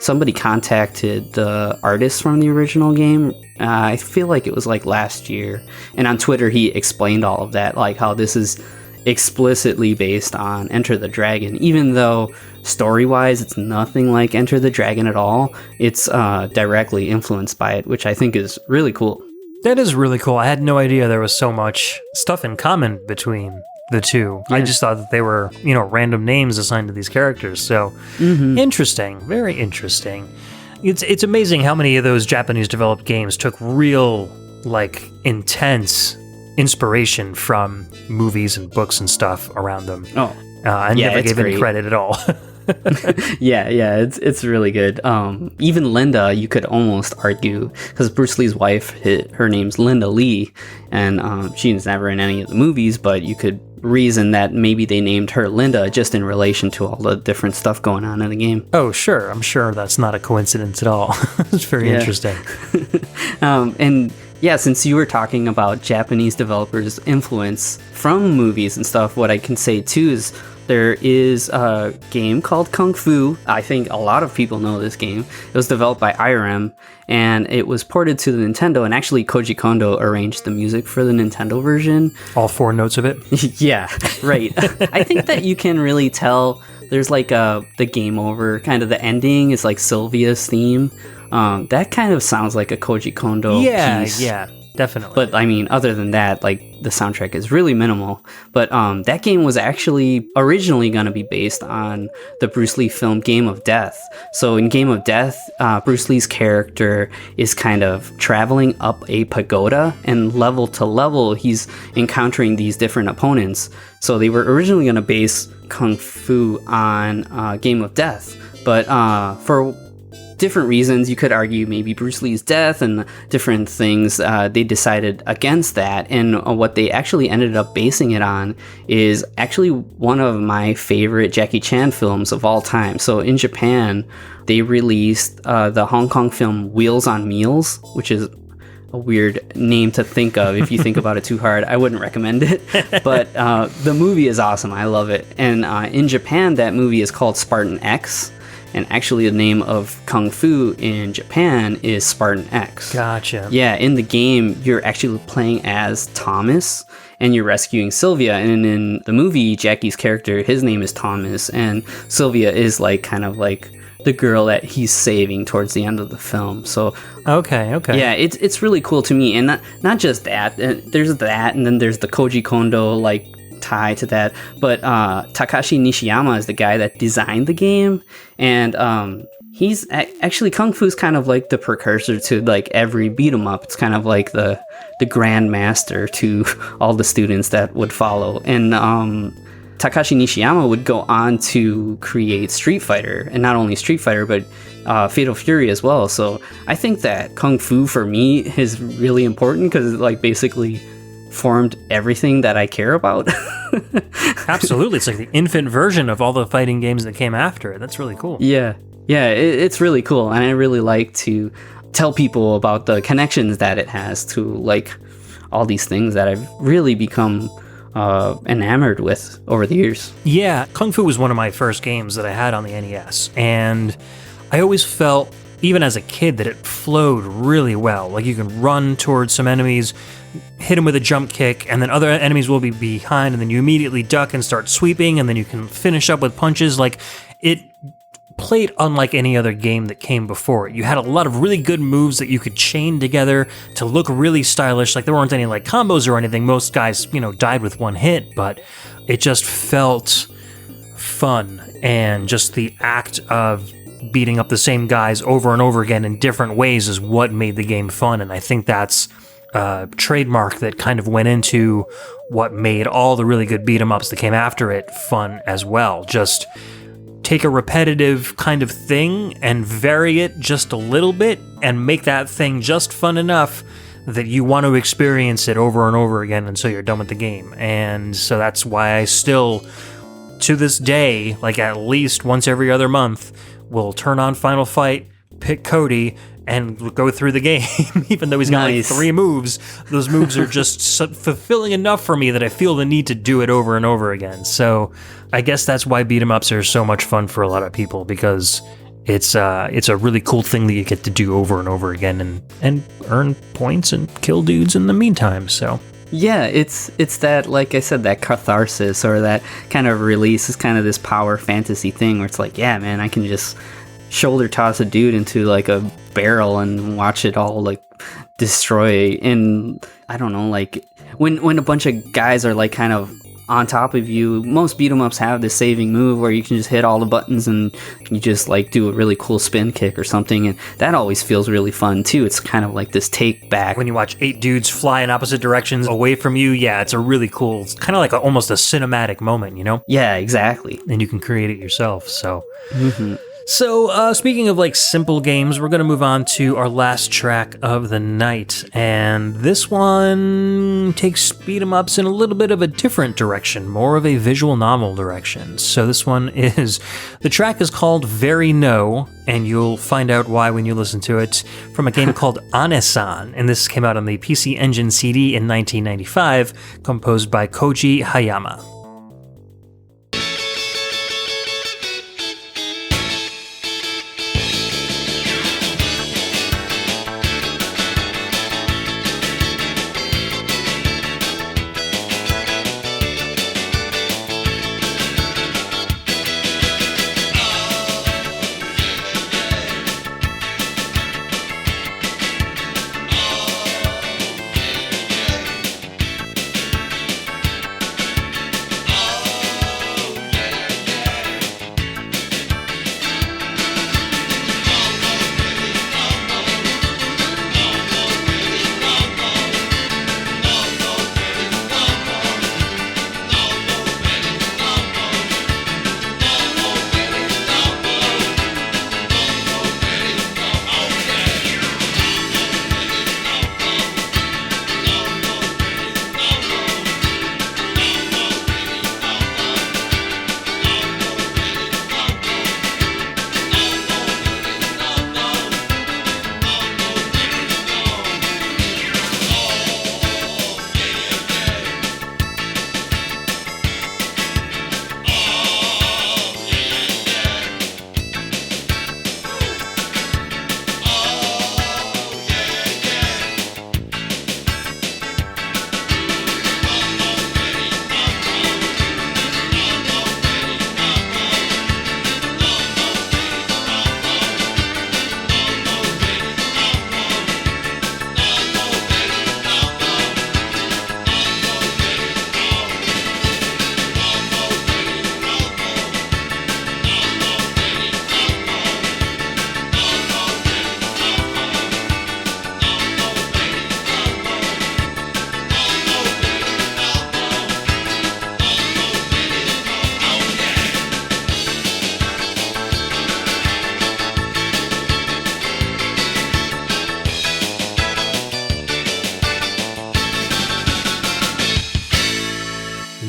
somebody contacted the artist from the original game. I feel like it was like last year. And on Twitter, he explained all of that, like how this is explicitly based on Enter the Dragon, even though story-wise it's nothing like Enter the Dragon at all. It's directly influenced by it, which I think is really cool. That is really cool. I had no idea there was so much stuff in common between the two. Yeah. I just thought that they were, random names assigned to these characters. So interesting, very interesting. It's amazing how many of those Japanese developed games took real, intense inspiration from movies and books and stuff around them. Oh, I never gave any credit at all. yeah, it's really good. Even Linda, you could almost argue, because Bruce Lee's wife, her name's Linda Lee, and she's never in any of the movies, but you could reason that maybe they named her Linda just in relation to all the different stuff going on in the game. Oh, sure. I'm sure that's not a coincidence at all. It's very interesting. And yeah, since you were talking about Japanese developers' influence from movies and stuff, what I can say too is there is a game called Kung Fu. I think a lot of people know this game. It was developed by IRM, and it was ported to the Nintendo, and actually Koji Kondo arranged the music for the Nintendo version. All 4 notes of it? Yeah, right. I think that you can really tell there's the game over, kind of the ending is like Sylvia's theme. That kind of sounds like a Koji Kondo piece. Yeah, definitely. But I mean, other than that, the soundtrack is really minimal. But that game was actually originally going to be based on the Bruce Lee film Game of Death. So in Game of Death, Bruce Lee's character is kind of traveling up a pagoda, and level to level, he's encountering these different opponents. So they were originally going to base Kung Fu on Game of Death. But for different reasons, you could argue maybe Bruce Lee's death and different things, they decided against that, and what they actually ended up basing it on is actually one of my favorite Jackie Chan films of all time. So in Japan, they released the Hong Kong film Wheels on Meals, which is a weird name to think of if you think about it too hard. I wouldn't recommend it, but the movie is awesome. I love it. And in Japan, that movie is called Spartan X. And actually, the name of Kung Fu in Japan is Spartan X. Gotcha. Yeah, in the game, you're actually playing as Thomas, and you're rescuing Sylvia. And in the movie, Jackie's character, his name is Thomas, and Sylvia is kind of the girl that he's saving towards the end of the film. So okay. Yeah, it's really cool to me. And not just that. There's that, and then there's the Koji Kondo tie to that, but Takashi Nishiyama is the guy that designed the game, and he's actually Kung Fu's kind of like the precursor to every beat 'em up. It's kind of like the grandmaster to all the students that would follow. And Takashi Nishiyama would go on to create Street Fighter, and not only Street Fighter, but Fatal Fury as well. So I think that Kung Fu for me is really important because it basically formed everything that I care about. Absolutely. It's like the infant version of all the fighting games that came after it. That's really cool. Yeah, it's really cool. And I really like to tell people about the connections that it has to all these things that I've really become enamored with over the years. Yeah, Kung Fu was one of my first games that I had on the NES. And I always felt, even as a kid, that it flowed really well. You can run towards some enemies, hit them with a jump kick, and then other enemies will be behind, and then you immediately duck and start sweeping, and then you can finish up with punches. It played unlike any other game that came before it. You had a lot of really good moves that you could chain together to look really stylish. There weren't any combos or anything. Most guys, died with one hit, but it just felt fun, and just the act of beating up the same guys over and over again in different ways is what made the game fun. And I think that's a trademark that kind of went into what made all the really good beat 'em ups that came after it fun as well. Just take a repetitive kind of thing and vary it just a little bit and make that thing just fun enough that you want to experience it over and over again until you're done with the game. And so that's why I still, to this day, at least once every other month, will turn on Final Fight, pick Cody, and go through the game. Even though he's got Nice. 3 moves, those moves are just fulfilling enough for me that I feel the need to do it over and over again. So I guess that's why beat 'em ups are so much fun for a lot of people, because it's a really cool thing that you get to do over and over again, and earn points and kill dudes in the meantime. So Yeah, it's that, like I said, that catharsis or that kind of release is kind of this power fantasy thing where it's like, yeah, man, I can just shoulder toss a dude into like a barrel and watch it all like destroy. And I don't know, like when a bunch of guys are like kind of on top of you, most beat 'em ups have this saving move where you can just hit all the buttons and you just like do a really cool spin kick or something, and that always feels really fun too. It's kind of like this take back. When you watch 8 dudes fly in opposite directions away from you, yeah, it's a really cool, it's kind of like almost a cinematic moment, you know? Yeah, exactly. And you can create it yourself, so... So, speaking of like simple games, we're going to move on to our last track of the night, and this one takes beat 'em ups in a little bit of a different direction, more of a visual novel direction. So this one is, the track is called Very No, and you'll find out why when you listen to it, from a game called Ane-san, and this came out on the PC Engine CD in 1995, composed by Koji Hayama.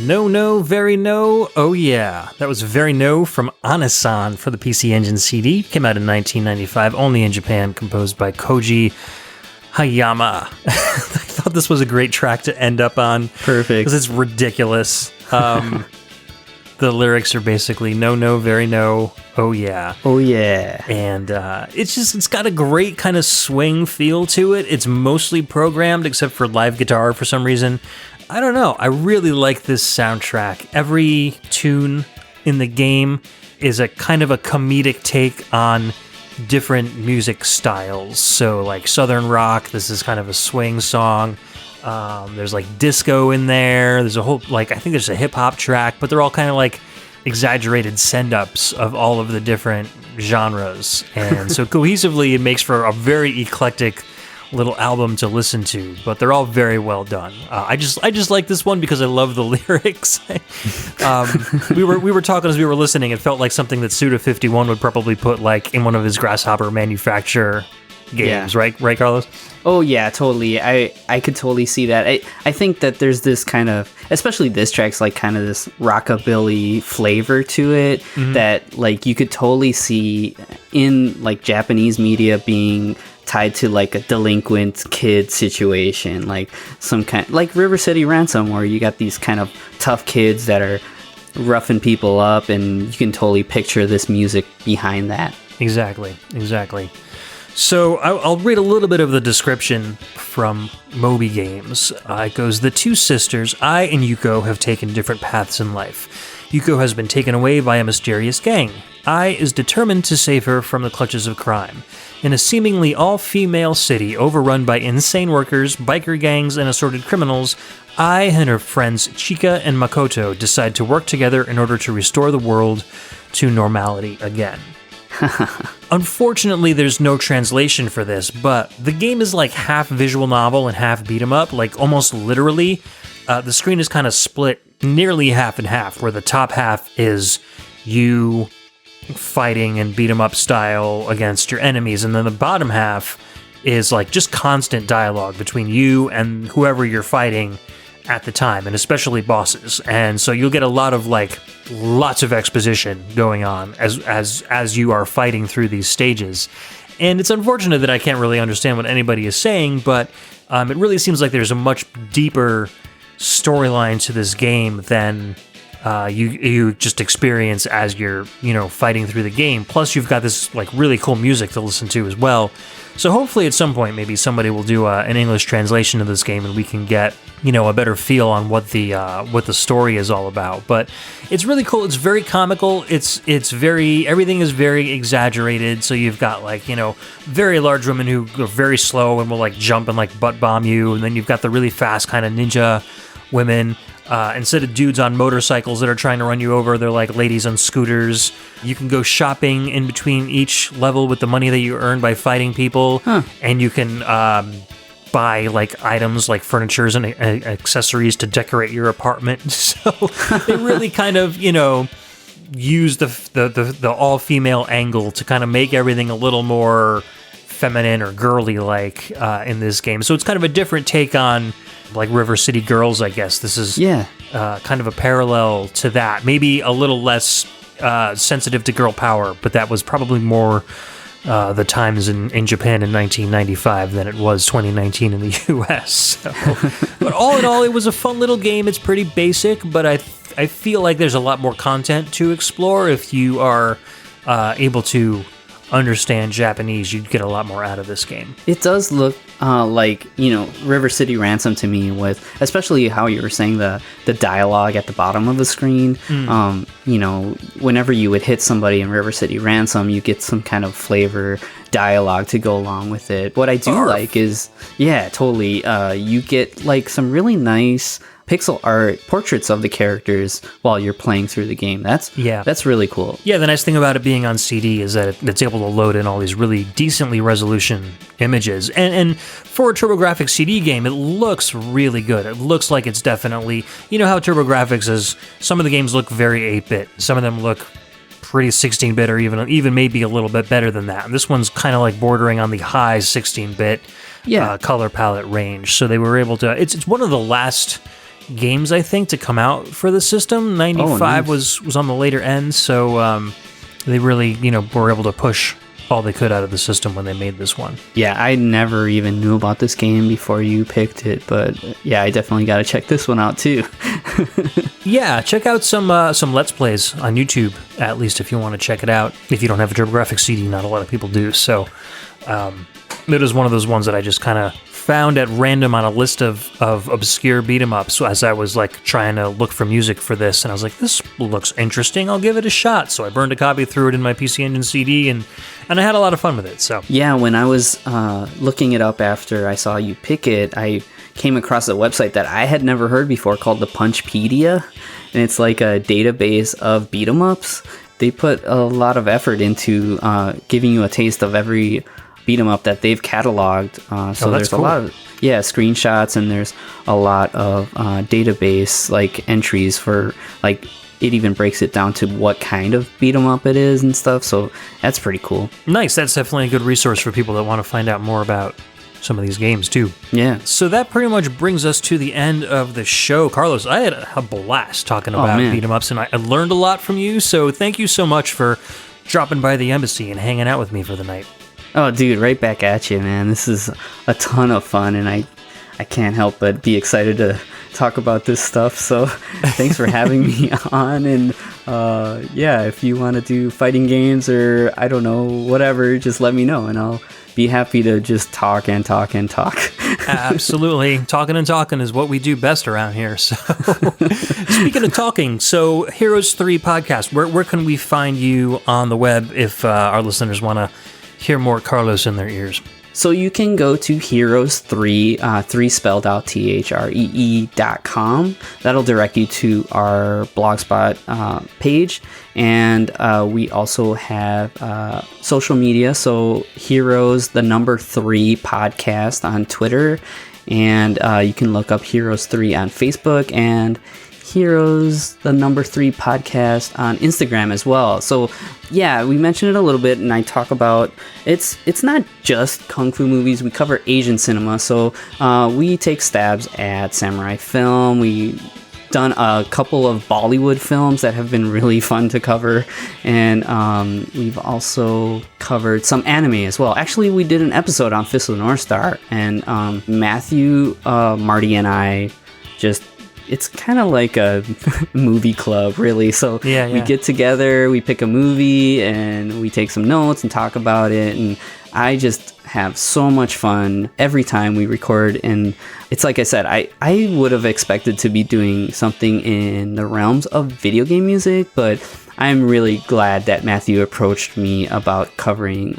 No, no, very no, oh yeah. That was Very No from Ane-san for the PC Engine CD. Came out in 1995, only in Japan, composed by Koji Hayama. I thought this was a great track to end up on. Perfect. Because it's ridiculous. The lyrics are basically no, no, very no, oh yeah. Oh yeah. And it's got a great kind of swing feel to it. It's mostly programmed except for live guitar for some reason. I don't know. I really like this soundtrack. Every tune in the game is a kind of a comedic take on different music styles. So like Southern rock, this is kind of a swing song. There's like disco in there. There's a whole, like, I think there's a hip hop track, but they're all kind of like exaggerated send-ups of all of the different genres. And so cohesively, it makes for a very eclectic little album to listen to, but they're all very well done. I just like this one because I love the lyrics. We were talking as we were listening. It felt like something that Suda51 would probably put like in one of his Grasshopper Manufacture games, right, Carlos? Oh yeah, totally. I could totally see that. I think that there's this kind of, especially this track's like kind of this rockabilly flavor to it that like you could totally see in like Japanese media being tied to like a delinquent kid situation, like some kind, like River City Ransom, where you got these kind of tough kids that are roughing people up, and you can totally picture this music behind that. Exactly. So I'll read a little bit of the description from Moby Games. It goes, the two sisters, Ai and Yuko, have taken different paths in life. Yuko has been taken away by a mysterious gang. Ai is determined to save her from the clutches of crime. In a seemingly all-female city overrun by insane workers, biker gangs, and assorted criminals, Ai and her friends Chika and Makoto decide to work together in order to restore the world to normality again. Unfortunately, there's no translation for this, but the game is like half visual novel and half beat 'em up, like almost literally. The screen is kind of split nearly half and half, where the top half is you fighting and beat 'em up style against your enemies, and then the bottom half is like just constant dialogue between you and whoever you're fighting at the time, and especially bosses. And so you'll get a lot of like lots of exposition going on as you are fighting through these stages. And it's unfortunate that I can't really understand what anybody is saying, but it really seems like there's a much deeper storyline to this game than you just experience as you're, fighting through the game. Plus, you've got this like really cool music to listen to as well. So hopefully at some point, maybe somebody will do an English translation of this game and we can get, a better feel on what the story is all about. But it's really cool. It's very comical. Everything is very exaggerated. So you've got like, very large women who are very slow and will like jump and like butt bomb you. And then you've got the really fast kind of ninja women. Instead of dudes on motorcycles that are trying to run you over, they're like ladies on scooters. You can go shopping in between each level with the money that you earn by fighting people. And you can buy like items like furnitures and accessories to decorate your apartment. So they really kind of, use the all-female angle to kind of make everything a little more feminine or girly like in this game. So it's kind of a different take on like River City Girls, I guess. This is kind of a parallel to that. Maybe a little less sensitive to girl power, but that was probably more the times in Japan in 1995 than it was 2019 in the US. So. But all in all, it was a fun little game. It's pretty basic, but I feel like there's a lot more content to explore. If you are able to understand Japanese, you'd get a lot more out of this game. It does look like, River City Ransom to me, with especially how you were saying the dialogue at the bottom of the screen. Whenever you would hit somebody in River City Ransom, you get some kind of flavor dialogue to go along with it. What I do like is, totally, you get like some really nice pixel art portraits of the characters while you're playing through the game. That's really cool. Yeah, the nice thing about it being on CD is that it's able to load in all these really decently resolution images. And for a TurboGrafx CD game, it looks really good. It looks like it's definitely, how TurboGrafx is, some of the games look very 8-bit. Some of them look pretty 16-bit or even maybe a little bit better than that. And this one's kind of like bordering on the high 16-bit color palette range. So they were able to, it's one of the last games, I think, to come out for the system. 95 was on the later end, so they really, were able to push all they could out of the system when they made this one. Yeah, I never even knew about this game before you picked it, but I definitely got to check this one out too. Yeah, check out some Let's Plays on YouTube, at least if you want to check it out. If you don't have a TurboGrafx CD, not a lot of people do, so it was one of those ones that I just kind of found at random on a list of obscure beat 'em ups as I was like trying to look for music for this, and I was like, this looks interesting, I'll give it a shot. So I burned a copy, threw it in my PC Engine CD, and I had a lot of fun with it. So when I was looking it up after I saw you pick it, I came across a website that I had never heard before called the Punchpedia, and it's like a database of beat 'em ups. They put a lot of effort into giving you a taste of every beat 'em up that they've cataloged. So there's cool. A lot of screenshots, and there's a lot of database like entries for like, it even breaks it down to what kind of beat 'em up it is and stuff. So that's pretty cool. Nice. That's definitely a good resource for people that want to find out more about some of these games too. Yeah. So that pretty much brings us to the end of the show. Carlos, I had a blast talking about beat 'em ups, and I learned a lot from you. So thank you so much for dropping by the embassy and hanging out with me for the night. Oh, dude, right back at you, man. This is a ton of fun, and I can't help but be excited to talk about this stuff. So thanks for having me on, and yeah, if you want to do fighting games or I don't know, whatever, just let me know and I'll be happy to just talk and talk and talk. Absolutely. Talking and talking is what we do best around here. So speaking of talking, so Heroes 3 podcast, where can we find you on the web if our listeners want to hear more Carlos in their ears? So you can go to Heroes3, 3 spelled out THREE.com. That'll direct you to our Blogspot page. And we also have social media. So Heroes, the number 3 podcast on Twitter. And you can look up Heroes 3 on Facebook and Heroes, the number 3 podcast on Instagram as well. So yeah, we mentioned it a little bit and I talk about it's not just kung fu movies. We cover Asian cinema. So we take stabs at samurai film. We've done a couple of Bollywood films that have been really fun to cover. And we've also covered some anime as well. Actually, we did an episode on Fist of the North Star and Matthew, Marty and I just it's kind of like a movie club, really. So we get together, we pick a movie, and we take some notes and talk about it. And I just have so much fun every time we record. And it's like I said, I would have expected to be doing something in the realms of video game music, but I'm really glad that Matthew approached me about covering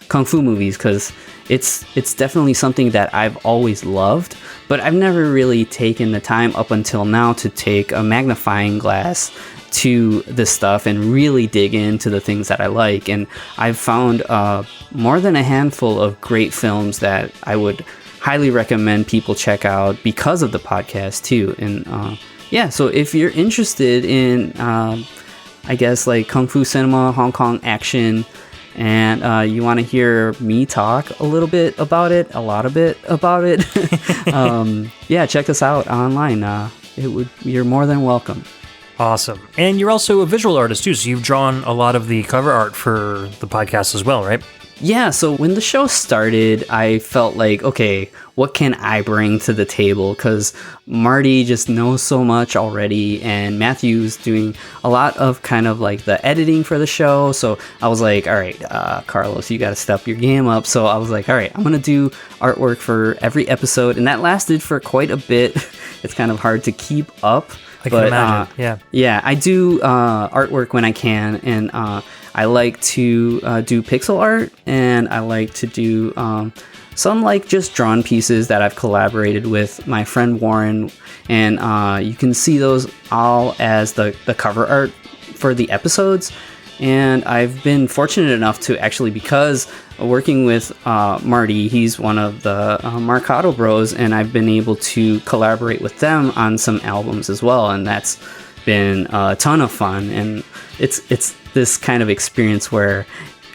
kung fu movies, because it's definitely something that I've always loved, but I've never really taken the time up until now to take a magnifying glass to this stuff and really dig into the things that I like. And I've found more than a handful of great films that I would highly recommend people check out because of the podcast too. And yeah, so if you're interested in I guess like kung fu cinema, Hong Kong action, and you want to hear me talk a lot bit about it, yeah, check us out online. You're more than welcome. Awesome. And you're also a visual artist too, so you've drawn a lot of the cover art for the podcast as well, right? Yeah, so when the show started, I felt like, okay, what can I bring to the table? Because Marty just knows so much already, and Matthew's doing a lot of kind of like the editing for the show. So I was like, all right, Carlos, you got to step your game up. So I was like, all right, I'm going to do artwork for every episode. And that lasted for quite a bit. It's kind of hard to keep up. I can imagine, Yeah, I do artwork when I can, and I like to do pixel art, and I like to do some like just drawn pieces that I've collaborated with my friend Warren, and you can see those all as the cover art for the episodes. And I've been fortunate enough to actually, because working with Marty, he's one of the Marcato Bros, and I've been able to collaborate with them on some albums as well, and that's been a ton of fun. And it's this kind of experience where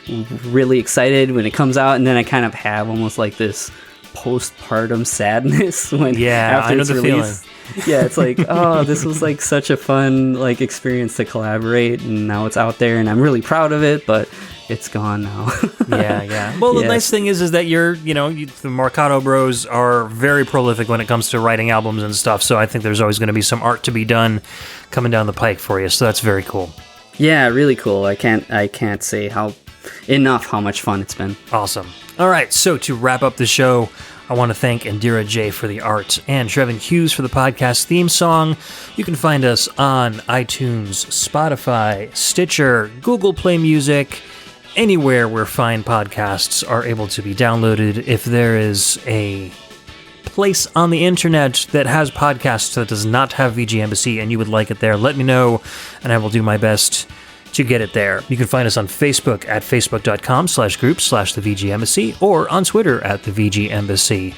I'm really excited when it comes out, and then I kind of have almost like this postpartum sadness when after I know it's the released. feeling. Yeah, it's like, oh, this was like such a fun like experience to collaborate, and now it's out there, and I'm really proud of it, but it's gone now. Yeah. Well, the nice thing is that the Marcato Bros are very prolific when it comes to writing albums and stuff. So I think there's always going to be some art to be done coming down the pike for you. So that's very cool. Yeah, really cool. I can't say how much fun it's been. Awesome. All right, so to wrap up the show, I want to thank Indira J for the art and Trevin Hughes for the podcast theme song. You can find us on iTunes, Spotify, Stitcher, Google Play Music, anywhere where fine podcasts are able to be downloaded. If there is a place on the internet that has podcasts that does not have VG Embassy and you would like it there, let me know, and I will do my best to get it there. You can find us on Facebook at facebook.com/group/the VG Embassy, or on Twitter at the VG Embassy.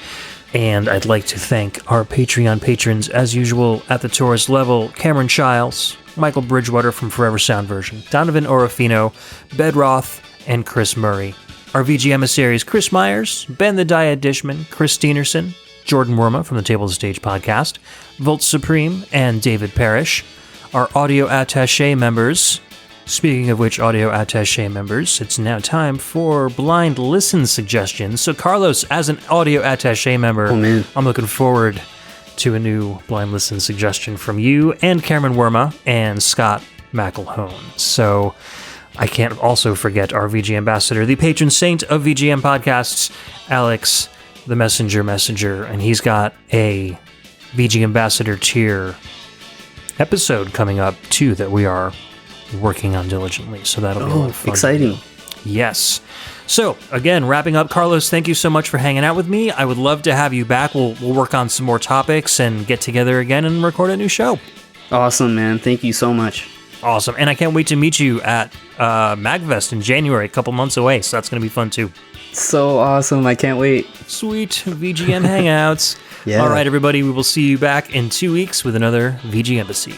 And I'd like to thank our Patreon patrons, as usual, at the Taurus level: Cameron Childs, Michael Bridgewater from Forever Sound Version, Donovan Orofino, Bedroth, and Chris Murray. Our VG emissaries: Chris Myers, Ben the Diet Dishman, Chris Steenerson, Jordan Worma from the Table to Stage podcast, Volt Supreme, and David Parrish. Our audio attaché members. Speaking of which, audio attaché members, it's now time for blind listen suggestions. So Carlos, as an audio attaché member, I'm looking forward to a new blind listen suggestion from you and Cameron Worma and Scott McElhone. So I can't also forget our VG ambassador, the patron saint of VGM podcasts, Alex, the messenger, and he's got a VG ambassador tier episode coming up too that we are working on diligently. So that'll be a lot of fun. Exciting. Yes. So again, wrapping up, Carlos, thank you so much for hanging out with me. I would love to have you back. We'll work on some more topics and get together again and record a new show. Awesome, man. Thank you so much. Awesome. And I can't wait to meet you at MagFest in January, a couple months away. So that's going to be fun too. So awesome. I can't wait. Sweet VGM Hangouts. Yeah. All right, everybody. We will see you back in 2 weeks with another VG Embassy.